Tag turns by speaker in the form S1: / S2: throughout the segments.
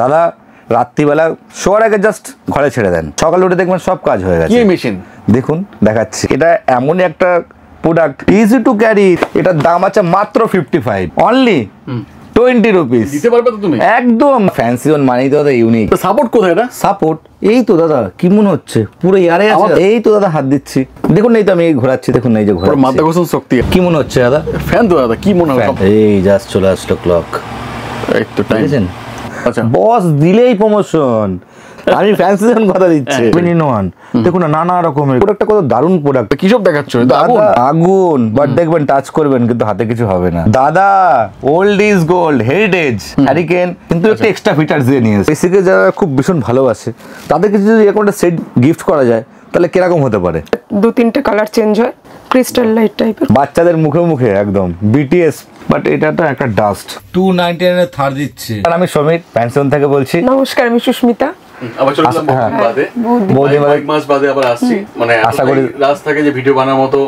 S1: দাদা রাত্রিবেলা শোয়ার আগে জাস্ট ঘরে ছেড়ে দেন, সকালে উঠে দেখবেন সব কাজ হয়ে গেছে।
S2: কি মেশিন
S1: দেখুন দেখাচ্ছি, এটা এমনই একটা প্রোডাক্ট, ইজি টু ক্যারি। এটার দাম আছে মাত্র 55, অনলি 20 রুপিস।
S2: দিতে পারবে তো তুমি?
S1: একদম ফ্যান্সি ওয়ান মানেই তো দাদা ইউনিক।
S2: সাপোর্ট কোথায় এটা?
S1: সাপোর্ট এই তো দাদা, কি মনে হচ্ছে পুরো ইয়ারে আছে। এই তো দাদা হাত দিচ্ছি, দেখুন এই তো আমি ঘোরাচ্ছি, দেখুন এই যে ঘোরাচ্ছি,
S2: মাধ্যাকর্ষণ শক্তি।
S1: কি মনে হচ্ছে দাদা?
S2: ফ্যান তো দাদা, কি মনে হয়?
S1: এই জাস্ট চলে আসলো ক্লক,
S2: এই তো টাইম।
S1: আচ্ছা বস দিলেই প্রমোশন, আমি ফ্যান্সি ওয়ান কথা দিচ্ছি। দেখুন না, নানা রকমের প্রোডাক্টটা কত দারুণ প্রোডাক্ট।
S2: কি সব দেখাচ্ছ?
S1: আগুন, বাট দেখবেন টাচ করবেন কিন্তু হাতে কিছু হবে না। দাদা old is gold, heritage hurricane, কিন্তু একটা এক্সট্রা ফিচার্স দিয়ে নিয়েছে। বেসিকে যারা খুব ভীষণ ভালোবাসে তাদেরকে যদি এরকম একটা সেট গিফট করা যায় তাহলে কিরকম হতে পারে?
S3: 2-3টে কালার চেঞ্জ হয়, ক্রিস্টাল লাইট টাইপের,
S1: বাচ্চাদের মুখে মুখে একদম বিটিএস। বাট এটা তো একটা ডাস্ট। 299 এর থার দিচ্ছে। আর আমি সমীর প্যানসন থেকে বলছি।
S3: নমস্কার, আমি সুস্মিতা।
S2: আবার চলে এলাম বহুদিন মাস বাদে আবার আসছি, মানে আশা করি রাস্তাকে যে ভিডিও বানার মতো।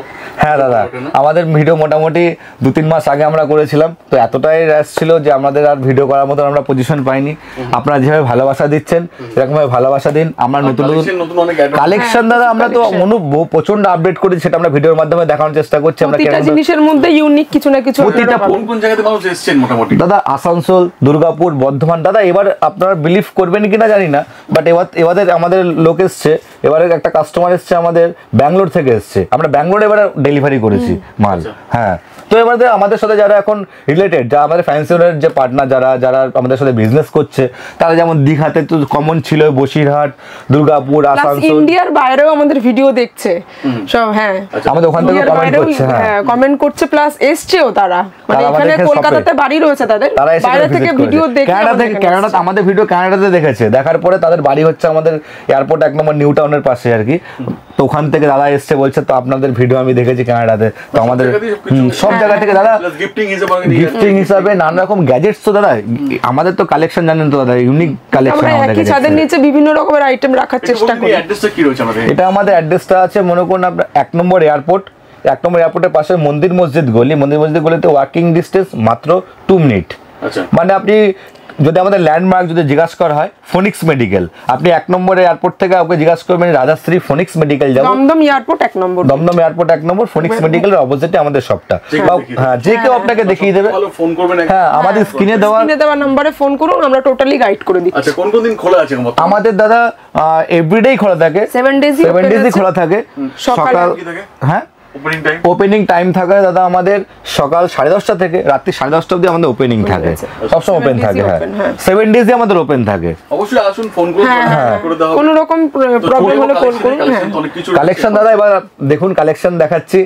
S1: হ্যাঁ দাদা, আমাদের ভিডিও মোটামুটি 2-3 মাস আগে আমরা করেছিলাম, তো এতটাই র্যাশ ছিল যে আমাদের আর ভিডিও করার মতো আমরা পজিশন পাইনি। আপনারা যেভাবে ভালোবাসা দিচ্ছেন এরকম ভাবে ভালোবাসা দিন। আমরা নতুন কালেকশন দাদা আমরা তো প্রচন্ড আপডেট করেছি, সেটা আমরা ভিডিওর মাধ্যমে দেখানোর চেষ্টা করছি। আমরা
S3: প্রতিটা জিনিসের মধ্যে ইউনিক কিছু না কিছু।
S2: কোন জায়গাতে মানুষ এসেছেন মোটামুটি?
S1: দাদা আসানসোল, দুর্গাপুর, বর্ধমান। দাদা এবার আপনারা বিলিভ করবেন কিনা জানি না, বাট এবারে আমাদের লোক এসছে, এবারে একটা কাস্টমার এসছে আমাদের ব্যাঙ্গালোর থেকে এসছে। আমরা ব্যাঙ্গালোরে এবারে ডেলিভারি করেছি মাল। হ্যাঁ, তো এবারে আমাদের সাথে যারা এখন রিলেটেড, যারা আমাদের ফ্যান্সিওনের যে পার্টনার, যারা আমাদের সাথে বিজনেস করছে, তারা যেমন দীঘাতে তো কমন ছিল, বসিরহাট, দুর্গাপুর, আসানসোল,
S3: ইন্ডিয়ার বাইরেও আমাদের ভিডিও দেখছে সব। হ্যাঁ,
S1: আমাদের ওখান থেকে কমেন্ট করছে। হ্যাঁ,
S3: কমেন্ট করছে, প্লাস এসছেও তারা, মানে এখানে কলকাতাতে বাড়ি রয়েছে তাদের, বাইরে থেকে ভিডিও দেখে।
S1: কানাডা আমাদের ভিডিও কানাডাতে দেখেছে, দেখার পরে তাদের বাড়ি হচ্ছে আমাদের এয়ারপোর্ট 1 নম্বর নিউ টাউনের পাশে আর কি। তো ওখান থেকে দাদা এসছে, বলছে তো আপনাদের ভিডিও আমি দেখেছি কানাডাতে। তো আমাদের সব জায়গা থেকে দাদা গিফটিং হিসাবে নানা রকম গ্যাজেটস। তো দাদা আমাদের তো কালেকশন জানেন তো দাদা, ইউনিক কালেকশন আমাদের কাছে। ছাদের
S3: নিচে বিভিন্ন রকমের আইটেম রাখার চেষ্টা করি।
S2: অ্যাড্রেসটা কি রয়েছে আমাদের?
S1: এটা আমাদের অ্যাড্রেসটা আছে, মনে করুন আপনার 1 নম্বর এয়ারপোর্ট, 1 নম্বর এয়ারপোর্টের পাশে মন্দির মসজিদ গলি। মন্দির মসজিদ গলিতে ওয়াকিং ডিস্টেন্স মাত্র 2 মিনিট। মানে আপনি যদি আমাদের ল্যান্ডমার্ক যদি জিজ্ঞাসা করা হয়, ফোনিক্স মেডিকেল, আপনি 1 নম্বর এয়ারপোর্ট থেকে ওকে জিজ্ঞাসা করবেন রাজাশ্রী ফোনিক্স মেডিকেল যাবো।
S3: দমদম এয়ারপোর্ট 1 নম্বর,
S1: দমদম এয়ারপোর্ট 1 নম্বর, ফোনিক্স মেডিকেলের অপোজিটে আমাদের শপটা। হ্যাঁ, যে কেউ আপনাকে দেখিয়ে দেবে।
S2: ফোন করবেন,
S1: হ্যাঁ আমাদের স্ক্রিনে দেওয়া
S3: নম্বরে ফোন করুন, আমরা টোটালি গাইড করে দিচ্ছি।
S2: আচ্ছা, কোন কোন দিন খোলা আছে
S1: আমাদের? দাদা এভরিডেই খোলা থাকে,
S3: 7 ডেজই
S1: খোলা থাকে। সকাল, হ্যাঁ ওপেনিং টাইম থাকে দাদা আমাদের সকাল 10:30 থেকে রাত্রি 10:30 অবধি আমাদের ওপেনিং থাকে, সবসময় ওপেন থাকে। হ্যাঁ, 7 ডেজই আমাদের ওপেন থাকে।
S2: অবশ্যই আসুন, ফোন করুন, করে দাও।
S3: কোনো রকম প্রবলেম হলে ফোন করুন।
S1: কালেকশন দাদা এবার দেখুন, কালেকশন দেখাচ্ছি,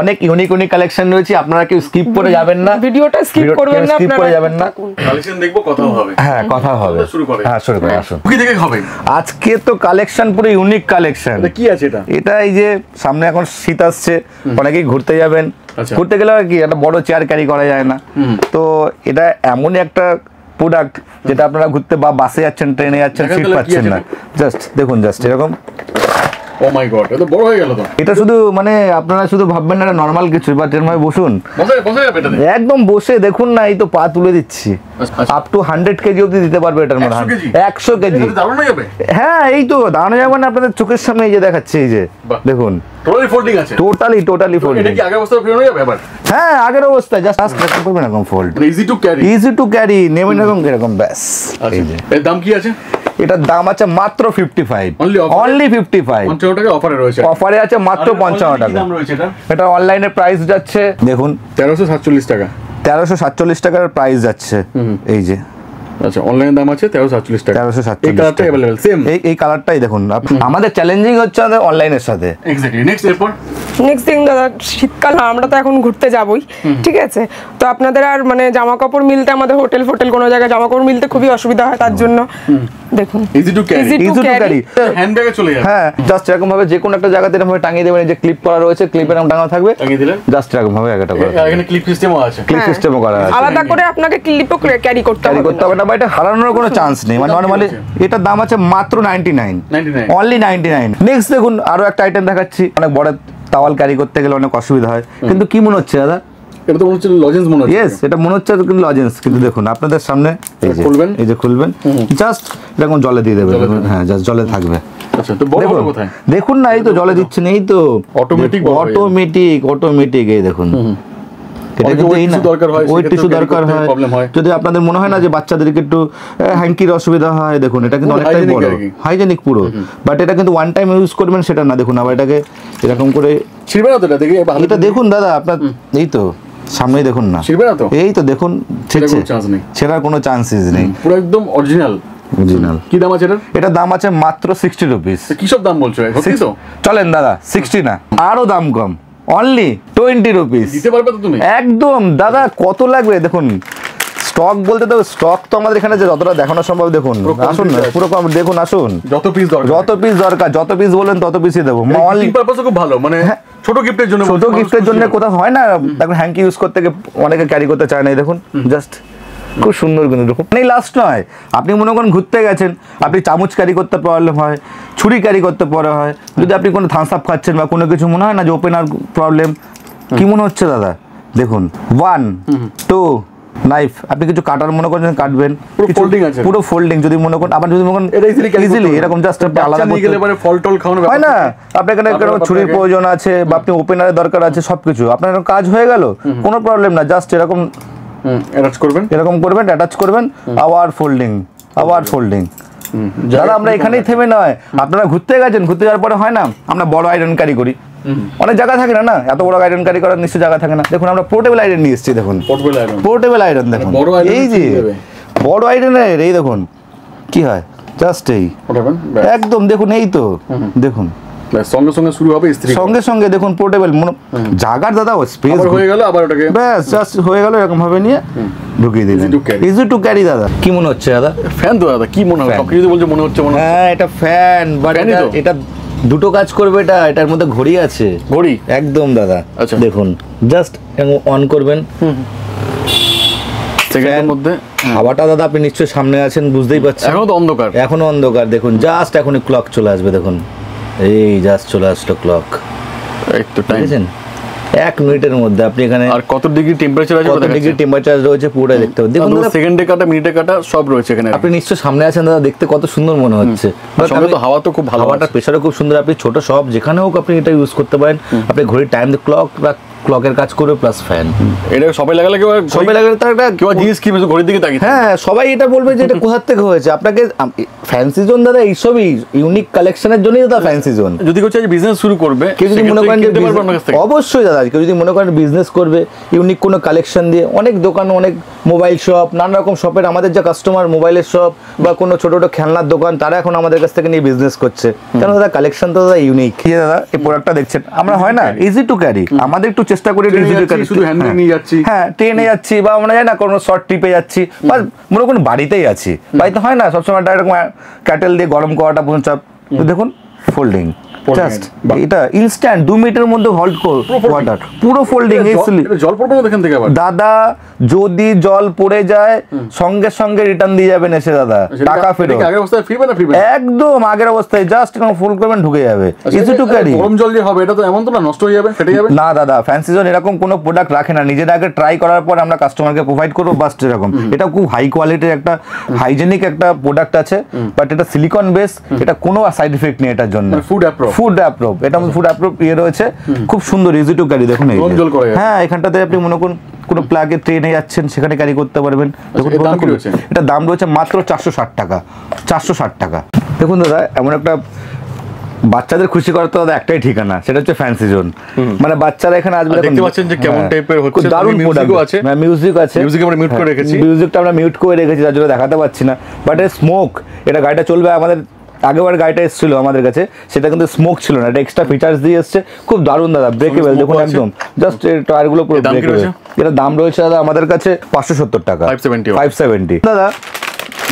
S1: অনেক ইউনিক কালেকশন রয়েছে। আপনারা কেউ স্কিপ করে যাবেন না,
S3: ভিডিওটা স্কিপ করবেন না,
S1: স্কিপ করে যাবেন না।
S2: কালেকশন দেখবো, কথা হবে।
S1: হ্যাঁ, কথা হবে। শুরু করে আসুন।
S2: কি দেখে হবে
S1: আজকে তো কালেকশন পুরো ইউনিক কালেকশন।
S2: কি আছে এটা?
S1: এটা এই যে সামনে এখন শীত আসছে, অনেকেই ঘুরতে যাবেন। ঘুরতে গেলে কি একটা বড় চেয়ার ক্যারি করা যায় না, তো এটা এমনই একটা প্রোডাক্ট যেটা আপনারা ঘুরতে বা বাসে যাচ্ছেন, ট্রেনে যাচ্ছেন, সিট পাচ্ছেন না। জাস্ট দেখুন, জাস্ট এরকম।
S2: ও মাই গড, এটা বড় হয়ে গেল তো।
S1: এটা শুধু মানে আপনারা শুধু ভাববেন না এটা নরমাল কিছু, বা ট্রেন ভাবে বসুন, একদম বসে দেখুন না, এই তো পা তুলে দিচ্ছি, আপ টু 100 কেজি অবধি দিতে পারবে এটার মধ্যে। 100 কেজি। হ্যাঁ, এই তো দাঁড়ানো যাবে না, আপনাদের চোখের সামনে এই যে দেখাচ্ছে, এই যে দেখুন,
S2: টোটালি ফোল্ডিং আছে,
S1: টোটালি ফোল্ডিং।
S2: এটা কি আগের অবস্থায় ফেরানো যাবে আবার?
S1: হ্যাঁ, আগের অবস্থায় জাস্ট রাখতে পারবেন এরকম ফোল্ড, ইজি টু ক্যারি নেবেন এরকম ব্যাস। এই যে
S2: এর দাম কি আছে?
S1: এটার দাম আছে মাত্র 55, অনলি 55।
S2: 55 টাকা অফারে রয়েছে,
S1: অফারে আছে মাত্র 55 টাকা। এটা অনলাইনে প্রাইস যাচ্ছে দেখুন
S2: 1347 টাকা,
S1: 1347 টাকার প্রাইস যাচ্ছে। এই যে
S2: আচ্ছা, অনলাইন দাম আছে 1347 টাকা।
S1: 1347
S2: এই কালারটা अवेलेबल সেম,
S1: এই কালারটাই দেখুন। আমাদের চ্যালেঞ্জিং হচ্ছে আমাদের অনলাইনের সাথে।
S2: এক্স্যাক্টলি। নেক্সট থিং দাদা, শীতকাল আমরা তো এখন ঘুরতে যাবই, ঠিক আছে? তো আপনাদের আর মানে জামা কাপড় মিলতে, আমাদের হোটেল কোনো জায়গায় জামা কাপড় মিলতে খুবই অসুবিধা হয়, তার জন্য দেখুন ইজি টু ক্যারি হ্যান্ডব্যাগে চলে যাবে।
S1: হ্যাঁ, জাস্ট এরকম ভাবে যে কোনো একটা জায়গাতে এরকম ভাবে টাঙিয়ে দেবেন, যে ক্লিপ করা রয়েছে, ক্লিপের নাম টাঙানো থাকবে,
S2: টাঙিয়ে দিলেন,
S1: জাস্ট এরকম ভাবে একটা করে।
S2: এখানে ক্লিপ সিস্টেমও আছে,
S1: ক্লিপ সিস্টেমও করা আছে,
S3: আলাদা করে আপনাকে ক্লিপও ক্যারি করতে হবে না,
S1: বা এটা হারানোর কোনো চান্স নেই। মানে নরমালি এটার দাম আছে মাত্র 99, অনলি 99। নেক্সট দেখুন, আরো একটা আইটেম দেখাচ্ছি। অনেক বড় তাওয়াল ক্যারি করতে গেলে অনেক অসুবিধা হয়, কিন্তু কি মনে হচ্ছে দাদা
S4: এটা তো মনে হচ্ছে লজেন্স মনে হচ্ছে।
S1: ইয়েস, এটা মনে হচ্ছে কিন্তু লজেন্স, কিন্তু দেখুন আপনাদের সামনে এই যে
S4: খুলবেন।
S1: এই যে খুলবেন, জাস্ট এরকম জলে দিয়ে দেবেন। হ্যাঁ, জাস্ট জলে থাকবে।
S4: আচ্ছা, তো বড়
S1: দেখুন
S4: বড় কোথায়?
S1: দেখুন না, এই তো জলে দিচ্ছেন, এই তো
S4: Automatic বড় হয়ে যাবে।
S1: অটোমেটিক এই দেখুন। এটা
S4: অনেকে
S1: কিন্তু
S4: weight
S1: এই না,
S4: tissue দরকার হয়,
S1: ওয়েট টিস্যু
S4: সেক্ষেত্রে
S1: দরকার
S4: carry করতে
S1: হয়।
S4: problem হয়।
S1: যদি আপনাদের মনে হয় না যে বাচ্চাদেরকে একটু হ্যাঙ্কির অসুবিধা হয়, দেখুন এটা কিন্তু
S4: পুরো
S1: অনেকটাই
S4: hygienic
S1: বড়,
S4: আর কি।
S1: হাইজেনিক পুরো। বাট এটা কিন্তু ওয়ান টাইম ইউজ করবেন সেটা না, দেখুন আবার এটাকে এরকম করে,
S4: ছিড়বে না তো এটা? দেখি
S1: এটা দেখুন দাদা আপনার, এই তো সামনেই দেখুন না,
S4: ছিড়বে না তো?
S1: এই তো দেখুন,
S4: ছেড়ে
S1: ছিড়ছে,
S4: কোনো chance নেই।
S1: ছেড়ার কোনো চান্সেস নেই,
S4: পুরো একদম অরিজিনাল।
S1: অরিজিনাল।
S4: কি দাম আছে এটার?
S1: এটার দাম আছে মাত্র 60 রুপিস।
S4: কি সব দাম বলছো সত্যি তো?
S1: চলেন দাদা, 60 না, আরো দাম কম, অনলি 20 রুপিস।
S4: দিতে পারবে তো তুমি?
S1: একদম দাদা, কত লাগবে দেখুন। স্টক বলতে তো স্টক তো আমাদের এখানে যে যতটা দেখানো সম্ভব, দেখুন
S4: পুরো
S1: আসুন না,
S4: complete
S1: পুরো কম দেখুন, আসুন,
S4: যত পিস দরকার,
S1: যত পিস দরকার, যত পিস বলেন তত পিসই দেবো।
S4: গিফটিং পারপাসও খুব ভালো, মানে ছোট গিফটের জন্য,
S1: ছোট গিফটের জন্য কোথাও হয় না, এখন হ্যাঙ্কি ইউজ করতে গিয়ে অনেকে ক্যারি করতে চায় না, এই দেখুন জাস্ট খুব সুন্দর, কিন্তু দেখুন এই লাস্ট নয়, আপনি মনে করেন ঘুরতে গেছেন, আপনি চামচ ক্যারি করতে প্রবলেম হয়, ছুরি ক্যারি করতে পরে হয়, যদি আপনি কোনো থামস আপ খাচ্ছেন বা কোনো কিছু মনে হয় না যে ওপেনার প্রবলেম, কি মনে হচ্ছে দাদা, দেখুন 1 2 নাইফ, আপনি কিছু কাটার মনে করেন কাটবেন,
S4: পুরো
S1: কিছু-
S4: folding আছে।
S1: পুরো ফোল্ডিং, যদি মনে করেন আবার যদি মনে করেন
S4: এটা easily carry করতে
S1: ইজিলি
S4: পারবেন।
S1: এরকম জাস্ট আলাদা
S4: নিয়ে
S1: করতে
S4: গেলে পরে ফল টল খাওয়ানো
S1: হয় না,
S4: ব্যাপার
S1: আপনার এখানে
S4: তারপরে
S1: কোনো ছুরির
S4: আপনাকে-
S1: প্রয়োজন আছে বা আপনি ওপেনারের দরকার আছে, সবকিছু আপনার এরকম কাজ হয়ে গেল, কোনো প্রবলেম না, জাস্ট এরকম
S4: অ্যাটাচ করবেন।
S1: এরকম করবেন, অ্যাটাচ করবেন, আবার ফোল্ডিং, আবার ফোল্ডিং। দাদা আমরা এখানেই থেমে নয়, আপনারা ঘুরতে গেছেন, ঘুরতে যাওয়ার পরে হয় না আমরা বড় আয়রন ক্যারি করি, অনেক জায়গা থাকে না, না এত বড় আয়রন ক্যারি করার নিশ্চয় জায়গা থাকে না, দেখুন আমরা পোর্টেবল আয়রন নিয়ে এসেছি, দেখুন
S4: পোর্টেবল আয়রন।
S1: পোর্টেবল আয়রন, দেখুন
S4: বড় iron
S1: এই যে
S4: ঠিক যাবে।
S1: বড় আয়রনের এই দেখুন কি হয়, জাস্ট এই
S4: ওঠাবেন,
S1: একদম দেখুন, এই তো দেখুন
S4: সঙ্গে সঙ্গে শুরু হবে ইস্ত্রি।
S1: সঙ্গে সঙ্গে দেখুন পোর্টেবল, জাগার দাদা স্পেস
S4: আবার হয়ে গেল, আবার ওটাকে
S1: ব্যাস জাস্ট হয়ে গেল, এরকম ভাবে নিয়ে ঢুকিয়ে দিলেন,
S4: Easy to carry.
S1: Easy to carry. দাদা কি মনে হচ্ছে দাদা?
S4: ফ্যান তো দাদা, কি মনে হয়
S1: Fan.
S4: সবকিছু বলছে মনে হচ্ছে
S1: হ্যাঁ এটা ফ্যান, বাট
S4: Fan ই তো।
S1: এটা দুটো কাজ করবে, এটার মধ্যে ঘড়ি আছে,
S4: ঘড়ি
S1: একদম দাদা।
S4: আচ্ছা।
S1: দেখুন জাস্ট অন করবেন,
S4: সেকেন্ডের মধ্যে।
S1: হাওয়াটা দাদা আপনি নিশ্চয়ই সামনে আছেন, বুঝতেই পারছেন,
S4: এখনো তো অন্ধকার।
S1: এখনো অন্ধকার, দেখুন জাস্ট এখনই ক্লক চলে আসবে, দেখুন এই জাস্ট চলে আসলো ক্লক,
S4: একটু টাইম।
S1: দেখেছেন 1 মিনিটের মধ্যে আপনি এখানে
S4: আর কত ডিগ্রি টেম্পারেচার আছে
S1: কত ডিগ্রি টেম্পারেচার রয়েছে পুরোটা দেখতে পাবেন। দেখুন দাদা,
S4: সেকেন্ডে কাটা, মিনিটে কাটা সব রয়েছে এখানে।
S1: আপনি নিশ্চয় সামনে আছেন দাদা, দেখতে কত সুন্দর মনে হচ্ছে,
S4: আর সঙ্গে তো হাওয়া তো খুব ভালো
S1: হাওয়াটা
S4: আছে।
S1: প্রেসারও খুব সুন্দর, আপনি ছোট সব যেখানে হোক আপনি এটা ইউজ করতে পারেন, আপনি ঘড়ির টাইম ক্লক বা ক্লকের কাজ করবে প্লাস ফ্যান,
S4: এটা সবাই লাগালে কেউ
S1: সবাই লাগে তার একটা
S4: কেউ জিনিস কি ঘড়ির দিকে তাকিয়ে।
S1: হ্যাঁ সবাই এটা বলবে যে এটা কোথা থেকে হয়েছে। আপনাকে ফ্যান্সি জোন দাদা এইসবই ইউনিক কালেকশনের জন্যই দাদা ফ্যান্সি জোন।
S4: যদি কেউ চাই বিজনেস শুরু করবে,
S1: কেউ যদি মনে করেন যে
S4: কিনতে পারবে আপনার কাছ থেকে।
S1: অবশ্যই দাদা, কেউ যদি মনে করেন বিজনেস করবে ইউনিক কোনো কালেকশন দিয়ে, অনেক দোকান, অনেক মোবাইল শপ, নানা রকম শপের আমাদের যা কাস্টমার মোবাইলের শপ বা কোনো ছোট ছোট খেলনার দোকান, তারা এখন আমাদের কাছ থেকে নিয়ে বিজনেস করছে, কেন দাদা কালেকশন তো দাদা ইউনিক। দাদা এই প্রোডাক্টটা দেখছেন, আমরা হয় না ইজি টু ক্যারি, আমাদের একটু চেষ্টা করি ইজি টু ক্যারি,
S4: শুধু হ্যান্ডেল নিয়ে যাচ্ছি,
S1: হ্যাঁ ট্রেনে যাচ্ছি বা আমরা যাই না কোনো শর্ট ট্রিপে যাচ্ছি বা মনে করুন বাড়িতেই আছি, বাড়িতে হয় না সবসময় এরকম ক্যাটেল দিয়ে গরম করাটা পৌঁছাপ, তো দেখুন ফোল্ডিং, জাস্ট এটা ইনস্ট্যান্ট 2 মিনিটের মধ্যে হল্ট ওয়াটার, পুরো ফোল্ডিং।
S4: জল পড়বে না এখান থেকে আবার
S1: দাদা যদি জল পড়ে যায় সঙ্গে সঙ্গে রিটার্ন দিয়ে যাবেন এসে দাদা, টাকা ফেরত,
S4: আগের অবস্থায় ফিরবে না ফিরবে
S1: একদম আগের অবস্থায়, জাস্ট এরকম ফুল করবেন ঢুকে যাবে, ইজি টু ক্যারি।
S4: গরম জল যে হবে এটা তো এমন তো না নষ্ট হয়ে যাবে, ফেটে যাবে
S1: না দাদা, ফ্যান্সি জোন এরকম কোনো প্রোডাক্ট রাখে না, নিজের আগে ট্রাই করার পর আমরা কাস্টমারকে প্রোভাইড করবো, বাস্ট এরকম। এটা খুব হাই কোয়ালিটির একটা হাইজেনিক একটা প্রোডাক্ট আছে, বাট এটা সিলিকন বেস, এটা কোনো সাইড ইফেক্ট নেই এটার জন্য,
S4: ফুড অ্যাপ্রুভ।
S1: ফুড অ্যাপ্রুভ, এটা ফুড অ্যাপ্রুভ ইয়ে রয়েছে, খুব সুন্দর ইজি টু ক্যারি। দেখুন এই
S4: গরম জল করে যাবে।
S1: হ্যাঁ এখানটাতে আপনি মনে করুন কোনো প্লাগে ট্রেনে যাচ্ছেন সেখানে ক্যারি করতে পারবেন। দেখুন
S4: এর দাম কি রয়েছে?
S1: এটা দাম রয়েছে মাত্র 460 টাকা, 460 টাকা। দেখুন দাদা এমন একটা বাচ্চাদের খুশি করার তো দাদা একটাই ঠিকানা, সেটা হচ্ছে ফ্যান্সি জোন, মানে বাচ্চারা এখানে আসবে।
S4: দেখতে পাচ্ছেন যে কেমন টাইপের হচ্ছে,
S1: দারুণ
S4: মিউজিকও আছে,
S1: মিউজিক আছে,
S4: মিউজিক আমরা মিউট করে রেখেছি,
S1: মিউজিকটা আমরা মিউট করে রেখেছি যার জন্য দেখাতে পাচ্ছি না, বাট এর স্মোক, এটা গাড়িটা চলবে আমাদের আগেবার গাড়িটা এসেছিল আমাদের কাছে, সেটা কিন্তু স্মোক ছিল না, এটা এক্সট্রা ফিচার্স দিয়ে এসছে, খুব দারুণ দাদা, ব্রেকেবল দেখুন একদম, জাস্ট এর টায়ারগুলো পুরো ব্রেকেবল। এটা দাম রয়েছে দাদা আমাদের কাছে 570 টাকা,
S4: 570
S1: 570 দাদা।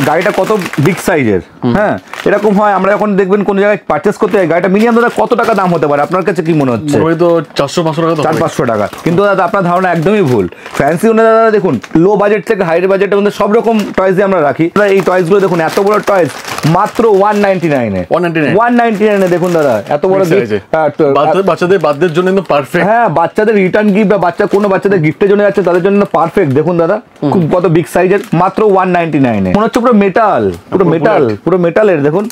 S1: গাড়িটা কত বিগ সাইজের, হ্যাঁ এরকম হয় আমরা যখন দেখবেন কোন জায়গায় পারচেস করতে হয় গাড়িটা মিনিমাম দাদা কত টাকা দাম হতে পারে আপনার কাছে কি মনে হচ্ছে?
S4: তো 400-500 টাকা,
S1: 400-500 টাকা। কিন্তু দাদা আপনার ধারণা একদমই ভুল। ফ্যান্সি ওনার দাদা দেখুন লো বাজেট থেকে হাই বাজেটের মধ্যে সব রকম টয়েস আমরা রাখি। এই টয়েসগুলো দেখুন এত বড় টয়েস মাত্র 199 199 দেখুন দাদা এত বড়
S4: বাচ্চাদের বার্থডের জন্য কিন্তু পারফেক্ট।
S1: হ্যাঁ বাচ্চাদের রিটার্ন গিফট বা কোনো বাচ্চাদের গিফটের জন্য যাচ্ছে তাদের জন্য পারফেক্ট। দেখুন দাদা খুব কত বিগ সাইজের মাত্র 199 মনে হচ্ছে পুরো মেটালের দেখুন।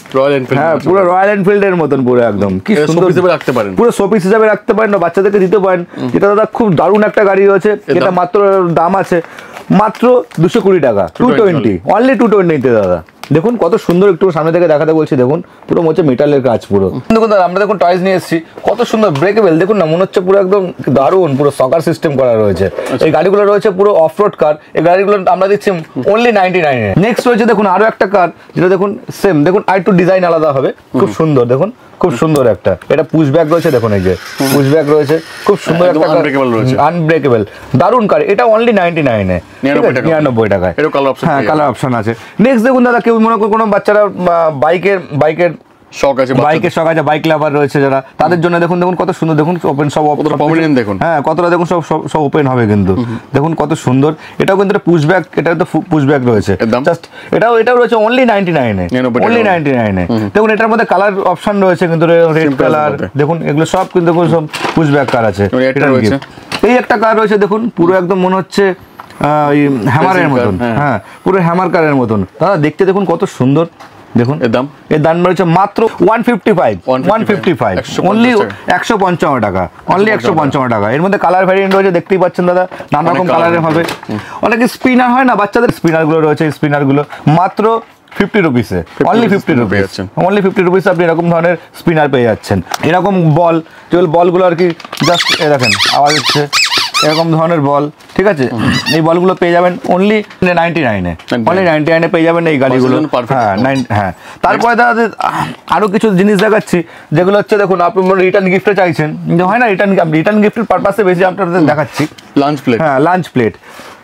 S1: হ্যাঁ পুরো রয়্যাল এনফিল্ড এর মতন পুরো একদম কি সুন্দর হিসেবে রাখতে পারেন, পুরো শোপিস হিসেবে রাখতে পারেন না বাচ্চাদেরকে দিতে পারেন। এটা দাদা খুব দারুণ একটা গাড়ি রয়েছে। এটা মাত্র দাম আছে মাত্র 220 টাকা, 220 অনলি 220 দাদা। দেখুন কত সুন্দর, একটু সামনে থেকে দেখাতে বলছি। দেখুন পুরো হচ্ছে মেটালের কাজ পুরো। দেখুন দাদা আমরা দেখুন টয়েস নিয়ে এসেছি, কত সুন্দর ব্রেকেবল দেখুন না, মনে হচ্ছে পুরো একদম দারুণ পুরো সকার সিস্টেম করা রয়েছে। এই গাড়িগুলো রয়েছে পুরো অফ রোড কার। এই গাড়িগুলো আমরা দিচ্ছি অনলি 99 এ। নেক্সট রয়েছে দেখুন আরো একটা কার যেটা দেখুন সেম, দেখুন আর একটু ডিজাইন আলাদা হবে, খুব সুন্দর দেখুন, খুব সুন্দর একটা। এটা পুশ ব্যাক রয়েছে দেখুন, এই যে পুশ ব্যাক রয়েছে, খুব সুন্দর একটা আনব্রেকেবল দারুণ কার। এটা অনলি 99 এ, 99 টাকায়। হ্যাঁ কালার অপশন আছে। নেক্সট দেখুন দাদা কেউ মনে করুন কোনো বাচ্চারা বাইকের শখ আছে, বাইক লাভার রয়েছে যারা, তাদের জন্য দেখুন কত সুন্দর, দেখুন ওপেন সব দেখুন। হ্যাঁ কতটা দেখুন সব ওপেন হবে কিন্তু দেখুন কত সুন্দর। এটাও কিন্তু পুশ ব্যাক, এটা তো পুশ ব্যাক রয়েছে জাস্ট। এটাও রয়েছে অনলি 99 এ, অনলি 99 এ। দেখুন এটার মধ্যে কালার অপশন রয়েছে কিন্তু রেড কালার দেখুন, এগুলো সব কিন্তু সব পুশ ব্যাক কার আছে। এই একটা কার রয়েছে দেখুন পুরো একদম মনে হচ্ছে হ্যামারের মতন। হ্যাঁ পুরো হ্যামার কারের মতন দাদা, দেখতে দেখুন কত সুন্দর। দেখুন এর দাম রয়েছে মাত্র 155 অনলি 155 টাকা, অনলি 155 টাকা। এর মধ্যে কালার ভ্যারিয়েন্ট রয়েছে দেখতেই পাচ্ছেন দাদা, নানা রকম কালারের হবে। অনেকে স্পিনার হয় না বাচ্চাদের, স্পিনার গুলো রয়েছে, স্পিনার গুলো মাত্র 50 রুপিসে, অনলি 50 রুপিস, অনলি 50 রুপিসে আপনি এরকম ধরনের স্পিনার পেয়ে যাচ্ছেন। এরকম বলগুলো আর কি জাস্ট দেখেন আওয়াজ হচ্ছে, এরকম ধরনের বল, ঠিক আছে। এই বলগুলো পেয়ে যাবেন অনলি 99 এ, অনলি 99 এ পেয়ে যাবেন এই গাড়িগুলো। হ্যাঁ তারপরে দাদা আরো কিছু জিনিস দেখাচ্ছি যেগুলো হচ্ছে দেখুন আপনি রিটার্ন গিফটে চাইছেন, হয় না রিটার্ন গিফটের পারপাসে বেশি আপনাদের দেখাচ্ছি। লাঞ্চ প্লেট, হ্যাঁ লাঞ্চ প্লেট,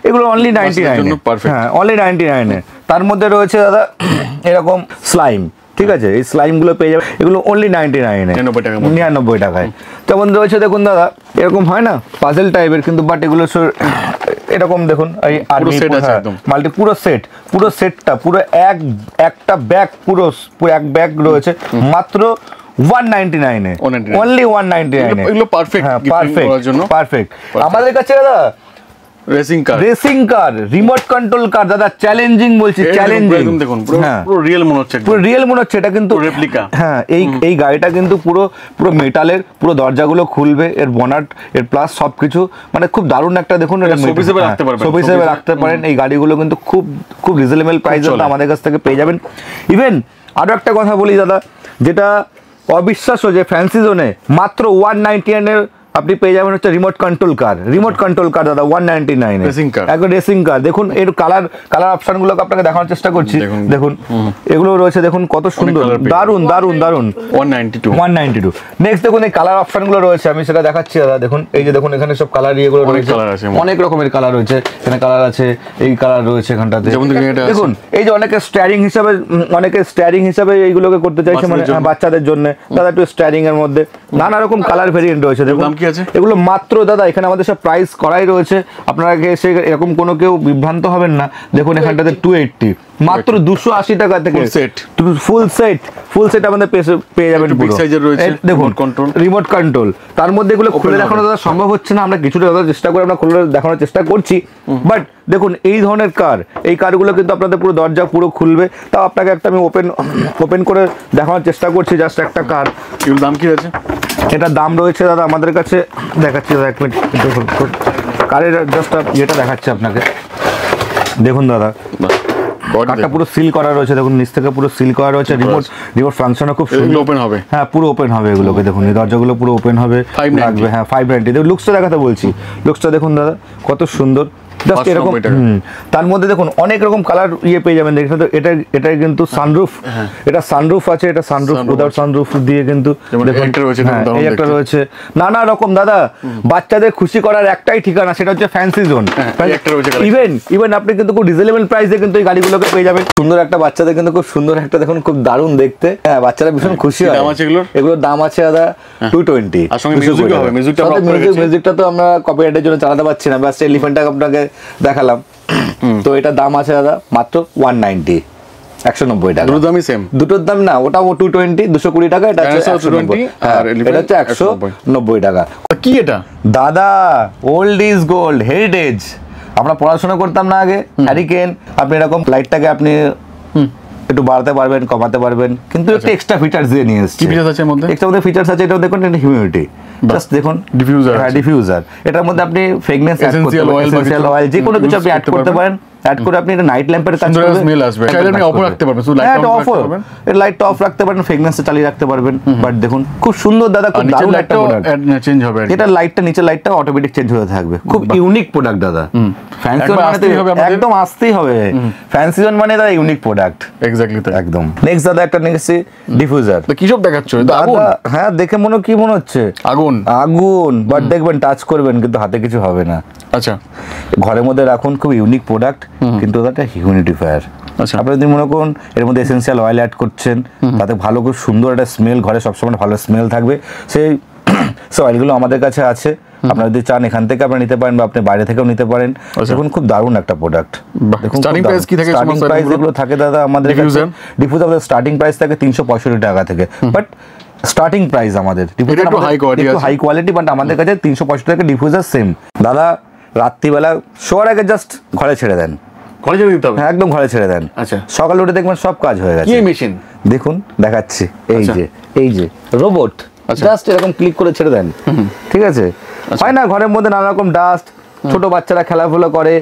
S1: এগুলো অনলি 99 হ্যাঁ অনলি 99 এ। তার মধ্যে রয়েছে দাদা এরকম স্লাইম, ঠিক আছে, এই স্লাইমগুলো পেয়ে যাবে, এগুলো অনলি 99 এ, 99 টাকায়। যেমন রয়েছে দেখুন দাদা এরকম হয় না পাজেল টাইপের, কিন্তু বাট এগুলো এরকম দেখুন এই মাল্টি পুরো সেটটা পুরো একটা ব্যাগ, পুরো এক ব্যাগ রয়েছে মাত্র 199 এ, অনলি 199 এ। এগুলো পারফেক্ট, পারফেক্ট। আমাদের কাছে দাদা racing car, remote control car দাদা, চ্যালেঞ্জিং বলছি, চ্যালেঞ্জিং। দেখুন পুরো রিয়েল মনে হচ্ছে, পুরো রিয়েল মনে হচ্ছে। এটা কিন্তু রেপ্লিকা। হ্যাঁ এই গাড়িটা কিন্তু পুরো মেটালের, পুরো দরজাগুলো খুলবে, এর বনাট, এর প্লাস সবকিছু, মানে খুব দারুণ একটা দেখুন। এটা শোপিস হিসেবে রাখতে পারেন। এই গাড়িগুলো কিন্তু খুব রিজনেবল প্রাইসে আমাদের কাছ থেকে পেয়ে যাবেন। ইভেন আরো একটা কথা বলি দাদা, যেটা অবিশ্বাস্য যে ফ্যান্সি জোনে মাত্র 199 এর আপনি পেয়ে যাবেন হচ্ছে রিমোট কন্ট্রোল কার দাদা 199 একবার রেসিং কার। দেখুন এর কালার অপশনগুলোকে আপনাকে দেখানোর চেষ্টা করছি। দেখুন এগুলো রয়েছে, দেখুন কত সুন্দর, দারুন 192। নেক্সট দেখুন এই কালার অপশনগুলো রয়েছে, আমি সেটা দেখাচ্ছি দাদা। দেখুন এই যে দেখুন এখানে সব কালার ইয়েগুলো রয়েছে, অনেক রকমের কালার রয়েছে, এখানে কালার আছে, এই কালার রয়েছে এখানটাতে। দেখুন এই যে অনেকে স্টিয়ারিং হিসাবে এইগুলোকে করতে চাইছে, মানে বাচ্চাদের জন্য দাদা একটু স্টিয়ারিং এর মধ্যে নানা রকম কালার ভেরিয়েন্ট রয়েছে। দেখুন এগুলো মাত্র দাদা এখানে আমাদের সব প্রাইস করাই রয়েছে, আপনারা এসে এরকম কোনো কেউ বিভ্রান্ত হবেন না। দেখুন এখানটাতে 280 মাত্র 280 টাকা থেকে ফুল সেট আমাদের পেয়ে যাবেন। দেখুন রিমোট কন্ট্রোল, তার মধ্যে এগুলো খুলে দেখানো দাদা সম্ভব হচ্ছে না, আমরা কিছুটা চেষ্টা করে আমরা খুলে দেখানোর চেষ্টা করছি। বাট দেখুন এই ধরনের এই কারগুলো কিন্তু আপনাদের পুরো দরজা পুরো খুলবে। তাও আপনাকে একটা আমি ওপেন করে দেখানোর চেষ্টা করছি, জাস্ট একটা কার। এগুলোর দাম কি আছে? এটার দাম রয়েছে দাদা আমাদের কাছে, দেখাচ্ছি দাদা এক মিনিট, দেখুন কারের জাস্ট যেটা দেখাচ্ছি আপনাকে। দেখুন দাদা কারটা পুরো সিল করা রয়েছে, দেখুন নিচ থেকে পুরো সিল করা রয়েছে। রিমোট ফাংশনও খুব সুন্দর ওপেন হবে। হ্যাঁ পুরো ওপেন হবে এগুলোকে, দেখুন এই দরজাগুলো পুরো ওপেন হবে, লাগবে। হ্যাঁ 590। দেখুন লুকসটা দেখাতে বলছি, লুকসটা দেখুন দাদা কত সুন্দর, জাস্ট এরকম। তার মধ্যে দেখুন অনেক রকম কালার ইয়ে পেয়ে যাবেন। দেখুন তো এটা কিন্তু সানরুফ, এটা সানরুফ আছে, এটা সানরুফ উইদাউট সানরুফ দিয়ে কিন্তু এই একটা রয়েছে নানা রকম। দাদা বাচ্চাদের খুশি করার একটাই ঠিকানা, সেটা হচ্ছে ফ্যান্সি জোন। ইভেন আপনি কিন্তু খুব রিজনেবল প্রাইসে কিন্তু এই গাড়িগুলোকে পেয়ে যাবেন। সুন্দর একটা বাচ্চাদের কিন্তু খুব সুন্দর একটা, দেখুন খুব দারুণ দেখতে। হ্যাঁ, বাচ্চারা ভীষণ খুশি হয়। এগুলোর দাম আছে দাদা 220। মিউজিকটা তো আমরা কপিরাইটের জন্য চালাতে পারছি না, বাস এলিফ্যান্টটা আপনাকে দেখালাম। তো এটা দাম আছে দাদা মাত্র 190, 190 টাকা।
S4: দুটোর দামই সেম?
S1: দুটোর দাম না, ওটা 220 220 টাকা, এটা হচ্ছে 190, আর এটা হচ্ছে 190 টাকা।
S4: কি এটা
S1: দাদা? Old is gold, heritage. আমরা পড়াশোনা করতাম না আগে, হ্যারিকেন। আপনি এরকম লাইটটাকে আপনি একটু বাড়াতে পারবেন, কমাতে পারবেন, কিন্তু একটা এক্সট্রা ফিচারস দিয়ে নিয়ে এসেছে।
S4: কি ফিচারস আছে এর মধ্যে?
S1: এক্সট্রা মধ্যে ফিচারস আছে, এটাও দেখুন, এটা হিউমিডিটি, জাস্ট দেখুন,
S4: ডিফিউজার।
S1: হ্যাঁ, ডিফিউজার। এটার মধ্যে আপনি ফ্রেগনেন্স অ্যাড করতে পারেন, এসেনশিয়াল অয়েল, যে কোনো কিছু আপনি অ্যাড করতে পারেন। অ্যাড করে আপনি এটা নাইট ল্যাম্পের কাজ করবেন,
S4: স্মেল আসবে। চাইলে আপনি অফ রাখতে পারবেন, শুধু লাইট অফ রাখতে পারবেন,
S1: এটা লাইটটা অফ রাখতে পারেন, ফ্রেগনেন্সটা চালিয়ে রাখতে পারবেন। বাট দেখুন খুব সুন্দর দাদা, খুব দারুণ একটা প্রোডাক্ট।
S4: চেঞ্জ হবে
S1: এটা লাইটটা, নিচে লাইটটা অটোমেটিক চেঞ্জ হতে থাকবে। খুব ইউনিক প্রোডাক্ট দাদা। ফ্যান্সি মানে একদম আসতেই হবে, ফ্যান্সি জোন মানে দাদা ইউনিক প্রোডাক্ট।
S4: এক্স্যাক্টলি তাই,
S1: একদম। নেক্সট দাদা একটা নেক্সট ডিফিউজার।
S4: তো কি সব দেখাচ্ছ?
S1: দাদা হ্যাঁ, দেখে কি মনে হচ্ছে
S4: আগুন
S1: আগুন, বাট দেখবেন টাচ করবেন কিন্তু হাতে কিছু হবে না।
S4: আচ্ছা,
S1: ঘরের মধ্যে রাখুন, খুব ইউনিক প্রোডাক্ট, কিন্তু ওটা হিউমিডিফায়ার।
S4: আচ্ছা,
S1: আপনি যদি মনে করুন এর মধ্যে এসেনশিয়াল অয়েল অ্যাড করছেন, তাতে ভালো খুব সুন্দর একটা স্মেল, ঘরে সবসময় ভালো স্মেল থাকবে। সেই অয়েলগুলো আমাদের কাছে আছে, আপনারা যদি চান এখান থেকে আপনারা নিতে পারেন, বা আপনি বাইরে থেকেও নিতে পারেন। দেখুন খুব দারুণ একটা প্রোডাক্ট। দেখুন
S4: স্টার্টিং প্রাইস কি থাকে?
S1: স্টার্টিং প্রাইস যেগুলো থাকে দাদা আমাদের কাছে, ডিফিউজার আমাদের স্টার্টিং প্রাইস থাকে 365 টাকা থেকে। বাট স্টার্টিং প্রাইস আমাদের হাই কোয়ালিটি, বাট আমাদের কাছে 365 টাকা ডিফিউজার সেম। দাদা রাত্রিবেলা শোয়ার আগে জাস্ট ঘরে ছেড়ে দেন,
S4: ঘরে ছেড়ে দিতে হবে?
S1: হ্যাঁ, একদম ঘরে ছেড়ে দেন।
S4: আচ্ছা,
S1: সকালে উঠে দেখবেন সব কাজ হয়ে গেছে।
S4: কি মেশিন?
S1: দেখুন দেখাচ্ছি, এই যে রোবট, জাস্ট এরকম ক্লিক করে ছেড়ে দেন, ঠিক আছে? হয় না ঘরের মধ্যে নানা রকম ডাস্ট, ছোট বাচ্চারা খেলাধুলা করে,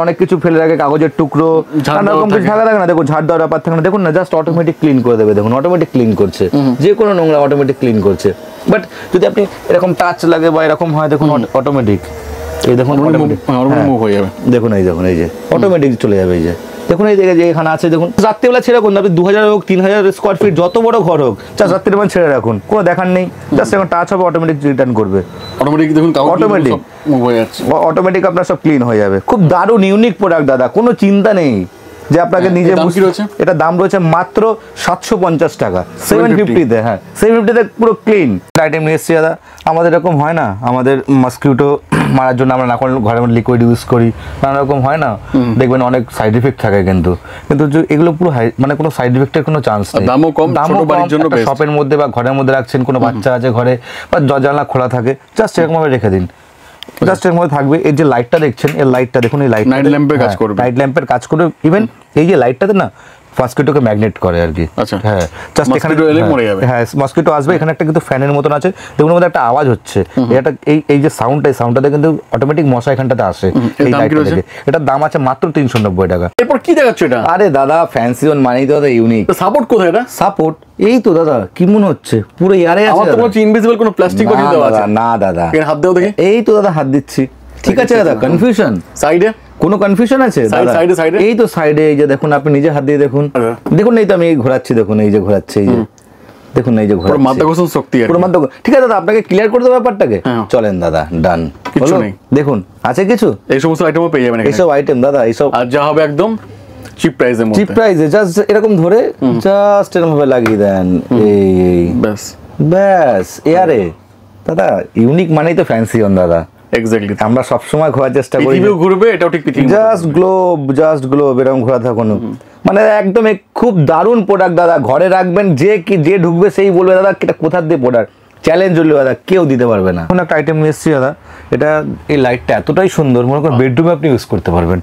S1: অনেক কিছু ফেলে রাখে, কাগজের টুকরো, নানা রকম কিছু থাকা থাকে না, দেখুন ঝাড় দেওয়ার ব্যাপার থাকে না। দেখুন না, জাস্ট অটোমেটিক ক্লিন করে দেবে। দেখুন অটোমেটিক ক্লিন করছে, যে কোনো নোংরা অটোমেটিক ক্লিন করছে। বাট যদি আপনি এরকম টাচ লাগে বা এরকম হয়, দেখুন অটোমেটিক, এই দেখুন
S4: মুভ হয়ে যাবে।
S1: দেখুন এই দেখুন, এই যে অটোমেটিক চলে যাবে। এই যে দেখুন, এই যে এখানে আছে, দেখুন রাত্রিবেলা ছেড়ে রাখুন। আপনি 2000 হোক, 3000 স্কোয়ার ফিট, যত বড় ঘর হোক, জাস্ট রাত্রিবেলা ছেড়ে রাখুন, কোনো দেখার নেই। জাস্ট এখন টাচ হবে, অটোমেটিক রিটার্ন করবে।
S4: অটোমেটিক দেখুন,
S1: অটোমেটিক
S4: মুভ হয়ে যাচ্ছে,
S1: অটোমেটিক আপনার সব ক্লিন হয়ে যাবে। খুব দারুণ ইউনিক প্রোডাক্ট দাদা, কোনো চিন্তা নেই যে আপনাকে নিজে। এটা দাম রয়েছে মাত্র 750 টাকা, 750-তে। হ্যাঁ, 750-তে পুরো ক্লিন আইটেম নিয়ে এসেছি দাদা। আমাদের এরকম হয় না, আমাদের মসকিউটো মারার জন্য আমরা এখন ঘরের মধ্যে লিকুইড ইউজ করি, নানা রকম হয় না, দেখবেন অনেক সাইড এফেক্ট থাকে, কিন্তু এগুলো পুরো মানে কোনো সাইড এফেক্টের কোনো চান্স নেই।
S4: দামও কম,
S1: শপের মধ্যে বা ঘরের মধ্যে রাখছেন, কোনো বাচ্চা আছে ঘরে, বা জানলা খোলা থাকে, জাস্ট এরকম ভাবে রেখে দিন, জাস্ট এর মধ্যে থাকবে। এই যে লাইটটা দেখছেন, এই লাইটটা দেখুন, এই লাইট
S4: নাইট ল্যাম্পের কাজ করবে,
S1: নাইট ল্যাম্পের কাজ করবে। ইভেন এই যে লাইটটাতে না মসকিউটোকে ম্যাগনেট করে আর কি।
S4: আচ্ছা,
S1: হ্যাঁ, জাস্ট এখানে হ্যাঁ মসকিউটো আসবে, এখানে একটা কিন্তু ফ্যানের মতন আছে, দেখুন মধ্যে একটা আওয়াজ হচ্ছে, এটা এই যে সাউন্ডটাতে কিন্তু অটোমেটিক মশা এখানটাতে আসে। এই লাইটটা থেকে এটার দাম আছে মাত্র 390 টাকা।
S4: এরপর কি দেখাচ্ছ এটা?
S1: আরে দাদা ফ্যান্সি ওন মানেই তো দাদা ইউনিক।
S4: সাপোর্ট কোথায় এটা?
S1: সাপোর্ট এই তো দাদা, কি মনে হচ্ছে পুরো এয়ারে আছে।
S4: আমার তো মনে হচ্ছে ইনভিজিবল কোনো প্লাস্টিক বাকি দেওয়া আছে।
S1: না দাদা,
S4: হাত দাও দেখি।
S1: এই তো দাদা হাত দিচ্ছি, ঠিক আছে দাদা। কনফিউশন
S4: সাইডে? কোনো
S1: কনফিউশন আছে?
S4: সাইডে
S1: এই তো সাইডে, এই যে দেখুন, আপনি নিজে হাত দিয়ে দেখুন, দেখুন এই তো আমি ঘোরাচ্ছি, দেখুন এই যে ঘোরাচ্ছে, এই যে দেখুন, এই যে ঘোরাচ্ছে,
S4: মাধ্যাকর্ষণ শক্তি,
S1: পুরো মাধ্যাকর্ষণ। ঠিক আছে দাদা, আপনাকে ক্লিয়ার করে দেবো ব্যাপারটাকে, চলেন দাদা, ডান।
S4: কিছু নেই,
S1: দেখুন আছে কিছু,
S4: এই সমস্ত আইটেমও পেয়ে যাবেন,
S1: এইসব আইটেম দাদা, এইসব
S4: আর যা হবে একদম চিপ প্রাইসের মধ্যে।
S1: চিপ প্রাইসে জাস্ট এরকম ধরে, জাস্ট এরকম ভাবে লাগিয়ে দেন, এই
S4: ব্যাস
S1: ব্যাস এয়ারে। দাদা ইউনিক মানেই তো ফ্যান্সি অন দাদা।
S4: এক্স্যাক্টলি,
S1: আমরা সবসময় ঘোরার চেষ্টা করি,
S4: পৃথিবীও ঘুরবে, এটাও ঠিক পৃথিবী,
S1: জাস্ট গ্লোব এরকম ঘোরা থাকুন। মানে একদম খুব দারুণ প্রোডাক্ট দাদা, ঘরে রাখবেন, যে ঢুকবে সেই বলবে দাদা এটা কোথার দিয়ে প্রোডাক্ট, চ্যালেঞ্জ হলো দাদা, কেউ দিতে পারবে না। এখন একটা আইটেম নিয়ে এসেছি দাদা, এটা এই লাইটটা এতটাই সুন্দর, মনে করেন বেডরুমে আপনি ইউজ করতে পারবেন,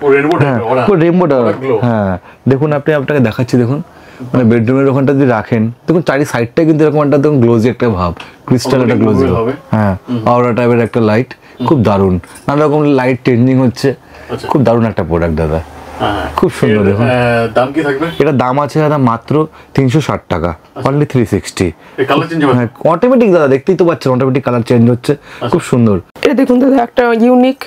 S1: রেইনবোটা। হ্যাঁ দেখুন, আপনাকে দেখাচ্ছি, দেখুন মানে বেডরুমের ওখানটা যদি রাখেন, দেখুন চারি সাইডটা কিন্তু এরকম একটা দেখুন গ্লোজি একটা ভাব, ক্রিস্টাল একটা গ্লোজি, হ্যাঁ অরা টাইপের একটা লাইট, খুব দারুণ। নানা রকম লাইট চেঞ্জিং হচ্ছে, খুব দারুণ একটা প্রোডাক্ট দাদা। খুব সুন্দর দেখুন।
S4: দাম কি থাকবে?
S1: এটা দাম আছে দাদা মাত্র 360 টাকা, অনলি 360।
S4: এই কালার চেঞ্জ হবে?
S1: হ্যাঁ অটোমেটিক দাদা, দেখতেই তো পাচ্ছেন অটোমেটিক কালার চেঞ্জ হচ্ছে, খুব সুন্দর।
S2: এটা দেখুন দাদা একটা ইউনিক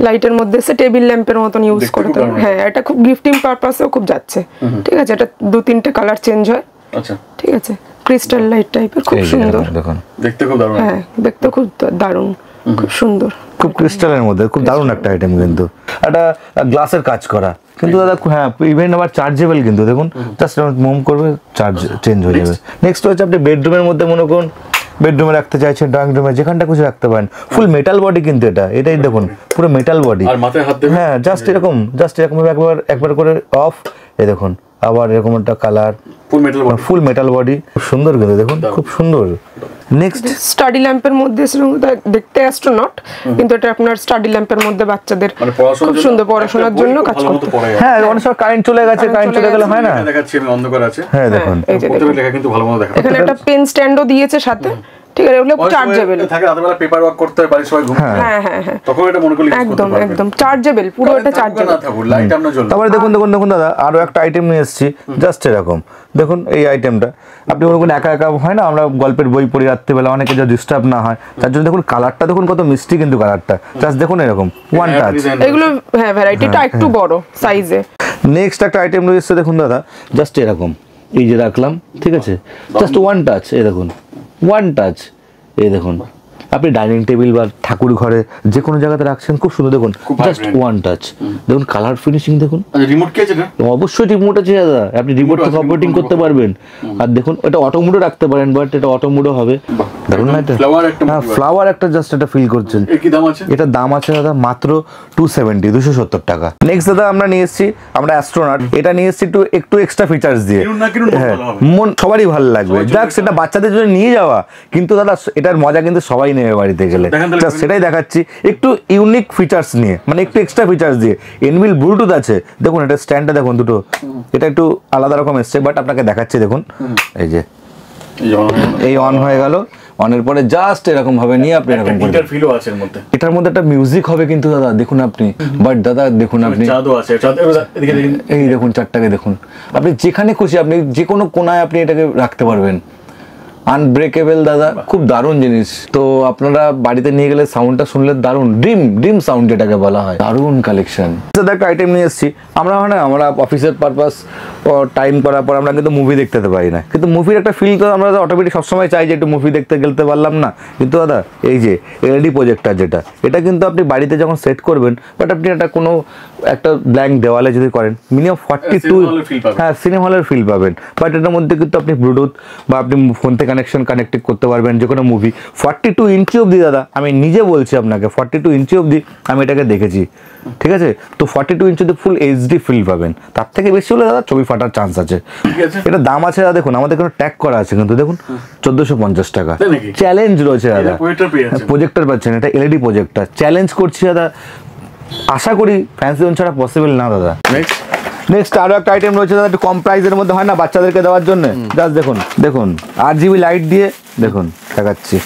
S2: লাইটের মধ্যে এসে টেবিল ল্যাম্পের মতন ইউজ
S4: দেখতে
S2: করতে
S4: খুব
S2: হবে।
S4: দারুণ।
S2: হ্যাঁ এটা খুব গিফটিং পারপাসেও খুব যাচ্ছে, ঠিক আছে। এটা 2-3টে কালার চেঞ্জ হয়,
S4: আচ্ছা,
S2: ঠিক আছে। ক্রিস্টাল লাইট টাইপের, খুব
S1: এই যে
S2: সুন্দর।
S1: দেখুন,
S4: দেখতে খুব দারুণ।
S2: হ্যাঁ দেখতে খুব দারুণ, খুব সুন্দর।
S1: খুব ক্রিস্টালের মধ্যে খুব দারুণ একটা আইটেম, কিন্তু একটা গ্লাসের কাজ করা, কিন্তু দাদা হ্যাঁ ইভেন আবার চার্জেবল, কিন্তু দেখুন জাস্ট মুভ করবে চার্জ চেঞ্জ হয়ে যাবে। নেক্সট হচ্ছে আপনি বেডরুমের মধ্যে মনে করুন বেডরুমে রাখতে চাইছেন, ড্রয়িং রুমে যেখানটা কিছু রাখতে পারেন, ফুল মেটাল বডি কিন্তু এটাই দেখুন পুরো মেটাল বডি।
S4: আর মাথায় হাত দেবে?
S1: হ্যাঁ জাস্ট এরকম ভাবে একবার করে অফ, এই দেখুন আবার এরকম একটা কালার, ফুল মেটাল বডি, খুব সুন্দর কিন্তু দেখুন, খুব সুন্দর। নেক্সট
S2: স্টাডি ল্যাম্পের মধ্যে দেখতে অ্যাস্ট্রোনট, কিন্তু এটা আপনার স্টাডি ল্যাম্পের মধ্যে বাচ্চাদের খুব সুন্দর পড়াশোনার জন্য কাজ করতে।
S1: হ্যাঁ অনেক সময় কারেন্ট চলে গেছে, কারেন্ট চলে গেলে হয় না,
S4: দেখাচ্ছি আমি অন্ধকার আছে।
S1: হ্যাঁ দেখুন
S2: এই যে
S4: প্রত্যেকটা লেখা কিন্তু ভালো মতো দেখা
S2: এখানে একটা পেন স্ট্যান্ডও দিয়েছে সাথে, ঠিক আছে। এগুলো চার্জেবল
S4: থাকে, রাতের বেলা পেপার ওয়ার্ক করতে হয়, বাড়ির সবাই ঘুম।
S2: হ্যাঁ হ্যাঁ হ্যাঁ
S4: তখন এটা মনে করলে use করতে
S2: একদম
S4: পারবেন।
S2: একদম চার্জেবল, পুরো এটা
S4: কারেন্ট থাকুক আর
S2: চার্জেবল।
S4: না থাকুক, লাইট আমরা জ্বলবে।
S1: তারপরে দেখুন দাদা আরো একটা আইটেম নিয়ে এসেছি, জাস্ট এরকম দেখুন এই আইটেমটা। আপনি মনে করুন একা একা হয় না, আমরা গল্পের বই পড়ি রাত্রিবেলা, অনেকে যা ডিস্টার্ব না হয় তার জন্য দেখুন কালারটা দেখুন কত মিষ্টি, কিন্তু কালারটা জাস্ট দেখুন এরকম ওয়ান টাচ।
S2: এগুলো হ্যাঁ ভ্যারাইটিটা একটু বড় সাইজে।
S1: নেক্সট একটা আইটেম রয়েছে দেখুন দাদা, জাস্ট এরকম এই যে রাখলাম, ঠিক আছে, জাস্ট ওয়ান টাচ, এই দেখুন ওয়ান টাচ, এই দেখুন আপনি ডাইনিং টেবিল বা ঠাকুর ঘরে যে কোনো জায়গাতে রাখছেন, খুব সুন্দর দেখুন, জাস্ট ওয়ান টাচ দেখুন কালার ফিনিশিং দেখুন।
S4: রিমোট কি আছে এটা?
S1: অবশ্যই রিমোট আছে দাদা, আপনি রিমোট থেকে অপারেটিং করতে পারবেন। আর দেখুন এটা অটো মোডও রাখতে পারেন, বাট এটা অটো মোডও হবে, দেখুন না এটা
S4: ফ্লাওয়ার একটা
S1: হ্যাঁ ফ্লাওয়ার একটা জাস্ট এটা ফিল করছেন।
S4: এর কি দাম আছে?
S1: এটার দাম আছে দাদা মাত্র 270 টাকা। নেক্সট দাদা আমরা নিয়ে এসেছি আমরা অ্যাস্ট্রোনট, এটা নিয়ে এসেছি একটু এক্সট্রা ফিচার্স দিয়ে।
S4: কিনুন না কিনুন,
S1: হ্যাঁ
S4: ভালো হবে।
S1: মন সবারই ভালো লাগবে, যাক সেটা বাচ্চাদের জন্য নিয়ে যাওয়া, কিন্তু দাদা এটার মজা কিন্তু সবাই নেবে বাড়িতে গেলে। Just সেটাই দেখাচ্ছি একটু ইউনিক ফিচার্স নিয়ে, মানে একটু এক্সট্রা ফিচার্স দিয়ে। ইনবিল্ট ব্লুটুথ আছে, দেখুন এটা স্ট্যান্ডটা দেখুন দুটো, এটা একটু আলাদা রকম এসছে, বাট আপনাকে দেখাচ্ছি দেখুন এই যে এই অন হয়ে গেল, অনের পরে জাস্ট এরকম ভাবে নিয়ে আপনি এরকম করবেন।
S4: গিটার ফিলও আছে এর মধ্যে।
S1: এটার মধ্যে একটা মিউজিক হবে কিন্তু দাদা দেখুন আপনি, বাট দাদা দেখুন আপনি
S4: চাঁদও আছে, এদিকে দেখুন,
S1: এই দেখুন চারটাকে দেখুন, আপনি যেখানে খুশি আপনি যে কোনো কোনায় আপনি এটাকে রাখতে পারবেন, আনব্রেকেবল দাদা, খুব দারুণ জিনিস। তো আপনারা বাড়িতে নিয়ে গেলে সাউন্ডটা শুনলে দারুণ, ড্রিম সাউন্ড যেটাকে বলা হয়, দারুণ কালেকশন। একটা আইটেম নিয়ে এসেছি আমরা, হয় না আমরা অফিসের পারপাস টাইম করার পর আমরা কিন্তু মুভি দেখতে পারি না, কিন্তু মুভির একটা ফিল তো আমরা অটোমেটিক সবসময় চাই যে একটু মুভি দেখতে গেলতে পারলাম না, কিন্তু দাদা এই যে এলইডি প্রজেক্টর যেটা, এটা কিন্তু আপনি বাড়িতে যখন সেট করবেন, বাট আপনি এটা কোনো একটা ব্ল্যাঙ্ক দেওয়ালে যদি করেন মিনিমাম 42 হ্যাঁ সিনেমা হলের ফিল পাবেন, বাট এটার মধ্যে কিন্তু আপনি ব্লুটুথ বা আপনি ফোন থেকে কানেক্টিভ করতে পারবেন যে কোনো মুভি। 42 ইঞ্চি অবধি দাদা, আমি নিজে বলছি আপনাকে 42 ইঞ্চি অবধি আমি এটাকে দেখেছি, ঠিক আছে। তো 42 ইঞ্চিতে ফুল এইচডি ফিল পাবেন, তার থেকে বেশি হলে দাদা ছবি ফাটার চান্স আছে। এটা দাম আছে দাদা দেখুন, আমাদের কোনো ট্যাগ করা আছে কিন্তু দেখুন 1450 টাকা। চ্যালেঞ্জ রয়েছে দাদা, প্রজেক্টর পাচ্ছেন, এটা এলইডি প্রজেক্টর, চ্যালেঞ্জ করছি দাদা, আশা করি ফ্যান্সি জোন ছাড়া পসিবল না দাদা। নেক্সট আরো একটা আইটেম রয়েছে দাদা, একটু কম প্রাইসের মধ্যে হয় না বাচ্চাদেরকে দেওয়ার জন্য, জাস্ট দেখুন RGB লাইট দিয়ে দেখুন দেখাচ্ছি।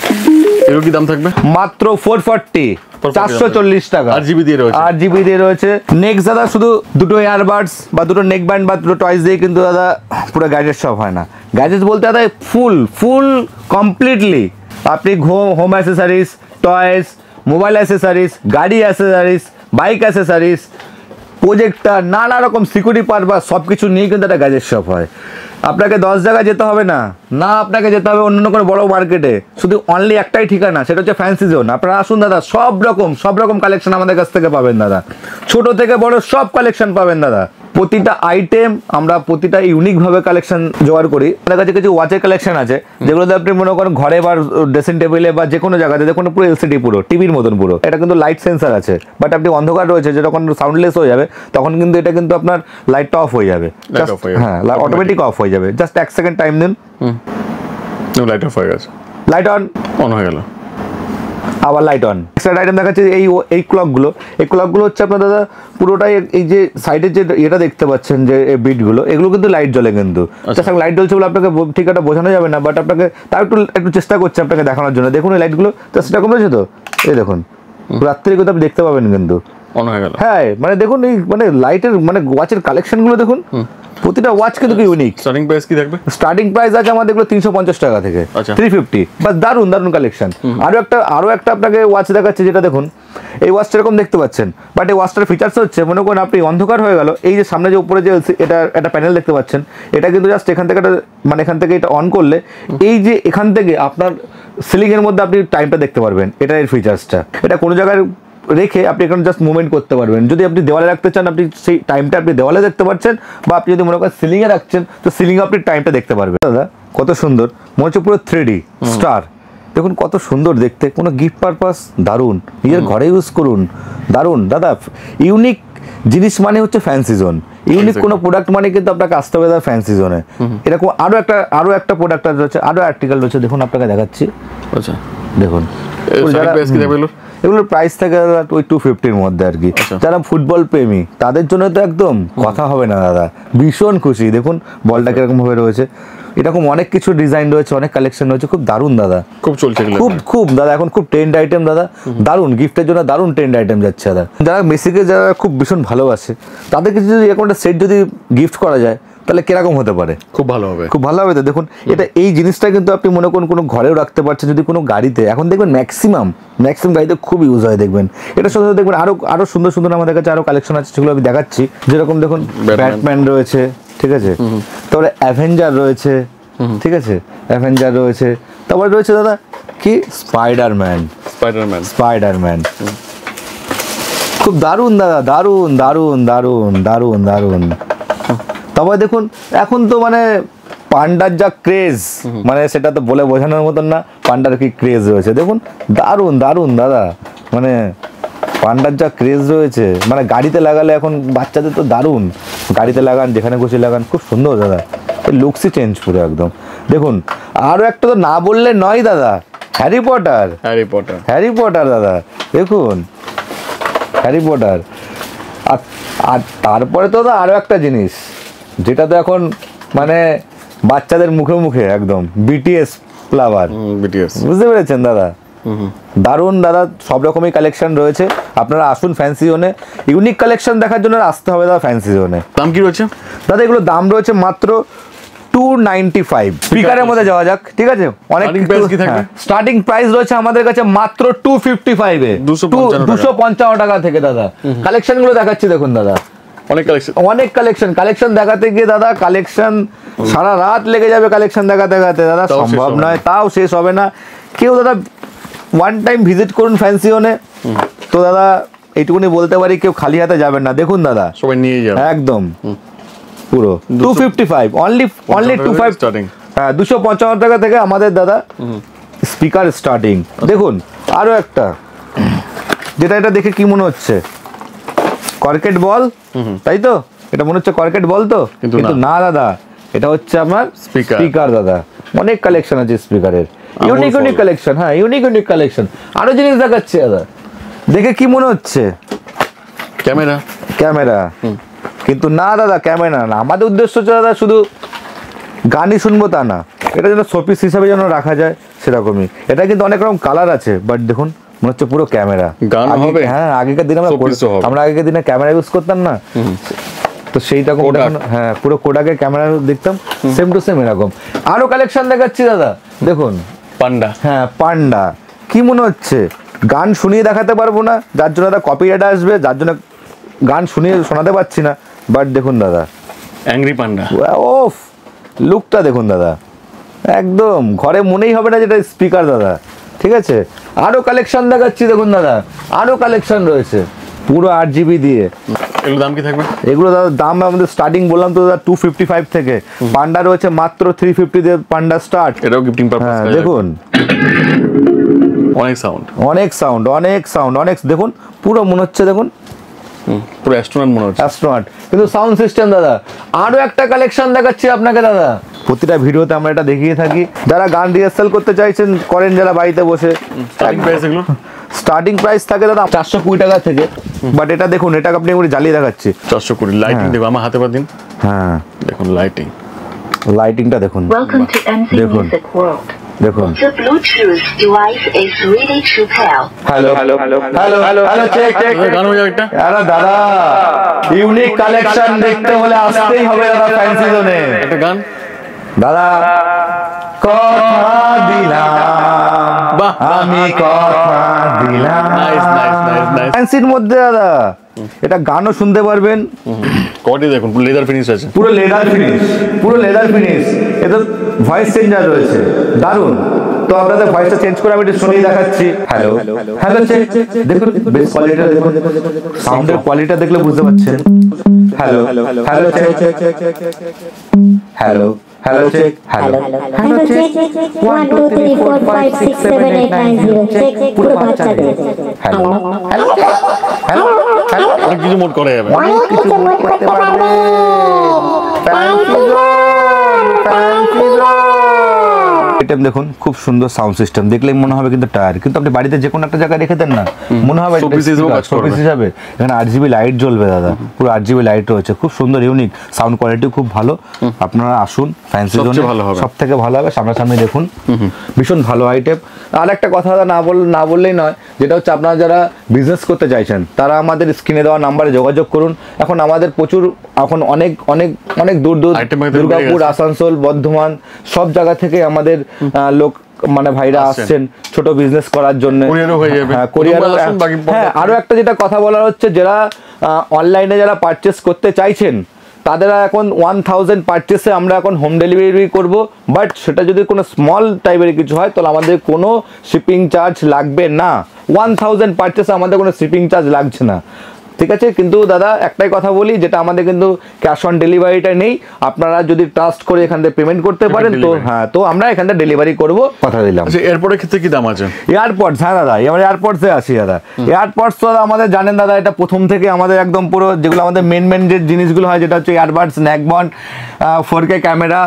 S4: এর কি দাম থাকবে?
S1: মাত্র 440 টাকা,
S4: RGB
S1: দিয়ে রয়েছে। নেক্সট দাদা শুধু দুটো ইয়ারবাডস বা দুটো নেক ব্যান্ড বা দুটো টয়েস দিয়ে কিন্তু দাদা পুরো গ্যাজেট সব হয় না। গ্যাজেট বলতে দাদা ফুল কমপ্লিটলি আপনি home accessories, toys, mobile accessories, গাড়ি অ্যাসেসরিজ, বাইক অ্যাসেসরিজ, প্রজেক্টর, নানা রকম সিকিউরিটি পারপাস সব কিছু নিয়ে কিন্তু একটা গ্যাজেট শপ হয়। আপনাকে 10 জায়গায় যেতে হবে না, আপনাকে যেতে হবে অন্য কোনো বড় মার্কেটে, শুধু অনলি একটাই ঠিকানা, সেটা হচ্ছে ফ্যান্সি জোন। আপনারা আসুন দাদা, সব রকম কালেকশন আমাদের কাছ থেকে পাবেন দাদা, ছোট থেকে বড় সব কালেকশন পাবেন দাদা। প্রতিটা আইটেম আমরা প্রতিটা ইউনিকভাবে কালেকশন জোগাড় করি। আমাদের কাছে কিছু ওয়াচের কালেকশন আছে যেগুলোতে আপনি মনে করেন ঘরে বা ড্রেসিং টেবিলে বা যে কোনো জায়গাতে দেখুন পুরো এলসিডি, পুরো টিভির মতন পুরো। এটা কিন্তু লাইট সেন্সার আছে, বাট আপনি অন্ধকার রয়েছে যে যখন সাউন্ডলেস হয়ে যাবে তখন কিন্তু এটা কিন্তু আপনার লাইটটা অফ হয়ে যাবে, হ্যাঁ অটোমেটিক অফ হয়ে যাবে, জাস্ট 1 সেকেন্ড টাইম দিন,
S4: লাইট অফ হয়ে গেছে,
S1: লাইট অন
S4: হয়ে গেল,
S1: আবার লাইট অন। একটা আইটেম দেখাচ্ছে এই ক্লকগুলো হচ্ছে আপনার দাদা পুরোটাই এই যে সাইডের যে এটা দেখতে পাচ্ছেন যে বিটগুলো, এগুলো কিন্তু লাইট জ্বলে, কিন্তু লাইট জ্বলছে বলে আপনাকে ঠিক একটা বোঝানো যাবে না, বাট আপনাকে তাও একটু চেষ্টা করছে আপনাকে দেখানোর জন্য। দেখুন এই লাইটগুলো জাস্ট এরকম রয়েছে তো, এই দেখুন রাত্রে কিন্তু আপনি দেখতে পাবেন কিন্তু
S4: অন হয়ে গেল।
S1: হ্যাঁ মানে দেখুন এই মানে লাইটের মানে ওয়াচের কালেকশন গুলো দেখুন, প্রতিটা ওয়াচ কিন্তু ইউনিক।
S4: স্টার্টিং প্রাইস কি থাকবে?
S1: স্টার্টিং প্রাইস আছে আমাদের এগুলো 350 টাকা থেকে
S4: আচ্ছা।
S1: 350, বাস দারুন দারুন কালেকশন। আরো একটা আপনাকে ওয়াচ দেখাচ্ছে, যেটা দেখুন এই ওয়াচটা এরকম দেখতে পাচ্ছেন, বাট এই ওয়াচটার ফিচার্স হচ্ছে মনে করুন আপনি অন্ধকার হয়ে গেল, এই যে সামনে যে উপরে যে এটা একটা প্যানেল দেখতে পাচ্ছেন, এটা কিন্তু জাস্ট এখান থেকে মানে এখান থেকে এটা অন করলে এই যে এখান থেকে আপনার সিলিং এর মধ্যে আপনি টাইমটা দেখতে পারবেন, এটা এর ফিচার্সটা। এটা কোনো জায়গায় রেখে আপনি এখানে জাস্ট মুভমেন্ট করতে পারবেন। যদি আপনি দেওয়ালে রাখতে চান, আপনি সেই টাইমটা আপনি দেওয়ালে দেখতে পাচ্ছেন, বা আপনি যদি মনে করেন সিলিংয়ে রাখছেন, তো সিলিংয়ে আপনি টাইমটা দেখতে পারবেন। দাদা কত সুন্দর, মনে হচ্ছে পুরো 3D স্টার, দেখুন কত সুন্দর দেখতে, কোনো গিফট পারপাস দারুণ, নিজের ঘরে ইউজ করুন দারুণ। দাদা ইউনিক জিনিস মানে হচ্ছে ফ্যান্সি জোন, ইউনিক কোনো প্রোডাক্ট মানে কিন্তু আপনাকে আসতে হবে দাদা ফ্যান্সি জোনে। এরকম আরো একটা প্রোডাক্ট রয়েছে, আরো আর্টিকেল রয়েছে, দেখুন আপনাকে দেখাচ্ছি।
S4: আচ্ছা
S1: দেখুন
S4: প্রাইস কি থাকবে?
S1: এগুলোর প্রাইস থাকে ওই 250-র মধ্যে আর কি। যারা ফুটবল প্রেমী তাদের জন্য তো একদম কথা হবে না দাদা, ভীষণ খুশি। দেখুন বলটা কিরকম ভাবে রয়েছে, এরকম অনেক কিছু ডিজাইন রয়েছে, অনেক কালেকশন রয়েছে, খুব দারুণ দাদা,
S4: খুব চলছে এগুলো।
S1: খুব দাদা এখন খুব ট্রেন্ড আইটেম দাদা, দারুণ গিফটের জন্য দারুণ ট্রেন্ড আইটেম যাচ্ছে দাদা। যারা মেসিকে যারা খুব ভীষণ ভালোবাসে তাদেরকে যদি এরকম একটা সেট যদি গিফট করা যায় তাহলে কিরকম হতে পারে?
S4: খুব ভালো হবে,
S1: খুব ভালো হবে তো। দেখুন এটা এই জিনিসটা কিন্তু আপনি মনে করুন কোনো ঘরেও রাখতে পারছেন, যদি কোনো গাড়িতে, এখন দেখবেন ম্যাক্সিমাম গাড়িতে খুব ইউজ হয় দেখবেন। এটা সাথে দেখবেন আরো সুন্দর সুন্দর আমাদের কাছে আরো কালেকশন আছে, সেগুলো আমি দেখাচ্ছি। যেরকম দেখুন ব্যাটম্যান রয়েছে, ঠিক আছে, তারপরে অ্যাভেঞ্জার রয়েছে, ঠিক আছে, অ্যাভেঞ্জার রয়েছে, তারপরে রয়েছে দাদা কি স্পাইডারম্যান, খুব দারুণ দাদা, দারুণ। তারপরে দেখুন এখন তো মানে পান্ডার যা ক্রেজ, মানে সেটা তো বলে বোঝানোর মতন না, পান্ডার কি ক্রেজ রয়েছে দেখুন, দারুণ দাদা, মানে পান্ডার যা ক্রেজ রয়েছে, মানে গাড়িতে লাগালে এখন বাচ্চাদের তো দারুণ, গাড়িতে লাগান, যেখানে খুশি লাগান, খুব সুন্দর দাদা, লুকসই চেঞ্জ পুরো একদম। দেখুন আরো একটা তো না বললে নয় দাদা, হ্যারি পটার দাদা, দেখুন হ্যারি পটার। আর তারপরে তো আরো একটা জিনিস যেটা তো এখন মানে বাচ্চাদের মুখে মুখে একদম, বিটিএস ফ্লাভার, বুঝতে পেরেছেন দাদা, দারুণ দাদা, সব রকমই কালেকশন রয়েছে। আপনারা আসুন ফ্যান্সি জোনে, ইউনিক কালেকশন দেখার জন্য আসতে হবে দাদা ফ্যান্সি জোনে।
S4: দাম কি রয়েছে
S1: দাদা? এগুলো দাম রয়েছে মাত্র 295। স্পিকারের মধ্যে যাওয়া যাক, ঠিক আছে, অনেক স্টার্টিং প্রাইস রয়েছে আমাদের কাছে মাত্র 255 এ, 255 টাকা থেকে দাদা। কালেকশন গুলো দেখাচ্ছি দেখুন দাদা, অনেক কালেকশন দেখাতে গিয়ে দাদা কালেকশন সারা রাত লেগে যাবে, কালেকশন দেখাতে দাদা সম্ভব নয়, তাও শেষ হবে না। কেউ দাদা ওয়ান টাইম ভিজিট করুন ফ্যান্সি জোনে, তো দাদা এইটুকুনি বলতে পারি কেউ খালি হাতে যাবেন না। দেখুন দাদা
S4: সবাই নিয়ে যাবে
S1: একদম পুরো 255 অনলি 25
S4: স্টার্টিং।
S1: হ্যাঁ 255 টাকা থেকে আমাদের দাদা স্পিকার স্টার্টিং। দেখুন আরো একটা, যেটা এটা দেখে কি মনে হচ্ছে কর্কেট বল, তাই তো? এটা মনে হচ্ছে কর্কেট বল তো, কিন্তু না দাদা, এটা হচ্ছে আমার স্পিকার দাদা। অনেক কালেকশন আছে স্পিকারের, ইউনিক কালেকশন। হ্যাঁ ইউনিক কালেকশন। আরো জিনিস দেখাচ্ছে দাদা, দেখে কি মনে হচ্ছে ক্যামেরা, কিন্তু না দাদা ক্যামেরা না, আমাদের উদ্দেশ্য হচ্ছে দাদা শুধু গানই শুনবো তা না, এটা যেন শোপিস হিসাবে যেন রাখা যায় সেরকমই। এটা কিন্তু অনেক রকম কালার আছে, বাট দেখুন মনে হচ্ছে পুরো ক্যামেরা। হ্যাঁ আগেকার দিনে আমরা আগেকার দিনে ক্যামেরা ইউজ করতাম না, তো সেইটা হ্যাঁ পুরো কোডাকের ক্যামেরা দেখতাম, সেম টু সেম এরকম। আরো কালেকশন দেখাচ্ছি দাদা, দেখুন পান্ডা। হ্যাঁ পান্ডা, কি মনে হচ্ছে গান শুনিয়ে দেখাতে পারবো না, যার জন্য দাদা কপিরাইট আসবে, যার জন্য গান শুনিয়ে শোনাতে পারছি না, বাট দেখুন দাদা
S4: অ্যাংরি পান্ডা,
S1: ওফ লুকটা দেখুন দাদা, একদম ঘরে মনেই হবে না যেটা স্পিকার দাদা, ঠিক আছে। আরো কালেকশন দেখাচ্ছি দেখুন দাদা, আরো কালেকশন রয়েছে পুরো 8GB দিয়ে।
S4: এগুলো দাম কি থাকবে?
S1: এগুলো দাদা দাম আমাদের স্টার্টিং বললাম তো দাদা 255 থেকে, পান্ডা রয়েছে মাত্র 350 দিয়ে পান্ডা স্টার্ট।
S4: এটাও গিফটিং পারপাস।
S1: হ্যাঁ দেখুন
S4: অনেক সাউন্ড, দেখুন পুরো মনে হচ্ছে, দেখুন পুরো অ্যাস্ট্রোনট মনে হচ্ছে,
S1: কিন্তু সাউন্ড সিস্টেম দাদা। আরো একটা কালেকশন দেখাচ্ছি আপনাকে দাদা, প্রতিটা ভিডিওতে আমরা এটা দেখিয়ে থাকি। যারা গান রিহার্সাল করতে চাইছেন করেন, যারা বাড়িতে বসে, স্টার্টিং প্রাইস থাকে দাদা 420 টাকা থেকে, বাট এটা দেখুন, এটা আপনি জ্বালিয়ে দেখাচ্ছি
S4: 420। লাইটিং দেখো, আমার হাতে পা দিন। হ্যাঁ দেখুন লাইটিংটা দেখুন, দেখুন
S1: দেখুন
S5: The Bluetooth device is ready to pair.
S1: Hello hello check check
S6: গান হয়ে যাবে একটা
S1: আরে দাদা ইউনিক কালেকশন দেখতে হলে আসতেই হবে দাদা ফ্যান্সি জোনে
S6: একটা গান
S1: দাদা কথা দিলাম
S6: বাহ
S1: আমি কথা দিলাম
S6: নাইস নাইস নাইস নাইস
S1: ফ্যান্সির মধ্যে দাদা এটা গানও শুনতে পারবেন
S6: কোয়ালিটি দেখুন পুরো লেদার ফিনিশ আছে
S1: পুরো লেদার ফিনিশ এদের ভয়েস চেঞ্জার রয়েছে দারুন তো আপনাদের ভয়েসটা চেঞ্জ করে আমি একটু শুনিয়ে দেখাচ্ছি হ্যালো হ্যালো চেক দেখুন বেস কোয়ালিটিটা দেখুন সাউন্ডের কোয়ালিটিটা দেখলে বুঝতে পারছেন hello hello check hello hello check hello
S7: hello check 1 2 3 4 5 6 7 8 9 0 check পুরো বাচ্চাদের
S1: হ্যালো হ্যালো হ্যালো হ্যালো
S6: অনেক কিছু মোড করা যাবে
S7: অনেক কিছু মোড করতে পারবে
S1: আইটেম দেখুন খুব সুন্দর সাউন্ড সিস্টেম দেখলেই মনে হবে কিন্তু টায়ার কিন্তু আপনি বাড়িতে যে কোনো একটা জায়গায় রেখে দেন না মনে হবে
S6: Showpiece হিসেবেও কাজ করবে।
S1: শোপিস হিসাবে এখানে 8GB লাইট জ্বলবে দাদা পুরো 8GB লাইট রয়েছে খুব সুন্দর ইউনিক সাউন্ড কোয়ালিটি খুব ভালো আপনারা আসুন ফ্যান্সি জোনে
S6: সবচেয়ে ভালো হবে।
S1: সব থেকে ভালো হবে সামনাসামনি দেখুন ভীষণ ভালো আইটেম আর একটা কথা দাদা না বললেই নয় যেটা হচ্ছে আপনারা যারা বিজনেস করতে চাইছেন তারা আমাদের স্ক্রিনে দেওয়া নাম্বারে যোগাযোগ করুন এখন আমাদের প্রচুর এখন অনেক অনেক অনেক দূর
S6: Item একদম
S1: দুর্গাপুর
S6: বেড়ে গেছে।
S1: আসানসোল বর্ধমান সব জায়গা থেকে আমাদের লোক মানে ভাইরা আসছেন ছোট বিজনেস করার জন্য
S6: Courier-ও হয়ে যাবে।
S1: হ্যাঁ কোরিয়ারও
S6: তোমরা আসুন, বাকি
S1: হ্যাঁ আরো একটা যেটা কথা বলার হচ্ছে যারা অনলাইনে যারা পারচেস করতে চাইছেন তাদের এখন 1000 পারচেসে আমরা এখন হোম ডেলিভারি করব বাট সেটা যদি কোনো স্মল টাইপের কিছু হয় তাহলে আমাদের কোনো শিপিং চার্জ লাগবে না 1000 পারচেসে আমাদের কোনো শিপিং চার্জ লাগছে না ঠিক আছে কিন্তু দাদা একটাই কথা বলি যেটা আমাদের কিন্তু ক্যাশ অন ডেলিভারিটা নেই আপনারা যদি ট্রাস্ট করে এখান থেকে পেমেন্ট করতে পারেন তো
S6: delivery।
S1: হ্যাঁ তো আমরা এখান থেকে ডেলিভারি করব কথা দিলাম
S6: আচ্ছা এয়ারপোর্টের ক্ষেত্রে কি দাম আছে
S1: এয়ারপডস হ্যাঁ দাদা এবার এয়ারপডসে আসি দাদা এয়ারপডস তো দাদা আমাদের জানেন দাদা এটা প্রথম থেকে আমাদের একদম পুরো যেগুলো আমাদের মেন যে জিনিসগুলো হয় যেটা হচ্ছে এয়ারবাডস নেকবন্ড 4K ক্যামেরা